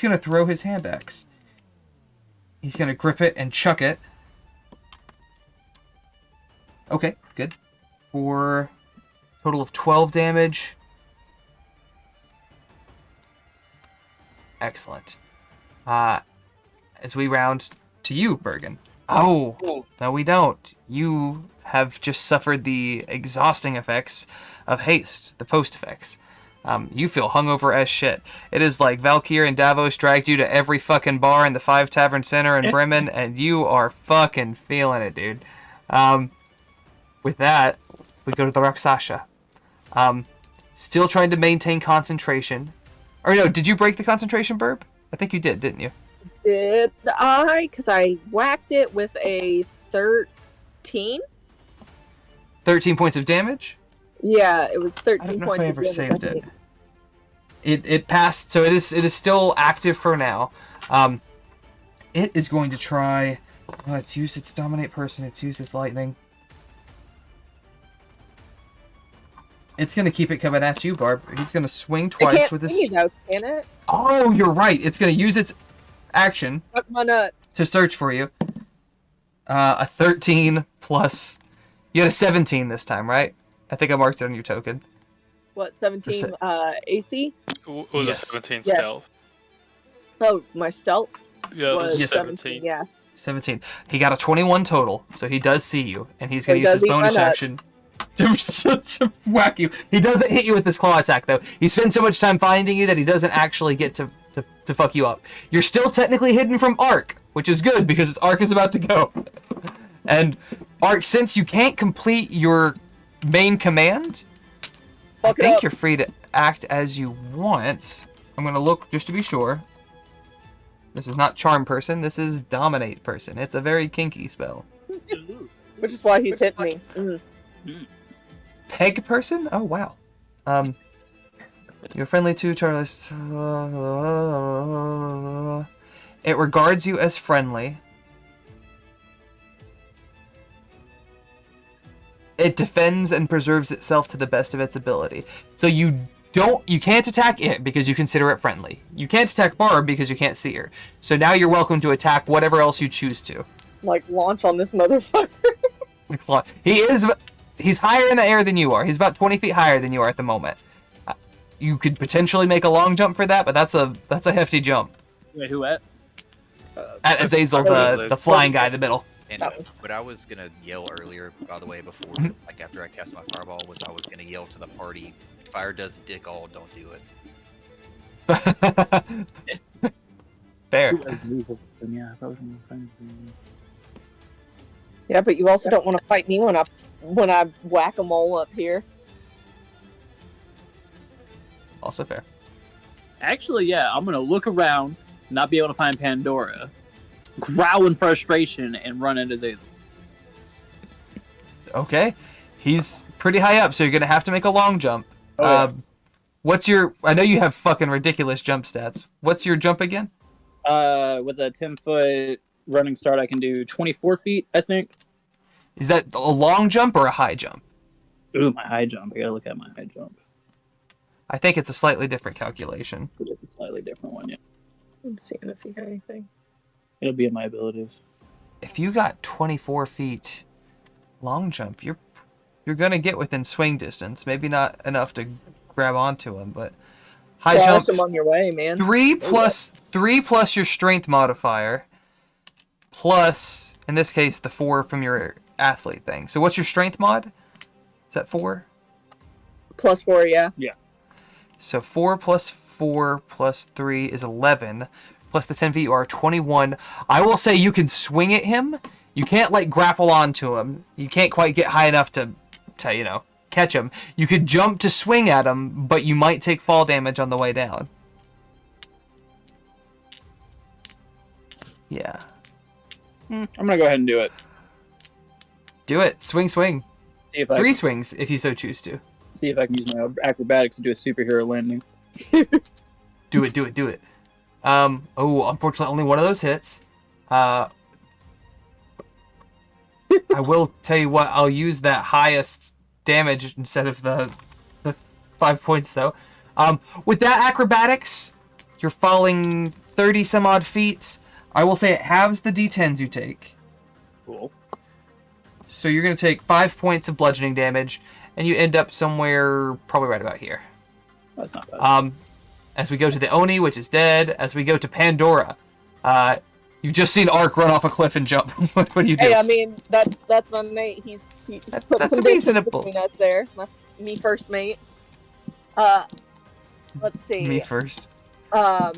going to throw his hand axe. He's going to grip it and chuck it. Okay, good. For a total of 12 damage. Excellent. As we round to you, Bergen. Oh, no we don't. You have just suffered the exhausting effects of haste, the post effects. You feel hungover as shit. It is like Valkyr and Davos dragged you to every fucking bar in the 5 Tavern Center in Bremen, and you are fucking feeling it, dude. With that, we go to the Rakshasa. Still trying to maintain concentration. Or no, did you break the concentration, Burb? I think you did, didn't you? Did I? Because I whacked it with a 13. 13 points of damage? Yeah, it was 13 I don't know points if I of ever damage. saved it. It passed, so it is still active for now. It is going to try... it's used its dominate person, it's used its lightning. It's going to keep it coming at you, Barb. He's going to swing twice with his... It can't see, though, can it? Oh, you're right. It's going to use its action Fuck my nuts. to search for you. A 13 plus... You had a 17 this time, right? I think I marked it on your token. What, 17 AC? Was Yes. a 17 Yes. stealth? Oh, my stealth Yeah, it was was 17. Yeah. 17. He got a 21 total, so he does see you, and he's going to So he use his does eat my bonus nuts. action to whack you. He doesn't hit you with this claw attack, though. He spends so much time finding you that he doesn't actually get to fuck you up. You're still technically hidden from Ark, which is good, because Ark is about to go. And Ark, since you can't complete your main command, I Fuck it think up. you're free to act as you want. I'm going to look just to be sure. This is not Charm Person, this is Dominate Person. It's a very kinky spell. Which is why he's hitting me. Mm. Peg Person? Oh, wow. You're friendly to Charles. It regards you as friendly. It defends and preserves itself to the best of its ability. So you can't attack it because you consider it friendly. You can't attack Barb because you can't see her. So now you're welcome to attack whatever else you choose to. Like, launch on this motherfucker. He's higher in the air than you are. He's about 20 feet higher than you are at the moment. You could potentially make a long jump for that, but that's a hefty jump. Wait, who at? At Azazel, the flying guy in the middle. And what I was gonna yell earlier, by the way, before, like after I cast my fireball, was I was gonna yell to the party, "Fire does dick all, don't do it." Fair. Yeah, but you also don't want to fight me when I whack them all up here. Also fair. Actually, yeah, I'm gonna look around, not be able to find Pandora, growl in frustration, and run into Azazel. Okay. He's pretty high up, so you're gonna have to make a long jump. Oh, yeah. I know you have fucking ridiculous jump stats. What's your jump again? With a 10-foot running start, I can do 24 feet, I think. Is that a long jump or a high jump? Ooh, my high jump. I gotta look at my high jump. I think it's a slightly different calculation. It's a slightly different one, yeah. I'm seeing if you got anything. It'll be in my abilities. if you got 24 feet long jump, you're gonna get within swing distance. Maybe not enough to grab onto him, but high jump. Him on your way, man. 3 plus your strength modifier, plus in this case the 4 from your athlete thing. So what's your strength mod? Is that 4? +4, yeah. Yeah. So 4 plus 4 plus 3 is 11. Plus the 10 feet, you are 21. I will say you can swing at him. You can't, like, grapple onto him. You can't quite get high enough to you know, catch him. You could jump to swing at him, but you might take fall damage on the way down. Yeah. I'm gonna go ahead and do it. Do it. Swing. See if I 3 can, swings if you so choose to. see if I can use my acrobatics to do a superhero landing. Do it. Oh, unfortunately, only one of those hits. I will tell you what, I'll use that highest damage instead of the 5 points, though. With that acrobatics, you're falling 30 some odd feet. I will say it halves the d10s you take. Cool. So you're going to take 5 points of bludgeoning damage, and you end up somewhere probably right about here. That's not bad. As we go to the Oni, which is dead, as we go to Pandora, you've just seen Ark run off a cliff and jump. What do you do? Hey, I mean, that's my mate. He's putting that's some distance reasonable. between us there. Me first mate. Let's see. Me first. I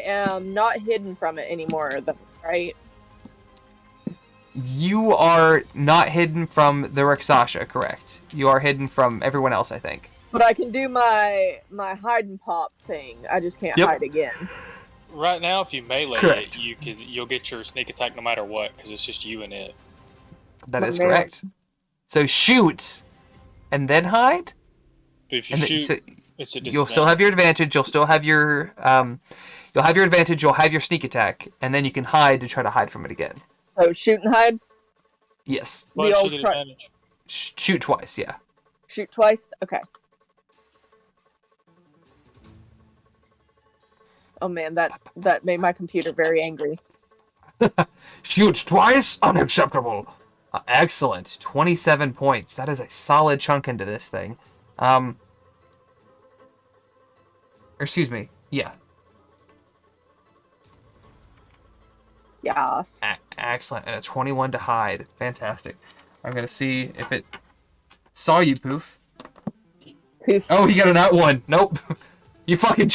am not hidden from it anymore, though, right? You are not hidden from the Rakshasa, correct? You are hidden from everyone else, I think. But I can do my hide and pop thing. I just can't hide again. Right now, if you melee Correct. it, you'll get your sneak attack no matter what, because it's just you and it. That My is man. correct. So shoot, and then hide. But if you And shoot, so it's a you'll still have your advantage. You'll still have your you'll have your advantage. You'll have your sneak attack, and then you can hide to try to hide from it again. So shoot and hide. Yes. The Plus, old you get pri- advantage. Shoot twice. Yeah. Shoot twice. Okay. Oh man, that made my computer very angry. Shoot twice? Unacceptable. Excellent. 27 points. That is a solid chunk into this thing. Or excuse me. Yeah. Yes. Excellent. And a 21 to hide. Fantastic. I'm going to see if it saw you, Poof. Poof. Oh, he got a nat 1. Nope. You fucking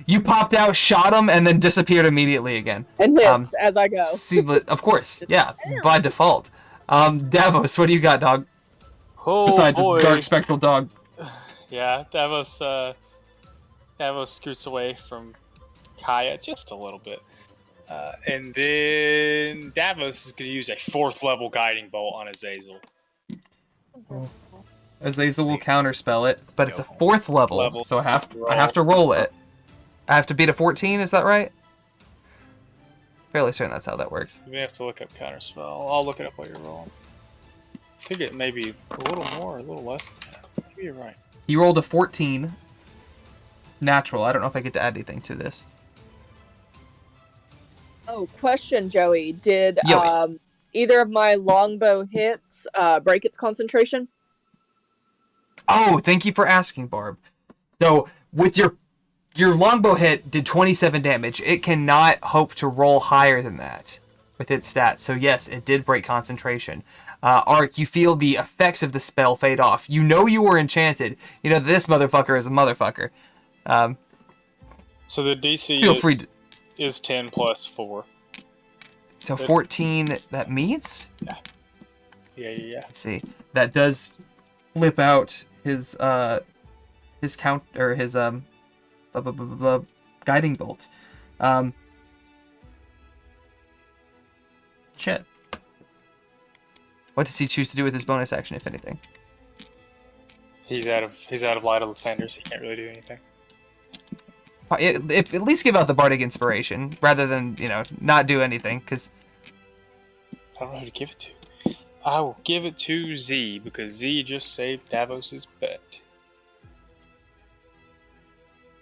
you popped out, shot him, and then disappeared immediately again. And hissed as I go. See, but of course, yeah, by default. Davos, what do you got, dog? Oh, Besides boy. a dark spectral dog. Yeah, Davos scoots away from Kaya just a little bit. And then Davos is going to use a 4th level guiding bolt on Azazel. Azazel will counterspell it, but it's a 4th level, so I have Roll. to roll it. I have to beat a 14, is that right? Fairly certain that's how that works. You may have to look up counterspell. I'll look it up while you're rolling. I think it may be a little more, a little less than that. Maybe you're right. You rolled a 14 natural. I don't know if I get to add anything to this. Oh, question, Joey. Did Yoey. either of my longbow hits break its concentration? Oh, thank you for asking, Barb. So, with your longbow hit did 27 damage. It cannot hope to roll higher than that with its stats. So yes, it did break concentration. Ark, you feel the effects of the spell fade off. You know you were enchanted. You know this motherfucker is a motherfucker. So the DC Feel free to... is 10 plus 4. So 14, that means? Yeah. Let's see. That does flip out his count, or his guiding bolt. Shit. What does he choose to do with his bonus action, if anything? He's out of light of defenders. He can't really do anything. If at least give out the bardic inspiration rather than not do anything, because I don't know who to give it to. I will give it to Z because Z just saved Davos's bet.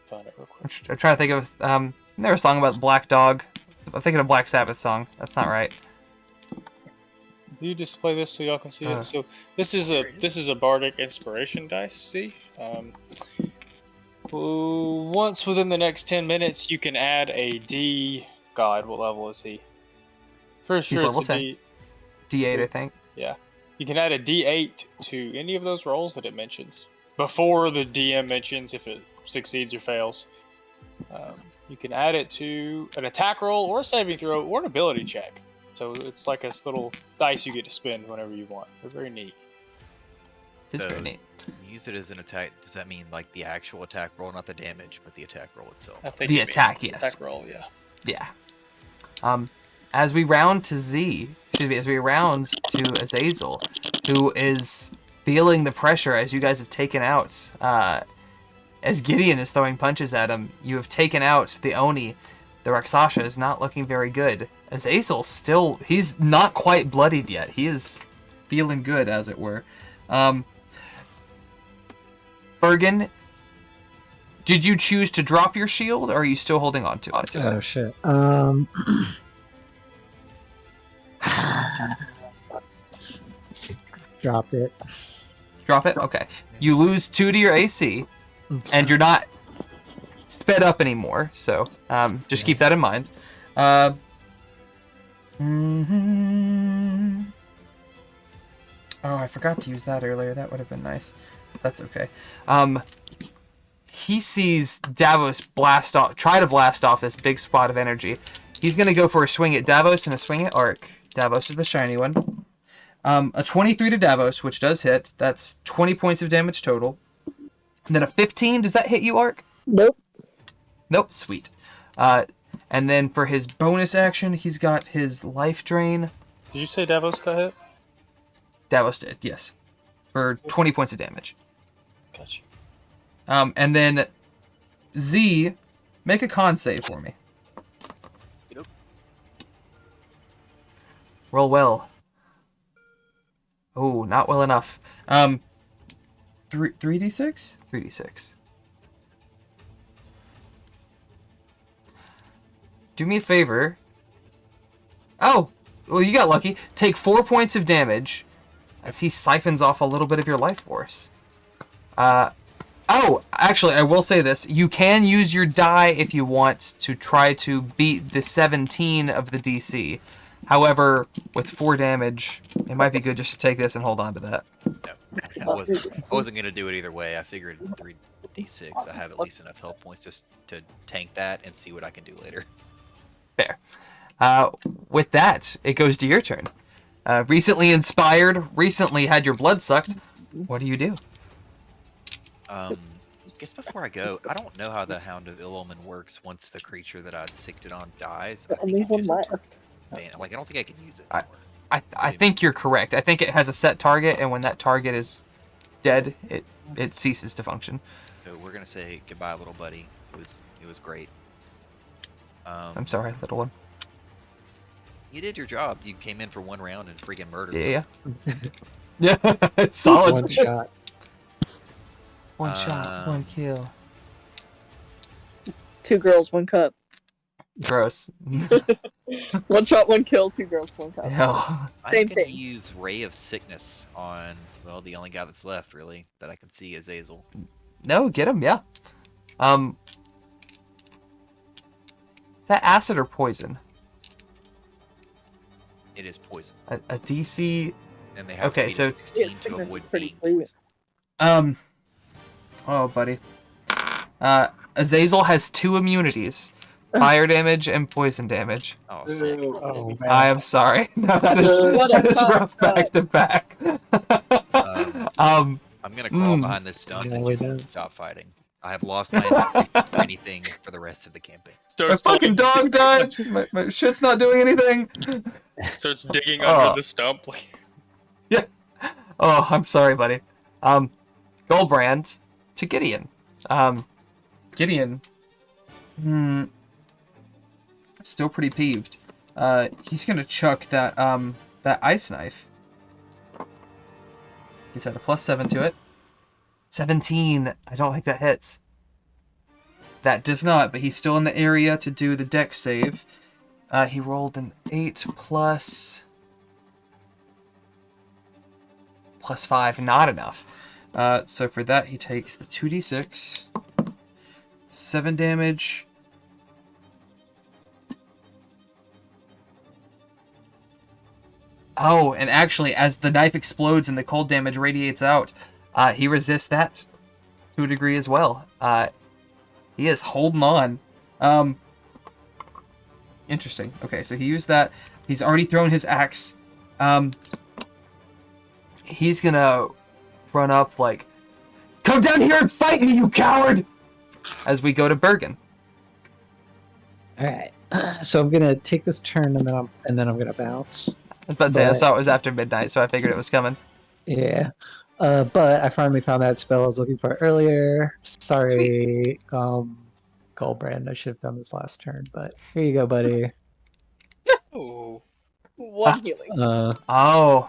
Find it real quick. I'm trying to think of there's a song about the black dog I'm thinking of Black Sabbath song. That's not right. You display this so y'all can see it. So this is a bardic inspiration dice. See, once within the next 10 minutes, you can add a D. God, what level is he? For sure, He's level it's a 10. D8, I think. Yeah, you can add a D8 to any of those rolls that it mentions before the DM mentions if it succeeds or fails. You can add it to an attack roll or a saving throw or an ability check. So it's like a little dice you get to spend whenever you want. They're very neat. It's very neat. Use it as an attack. Does that mean like the actual attack roll, not the damage, but the attack roll itself? I think The it means attack, yes. Attack roll, yeah. Yeah. As we round to as we round to Azazel, who is feeling the pressure as you guys have taken out, as Gideon is throwing punches at him, you have taken out the Oni. The Rakshasa is not looking very good. Azazel still, he's not quite bloodied yet. He is feeling good, as it were. Bergen, did you choose to drop your shield, or are you still holding on to it? Oh shit. Drop it. Drop it? Okay. You lose 2 to your AC, and you're not sped up anymore, so just keep that in mind. Oh, I forgot to use that earlier. That would have been nice. That's okay. He sees Davos try to blast off this big spot of energy. He's going to go for a swing at Davos and a swing at Ark. Davos is the shiny one. A 23 to Davos, which does hit. That's 20 points of damage total. And then a 15, does that hit you, Ark? Nope. Nope, sweet. And then for his bonus action, he's got his life drain. Did you say Davos got hit? Davos did, yes. For 20 points of damage. Gotcha. And then Z, make a con save for me. Yep. Roll well. Oh, not well enough. 3d6? 3d6. Do me a favor. Oh, well, you got lucky. Take 4 points of damage as he siphons off a little bit of your life force. Oh, actually, I will say this. You can use your die if you want to try to beat the 17 of the DC. However, with 4 damage, it might be good just to take this and hold on to that. No, I wasn't gonna do it either way. I figured 3d6. I have at least enough health points just to tank that and see what I can do later. Fair. With that, it goes to your turn. Recently inspired, recently had your blood sucked. What do you do? I guess before I go, I don't know how the Hound of Ill Omen works once the creature that I'd sicked it on dies. Only one left. Man, like, I don't think I can use it anymore. I think you're correct. I think it has a set target, and when that target is dead, it ceases to function. So we're gonna say goodbye, little buddy. It was great. I'm sorry, little one. You did your job. You came in for 1 round and freaking murdered. Yeah. Yeah, it's solid. One shot. One shot, 1 kill. 2 girls, 1 cup. Gross. 1 shot, 1 kill, 2 girls, 1 cup. Hell. I'm Same gonna thing. use Ray of Sickness on, well, the only guy that's left, really, that I can see is Azazel. No, get him, yeah. Is that acid or poison? It is poison. A DC. And they have Okay, to beat a so 16 Yeah, to sickness is avoid pretty being sweet. poisoned. Oh, buddy. Azazel has 2 immunities. Fire damage and poison damage. Oh, sick. Oh man. I am sorry. No, that is What a that is rough tough back to back. I'm gonna crawl Mm. behind this stump Yeah, and we just do. stop fighting. I have lost my intent for anything for the rest of the campaign. My fucking dog died. My shit's not doing anything. Starts digging Oh. under the stump. Oh, I'm sorry, buddy. Goldbrand to Gideon. Gideon. Still pretty peeved. He's gonna chuck that that ice knife. He's had a +7 to it. 17. I don't think that hits. That does not, but he's still in the area to do the deck save. He rolled an 8 plus 5, not enough. So for that, he takes the 2d6, 7 damage. Oh, and actually, as the knife explodes and the cold damage radiates out, he resists that to a degree as well. He is holding on. Interesting. Okay, so he used that. He's already thrown his axe. He's gonna run up like, "Come down here and fight me, you coward!" As we go to Bergen. All right. So I'm gonna take this turn and then I'm gonna bounce. I was about to say, I saw it was after midnight, so I figured it was coming. Yeah. But I finally found that spell I was looking for earlier. Sorry, Goldbrand, I should have done this last turn, but here you go, buddy. Oh. One healing. Oh.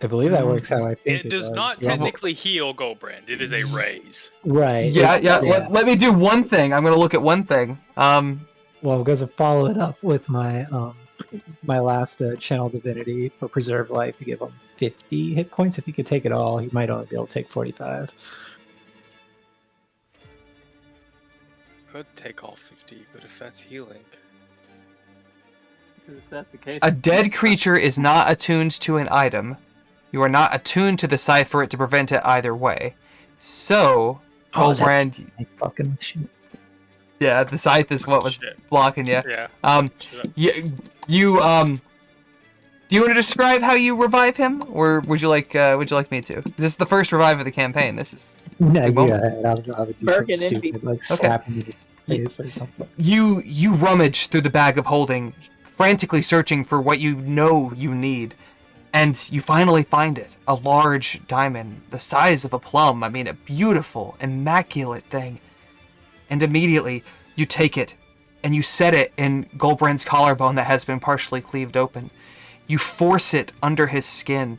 I believe that works how I think It does not Yeah. technically heal Goldbrand. It is a raise. Right. Yeah. Let me do one thing. I'm gonna look at one thing. Well, because I follow it up with my my last channel divinity for preserve life to give him 50 hit points. If he could take it all, he might only be able to take 45. Could take all 50, but if that's healing. If that's the case, A dead creature is not attuned to an item. You are not attuned to the scythe for it to prevent it either way. So, Goldbrand, fucking shit. yeah, the scythe is what was Shit. blocking you. Yeah. You do you want to describe how you revive him, or would you like me to? This is the first revive of the campaign. This is No, It won't. yeah, I would do Bergen something envy. stupid, like slap him in the face or something. you rummage through the bag of holding, frantically searching for what you know you need, and you finally find it. A large diamond, the size of a plum. I mean, a beautiful, immaculate thing. And immediately, you take it, and you set it in Goldbrand's collarbone that has been partially cleaved open. You force it under his skin.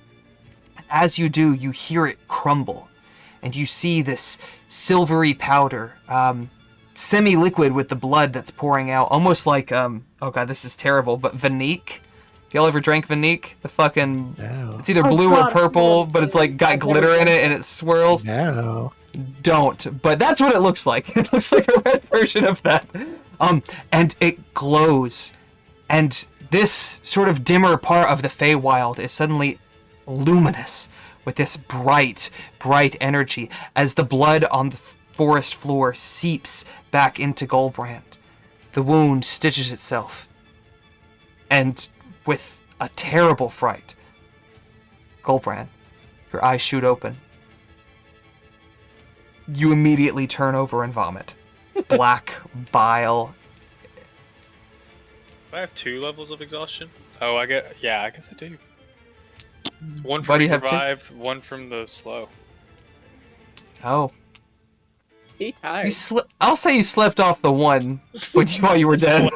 As you do, you hear it crumble, and you see this silvery powder, semi-liquid with the blood that's pouring out, almost like, oh god, this is terrible, but Vanique. Y'all ever drank Vanique? The fucking, No. it's either Oh, blue or God, purple, no. but it's like got I've never glitter in drank it and it swirls. No. Don't, but that's what it looks like. It looks like a red version of that. And it glows, and this sort of dimmer part of the Feywild is suddenly luminous with this bright, bright energy as the blood on the forest floor seeps back into Goldbrand. The wound stitches itself, and with a terrible fright, Goldbrand, your eyes shoot open. You immediately turn over and vomit. Black bile. Do I have 2 levels of exhaustion? Oh, I guess I do. One Why from do the you have two? revived, one from the slow. Oh. He tired. I'll say you slept off the one while you were dead.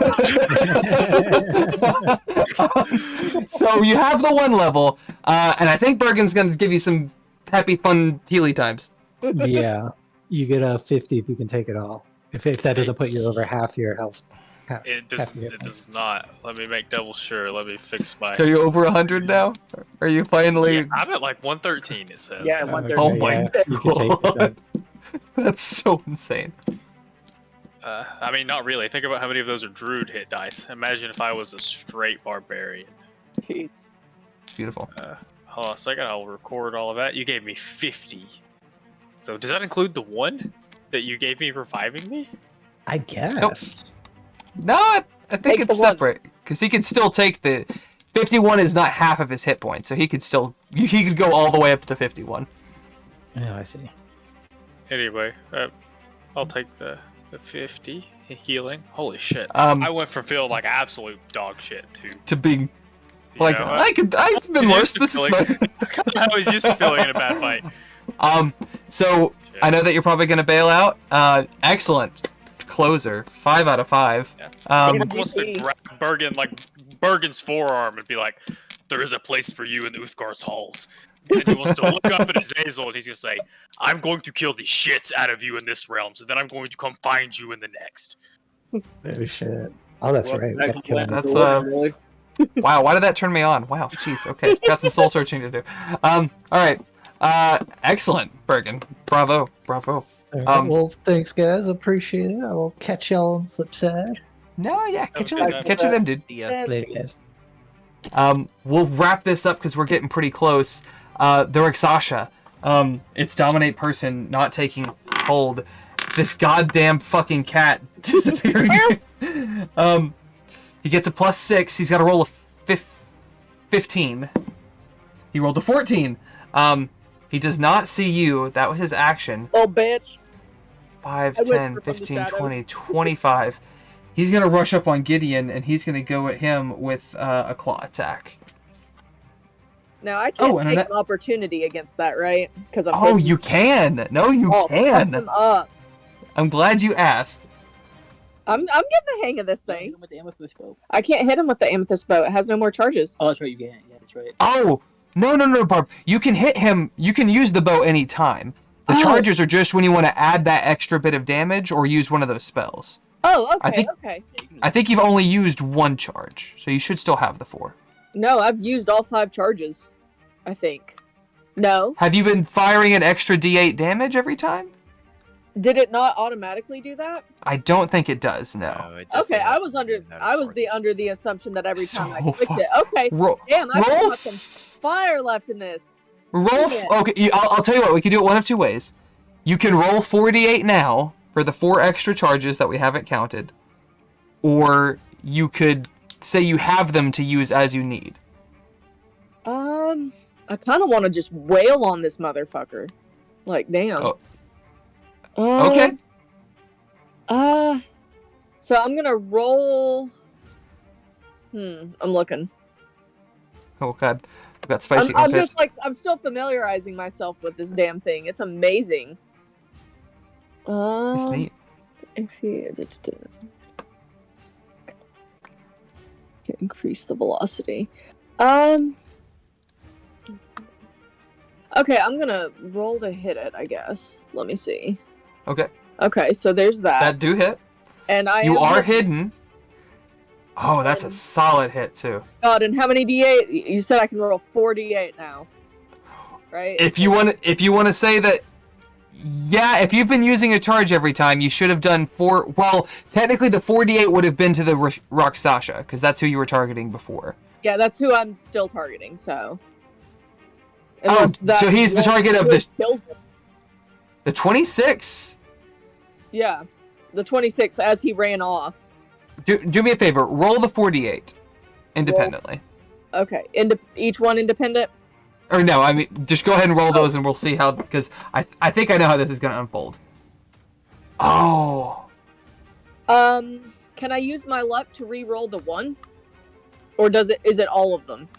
So you have the 1 level, and I think Bergen's going to give you some happy, fun Healy times. Yeah. You get a 50 if you can take it all. If that doesn't put you over half your health. It does not. Let me make double sure. Let me fix my. So you're over 100 now? Are you finally... Yeah, I'm at like 113. It says. Yeah, Okay, 130. Oh my yeah, you can take it then. That's so insane. I mean, not really. Think about how many of those are druid hit dice. Imagine if I was a straight barbarian. Jeez. It's beautiful. Hold on a second. I'll record all of that. You gave me 50. So does that include the 1 that you gave me reviving me? I guess. No, I think Take it's the 1. separate, because he could still take the... 51 is not half of his hit points, so he could go all the way up to the 51. Oh, I see. Anyway, I'll take the 50 healing. Holy shit! I went from feeling like absolute dog shit to being you like, know, I've been worse. This is fine. I was used to feeling in a bad fight. So Shit. I know that you're probably gonna bail out. Excellent closer, 5 out of 5. Yeah. Um, Bergen wants to grab Bergen's forearm and be like, "There is a place for you in Uthgar's halls." And he wants to look up at Azazel and he's gonna say, "I'm going to kill the shits out of you in this realm, so then I'm going to come find you in the next." Oh shit. Oh, that's Well, right. We gotta kill him. That's wow. Why did that turn me on? Wow. Jeez. Okay. Got some soul searching to do. All right. Excellent, Bergen. Bravo. Bravo. All right, Um, well, thanks, guys. Appreciate it. I will catch y'all on the flip side. No, yeah. Catch you Okay, later. Catch you then, dude. Yeah. Later, guys. We'll wrap this up because we're getting pretty close. The Rakshasa. Its dominate person not taking hold. This goddamn fucking cat disappearing. He gets a +6. He's got to roll a 15. He rolled a 14. He does not see you. That was his action. Oh, bitch. 5, I whisper 10, from the 15, shadow. 20, 25. He's going to rush up on Gideon, and he's going to go at him with a claw attack. Now, I can't and take an- an opportunity against that, right? Because I'm Oh, you can. No, you fuck can. them up. I'm glad you asked. I'm getting the hang of this thing. Hit him with the amethyst bow. I can't hit him with the amethyst bow. It has no more charges. Oh, that's right. You can't. Yeah, that's right. Oh, no, Barb. You can hit him. You can use the bow anytime. The Oh. charges are just when you want to add that extra bit of damage or use one of those spells. Oh, okay, think- okay. Yeah, you can I think you've only used 1 charge, so you should still have the 4. No, I've used all 5 charges. I think. No. Have you been firing an extra D8 damage every time? Did it not automatically do that? I don't think it does, no. No, it just Okay, doesn't I was do that, under the assumption that every time I So clicked it. Okay. Roll, Damn, I've roll got some fire left in this. okay, I'll tell you what, we can do it one of 2 ways. You can roll 4d8 now for the 4 extra charges that we haven't counted, or you could say you have them to use as you need. I kind of want to just wail on this motherfucker. Like, damn. Oh. Okay. So I'm gonna roll. I'm looking. Oh god, I've got spicy I'm armpits. just like, I'm still familiarizing myself with this damn thing. It's amazing. It's neat. Increase the velocity. Okay, I'm gonna roll to hit it, I guess. Let me see. Okay, Okay, so there's that. that do hit. And You am are hidden. hidden. Oh, that's a solid hit too. God, and how many D8? You said I can roll 4 D8 now, right? If you want to say that, yeah, if you've been using a charge every time, you should have done 4. Well, technically the 4d8 would have been to the Rakshasa, because that's who you were targeting before. Yeah, that's who I'm still targeting. So. Oh, Unless that so he's the one target of would the kill him. 26. Yeah, the 26 as he ran off. Do me a favor, roll the 4d8 independently. Okay, each one independent. Or no, I mean, just go ahead and roll those and we'll see how, because I think I know how this is going to unfold. Oh. Can I use my luck to re-roll the 1? Or is it all of them?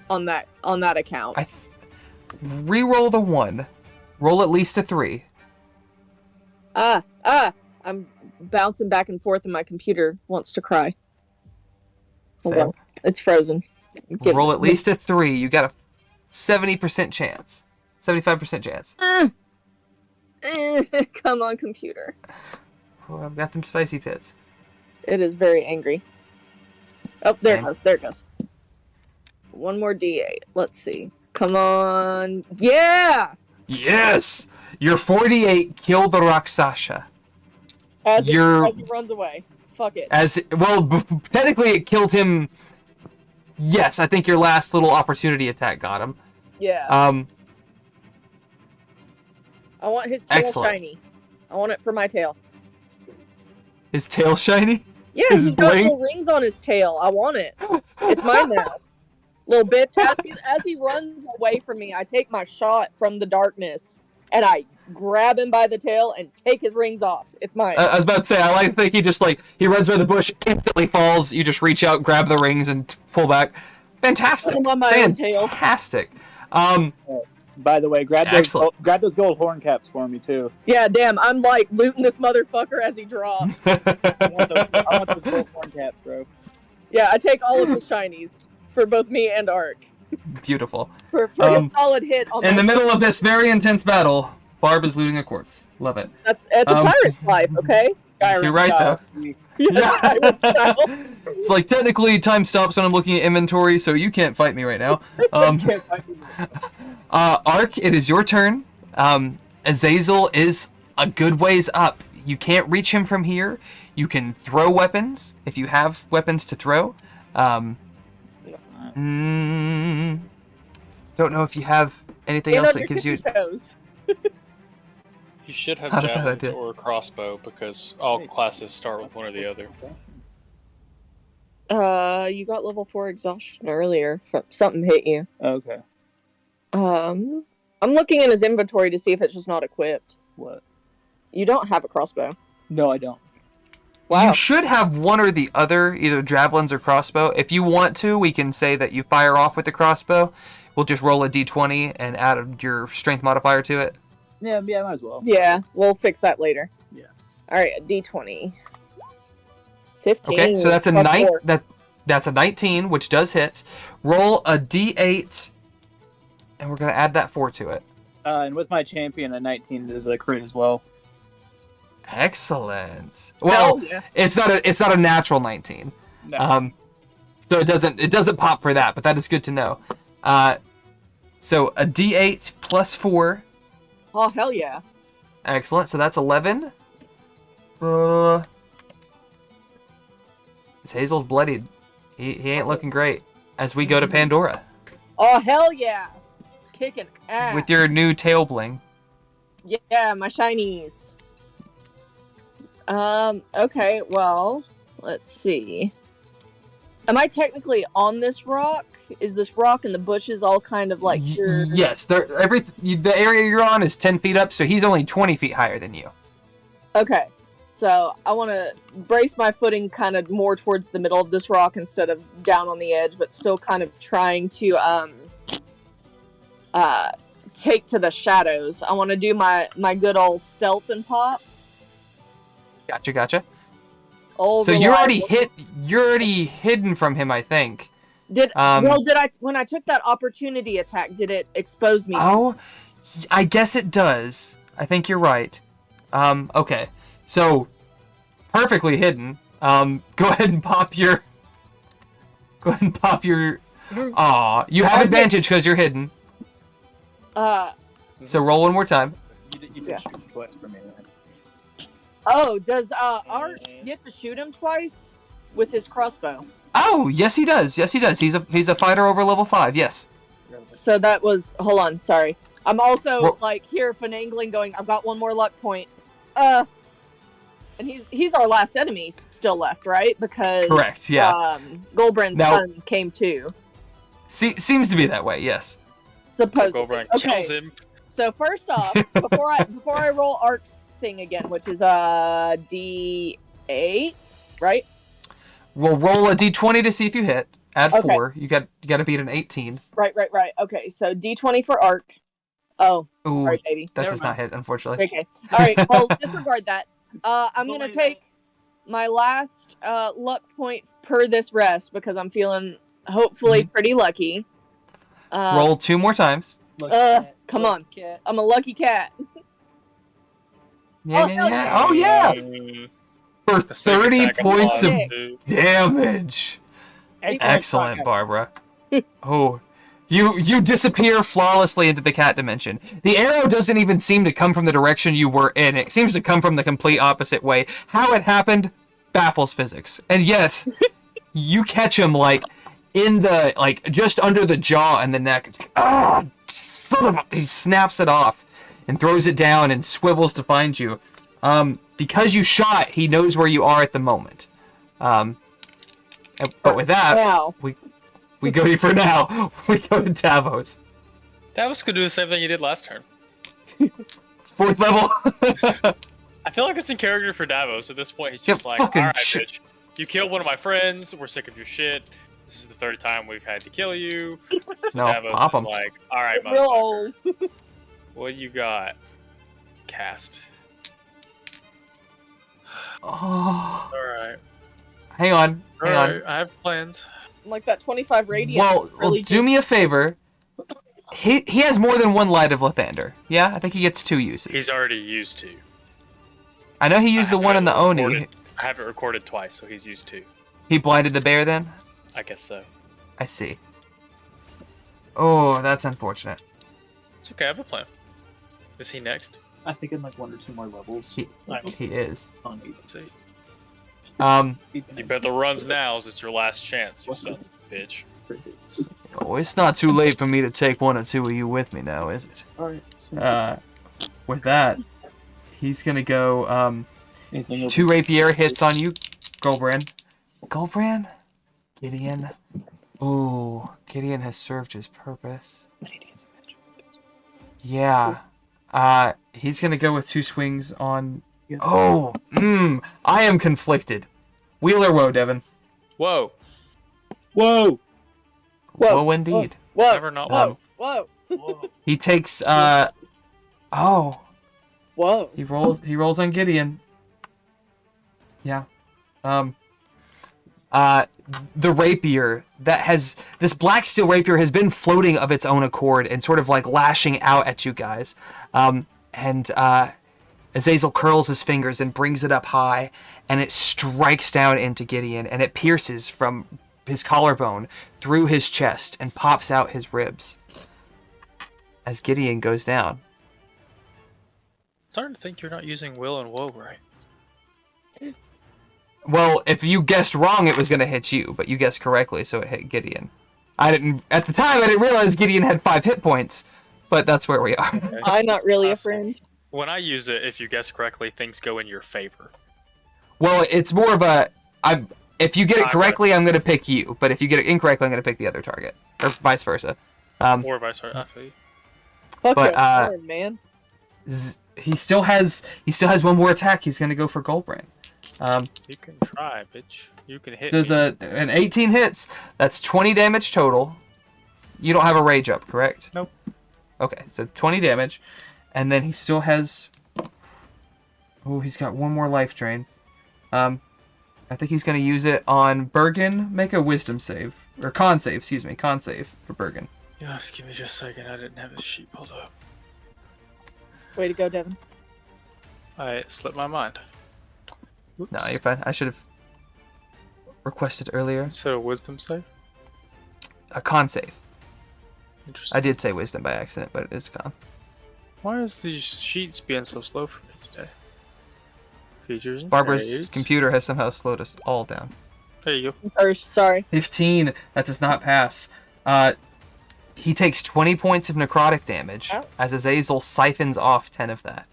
On that account. Re-roll the 1. Roll at least a 3. I'm bouncing back and forth and my computer wants to cry. Hold Same. on. It's frozen. Roll at least a 3. You got a 70% chance. 75% chance. Come on, computer. Oh, I've got them spicy pits. It is very angry. Oh, there Same. it goes. There it goes. One more D8. Let's see. Come on. Yeah! Yes! Your 48 killed the Rakshasa. As he You're- runs away. Fuck it. Technically it killed him. Yes, I think your last little opportunity attack got him. Yeah. I want his tail excellent. shiny. I want it for my tail. His tail shiny? Yeah, His he's got bling? little rings on his tail. I want it. It's mine now. Little bitch. As he runs away from me, I take my shot from the darkness and I grab him by the tail and take his rings off. It's mine. I was about to say, I like to think he runs by the bush, instantly falls, you just reach out, grab the rings, and pull back. Fantastic. I'm on my own tail. Fantastic. By the way, grab Excellent. those gold horn caps for me too. Yeah, damn. I'm like looting this motherfucker as he drops. I want those gold horn caps, bro. Yeah, I take all of the shinies for both me and Ark. Beautiful. For a solid hit on In my the middle of this very intense battle, Barb is looting a corpse. Love it. It's a pirate's life, okay? You're right, though. Yeah. I would tell. It's like technically time stops when I'm looking at inventory, so you can't fight me right now. Can't fight me. Ark, it is your turn. Azazel is a good ways up. You can't reach him from here. You can throw weapons if you have weapons to throw. Don't know if you have anything else that gives you. Toes. You should have Not a bad javelins idea. or a crossbow because all classes start with one or the other. You got level 4 exhaustion earlier. Something hit you. Okay. I'm looking in his inventory to see if it's just not equipped. What? You don't have a crossbow. No, I don't. Wow. You should have one or the other, either javelins or crossbow. If you want to, we can say that you fire off with the crossbow. We'll just roll a d20 and add your strength modifier to it. Yeah, might as well. Yeah, we'll fix that later. Yeah. Alright, a d20. 15. Okay, so that's a plus 9. 4. That's a 19, which does hit. Roll a d8, and we're gonna add that 4 to it. And with my champion, a 19 is a crit as well. Excellent. Well, yeah. it's not a natural 19. No. So it doesn't pop for that, but that is good to know. So a d8 plus 4. Oh, hell yeah. Excellent. So that's 11. This Hazel's bloodied. He ain't looking great. As we go to Pandora Oh, hell yeah. Kicking ass. with your new tail bling. Yeah, my shinies. Okay, well, let's see. Am I technically on this rock? Is this rock and the bushes all kind of like your... Yes, the area you're on is 10 feet up, so he's only 20 feet higher than you. Okay, so I want to brace my footing kind of more towards the middle of this rock instead of down on the edge, but still kind of trying to take to the shadows. I want to do my good old stealth and pop. Gotcha. Old So you're reliable. already hidden from him, I think. Did I when I took that opportunity attack, did it expose me? Oh, I guess it does. I think you're right. Okay. So, perfectly hidden. Go ahead and pop your... Aw, you have advantage because you're hidden. So roll one more time. You did Yeah. shoot twice for me then. Oh, does Art get to shoot him twice with his crossbow? Oh, yes he does. He's a fighter over level 5, yes. So that was... Hold on, sorry. I'm also, Ro- like, here finagling going, I've got one more luck point. And he's our last enemy still left, right? Because... Correct, yeah. Goldbrand's Now- son came too. Seems to be that way, yes. Supposedly. Goldbrand Okay, kills him. so first off, before I roll Art's thing again, which is D8, right? We'll roll a d20 to see if you hit. Add Okay. 4. You got to beat an 18. Right. Okay, so D20 for Arc. Oh, Ooh, sorry, baby. that Never does not mind. hit, unfortunately. Okay. All right. Well, disregard that. I'm gonna take my last luck point per this rest because I'm feeling hopefully pretty lucky. Roll 2 more times. Come on. I'm a lucky cat. Yeah, Oh, yeah, hell yeah. Oh, yeah. For The second 30 attack points of applies, dude. damage. Excellent, Barbara. Oh, you disappear flawlessly into the cat dimension. The arrow doesn't even seem to come from the direction you were in. It seems to come from the complete opposite way. How it happened baffles physics. And yet, you catch him like in the just under the jaw and the neck. Ah, son of a... He snaps it off and throws it down and swivels to find you. Because you shot, he knows where you are at the moment. But with that, Wow. we go for now. We go to Davos. Davos could do the same thing he did last turn. 4th level. I feel like it's in character for Davos. At this point, he's just like, fucking alright, shit. bitch. You killed one of my friends. We're sick of your shit. This is the 3rd time we've had to kill you. So No, Davos pop is 'em. like, alright, Real motherfucker. old. What you got? Cast. Oh, Alright. hang on. Alright, I have plans. Like that 25 radiant. Well, really do me a favor. He has more than one Light of Lathander. Yeah, I think he gets 2 uses. He's already used to. I know he used the I one in the have Oni. reported. I have it recorded twice, so he's used 2. He blinded the bear then? I guess so. I see. Oh, that's unfortunate. It's okay, I have a plan. Is he next? I think in like 1 or 2 more levels. He is. On 8. See. Um, You better runs now, as it's your last chance, you sons of a bitch. oh, it's not too late for me to take 1 or 2 of you with me now, is it? Alright. With that, he's gonna go, Anything else? 2 rapier hits on you, Goldbrand. Goldbrand? Gideon. Ooh, Gideon has served his purpose. I need to get some magic. Yeah. He's gonna go with 2 swings on... Yeah. Oh, I am conflicted. Wheel or woe, Devin? Whoa! Whoa! Whoa. Woe indeed. Whoa. Never not Whoa. whoa. Whoa. He takes, oh, Whoa. he rolls on Gideon. Yeah. The rapier that has, this black steel rapier has been floating of its own accord and sort of like lashing out at you guys. Azazel curls his fingers and brings it up high, and it strikes down into Gideon, and it pierces from his collarbone through his chest and pops out his ribs as Gideon goes down. I'm starting to think you're not using will and woe right. Well, if you guessed wrong, it was going to hit you, but you guessed correctly, so it hit Gideon. At the time, I didn't realize Gideon had 5 hit points, but that's where we are. I'm not really a friend. When I use it, if you guess correctly, things go in your favor. Well, it's more of a... if you get it correctly, I'm going to pick you, but if you get it incorrectly, I'm going to pick the other target, or vice versa. Or vice versa. I feel you. Fuck But, your friend, man. He still has 1 more attack. He's going to go for Goldbrand. You can try, bitch. You can hit There's me. an 18 hits. That's 20 damage total. You don't have a rage up, correct? Nope. Okay, so 20 damage. And then he still has... Oh, he's got 1 more life drain. I think he's going to use it on Bergen. Make a wisdom save. Or con save, excuse me. Con save for Bergen. You have to give me just a second. I didn't have his sheet pulled up. Way to go, Devin. I slipped my mind. Whoops. No, you're fine. I should have requested earlier. So a wisdom save? A con save. Interesting. I did say wisdom by accident, but it is con. Why is these sheets being so slow for me today? Features and Barbara's trades. computer has somehow slowed us all down. There you go. Or, sorry. 15. That does not pass. He takes 20 points of necrotic damage as Azazel siphons off 10 of that.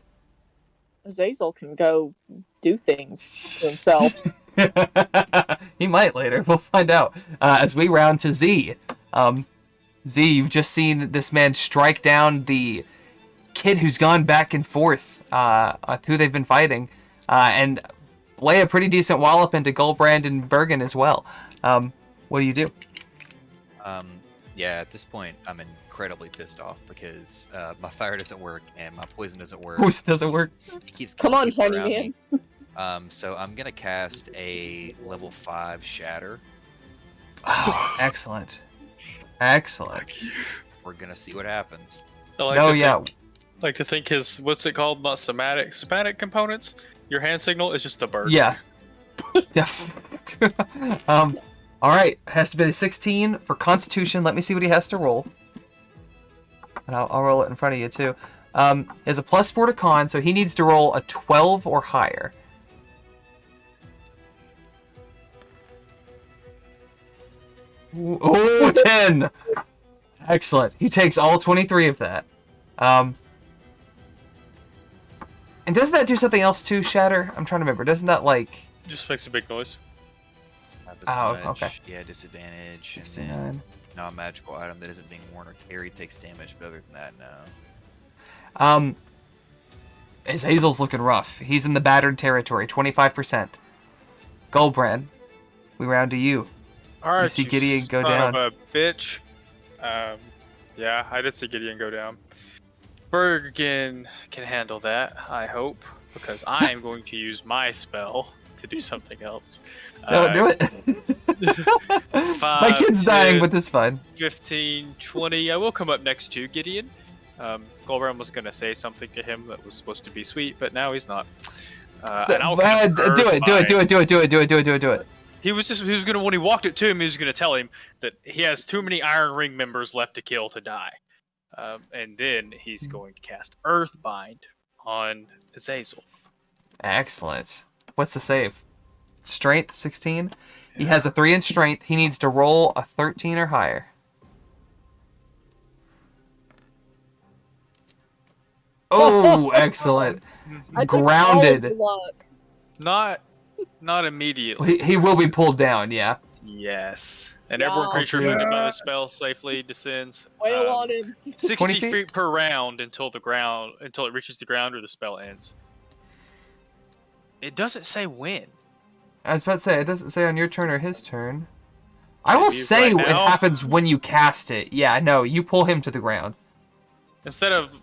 Azazel can go do things to himself. He might later. We'll find out. As we round to Z. Z, you've just seen this man strike down the kid who's gone back and forth who they've been fighting. And lay a pretty decent wallop into Goldbrand and Bergen as well. What do you do? Yeah, at this point, I'm incredibly pissed off because my fire doesn't work and my poison doesn't work. Poison doesn't work. It keeps Come on, killing people tiny around man. me. So I'm gonna cast a level 5 shatter. Oh, excellent. Excellent. We're gonna see what happens. I like to think his, what's it called? Not somatic components? Your hand signal is just a bird. Yeah. Yeah. All right. Has to be a 16 for Constitution. Let me see what he has to roll. And I'll roll it in front of you too. He has a +4 to con, so he needs to roll a 12 or higher. Oh, 10! Excellent. He takes all 23 of that. And doesn't that do something else too, Shatter? I'm trying to remember. Doesn't that, like... Just makes a big noise. Not as Oh, much. okay. Yeah, disadvantage. And 69. then non-magical item that isn't being worn or carried takes damage, but other than that, no. Azazel's looking rough. He's in the battered territory, 25%. Goldbrand, we round to you. Alright, You see Gideon go son down. of a bitch. Yeah, I did see Gideon go down. Bergen can handle that, I hope, because I am going to use my spell to do something else. No, do it. My kid's dying, but this is fine. 15, 20. I will come up next to Gideon. Goldbrand was going to say something to him that was supposed to be sweet, but now he's not. And I'll cast Do it. He was gonna, when he walked it to him, he was gonna tell him that he has too many Iron Ring members left to kill to die. And then he's going to cast Earthbind on Azazel. Excellent. What's the save? Strength 16. He has a 3 in strength. He needs to roll a 13 or higher. Oh, excellent. I took all Grounded. of the luck. Not immediately. He will be pulled down, yeah. Yes. And Wow. every creature affected by the spell safely descends. Wail on him. 60 20 feet? feet per round until it reaches the ground or the spell ends. It doesn't say when. I was about to say, it doesn't say on your turn or his turn. I will Maybe say right it now? happens when you cast it. Yeah, no, you pull him to the ground. Instead of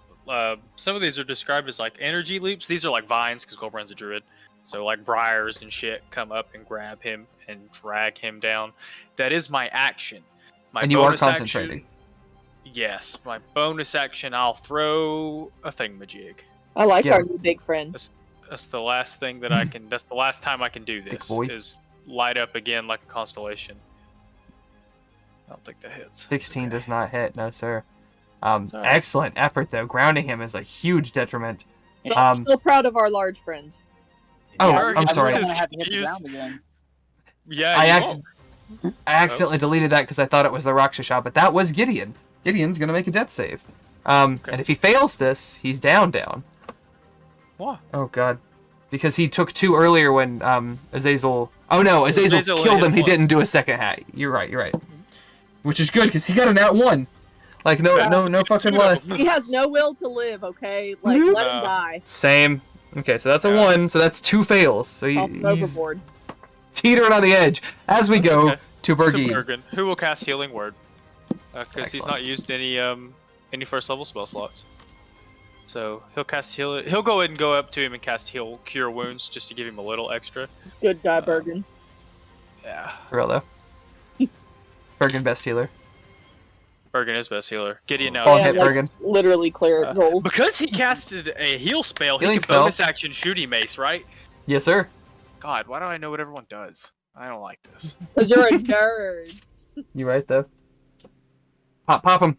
some of these are described as like energy loops. These are like vines because Goldbrand's a druid. So like briars and shit come up and grab him and drag him down. That is my action. My And you are bonus concentrating. Action, yes, my bonus action. I'll throw a thingamajig. I like Yeah. our new big friend. That's the last thing that I can. That's the last time I can do this. boy. Is light up again like a constellation. I don't think that hits. 16 does not hit, no sir. It's all right. Excellent effort though. Grounding him is a huge detriment. So I'm Um, still proud of our large friend. Oh, You're- I'm sorry. I'm gonna have to hit the Use- ground again. Yeah, I you acc- won't. I accidentally deleted that because I thought it was the Rakshasa, but that was Gideon. Gideon's gonna make a death save. Okay. And if he fails this, he's down. Why? Oh god. Because he took 2 earlier when Azazel. Oh no, Azazel Azazel killed hit him. He once. didn't do a second hat. You're right. Which is good because he got an at 1. Like no fucking lie. He has no will to live, okay? Like, let him No. die. Same. Okay, so that's a Yeah. 1. So that's 2 fails. So Off he's overboard. teetering on the edge as we go okay. to To Bergie. Bergen, who will cast Healing Word, because he's Excellent. not used any first level spell slots. So he'll cast heal. He'll go ahead and go up to him and cast Heal Cure Wounds just to give him a little extra. Good guy, Bergen. Yeah, For real though. Bergen best healer. Bergen is best healer. Gideon now. Ball Yeah, hit like- Bergen. Literally clear it roll. Because he casted a heal spell, he Healing can spell. bonus action shooting mace, right? Yes, sir. God, why do I know what everyone does? I don't like this. Because you're a nerd. You right though. Pop him.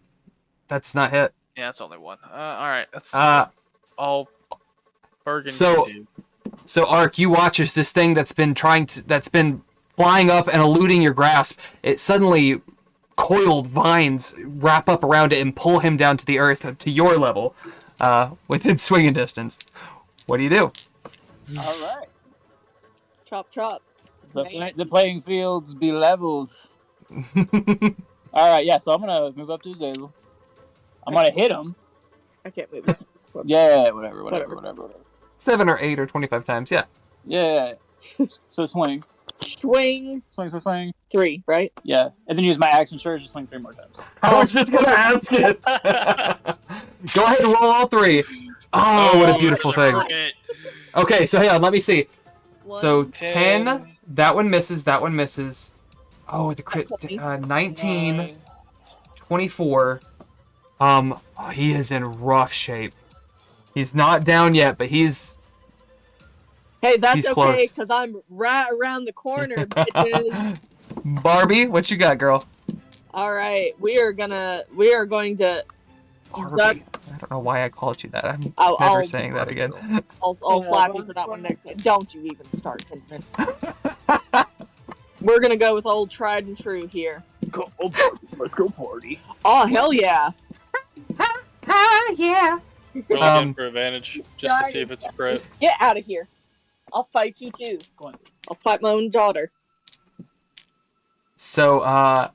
That's not hit. Yeah, that's only one. All right, that's Uh, all Bergen so- can do. So Ark, you watch as this thing that's been flying up and eluding your grasp, it suddenly coiled vines wrap up around it and pull him down to the earth to your level, within swinging distance. What do you do? All right. Chop, chop. The playing fields be levels. All right, yeah. So I'm gonna move up to Azazel. I'm gonna hit him. I can't move this. Yeah, whatever. 7 or 8 or 25 times, yeah. Yeah. So swing. Swing. Swing. 3, right? Yeah, and then use my action surge to swing 3 more times. I was just gonna ask it. Go ahead and roll all 3. Oh, what a beautiful thing. Forget. Okay, so hang on, let me see. So 10. 10, that one misses. Oh, the crit, 19, 24. He is in rough shape. He's not down yet, but he's Hey, that's He's okay, close. because I'm right around the corner, bitches. Barbie, what you got, girl? Alright, we are going to... Barbie. That- I don't know why I called you that. I'm I'll- never I'll- saying that again. I'll slap you for that one next time. Don't you even start, Hinman. We're gonna go with old tried and true here. Let's go party. Oh, hell yeah. Yeah. Roll Um, again for advantage, just to see if it's a crit. Get out of here. I'll fight you too. Go on. I'll fight my own daughter. So,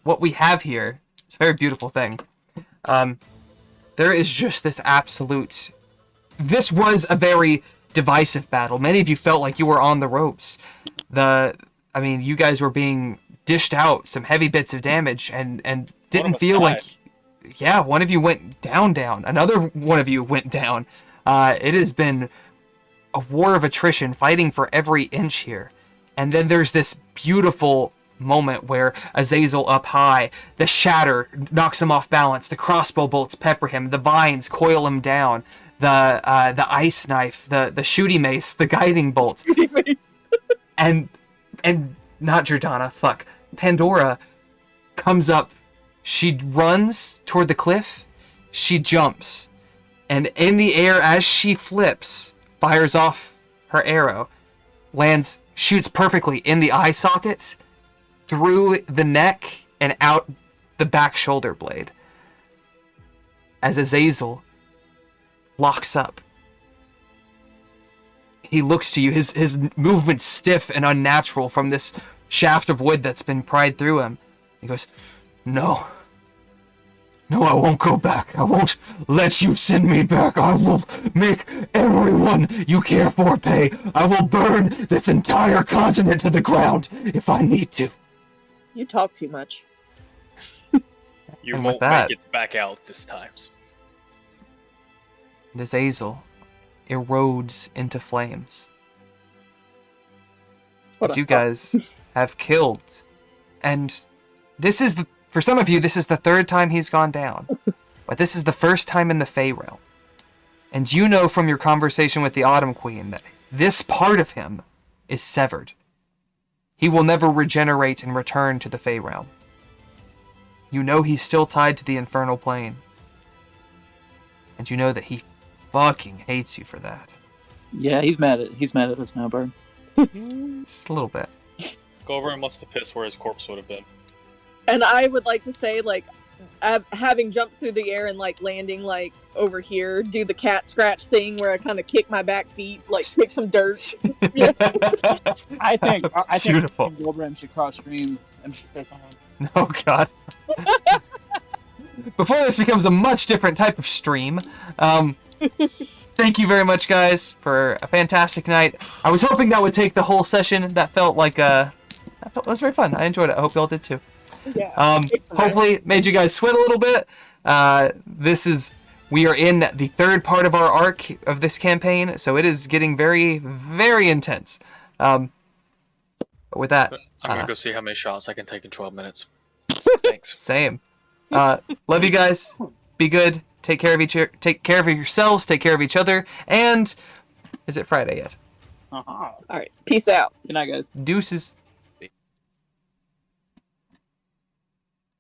what we have here, it's a very beautiful thing. There is just this absolute... This was a very divisive battle. Many of you felt like you were on the ropes. You guys were being dished out some heavy bits of damage and didn't us feel died. like... Yeah, one of you went down. Another one of you went down. It has been a war of attrition, fighting for every inch here. And then there's this beautiful moment where Azazel up high, the shatter knocks him off balance, the crossbow bolts pepper him, the vines coil him down, the ice knife, the shooty mace, the guiding bolt, and not Jordana, fuck, Pandora comes up. She runs toward the cliff. She jumps, and in the air as she flips, fires off her arrow, lands, shoots perfectly in the eye socket, through the neck and out the back shoulder blade. As Azazel locks up, he looks to you, his movement stiff and unnatural from this shaft of wood that's been pried through him. He goes, No, I won't go back. I won't let you send me back. I will make everyone you care for pay. I will burn this entire continent to the ground if I need to. You talk too much. You And won't with that- make it back out this time. And Azazel erodes into flames. What As a you guys have killed. And this is for some of you, this is the third time he's gone down. But this is the first time in the Fey realm. And you know from your conversation with the Autumn Queen that this part of him is severed. He will never regenerate and return to the Fey realm. You know he's still tied to the infernal plane. And you know that he fucking hates you for that. Yeah, he's mad at us now, Bird. Just a little bit. Go over and must have pissed where his corpse would have been. And I would like to say, like, having jumped through the air and, like, landing, like, over here, do the cat scratch thing where I kind of kick my back feet, like, kick some dirt. I think Beautiful. Goldbrand should cross stream and say something. Oh god. Before this becomes a much different type of stream, thank you very much, guys, for a fantastic night. I was hoping that would take the whole session. That felt like it was very fun. I enjoyed it. I hope y'all did too. Yeah. Hopefully it made you guys sweat a little bit. We are in the third part of our arc of this campaign, so it is getting very, very intense. But with that, I'm gonna go see how many shots I can take in 12 minutes. Thanks. same. Love you guys. Be good. Take care of yourselves. Take care of each other. And is it Friday yet? Uh-huh. All right. Peace out. Good night, guys. Deuces.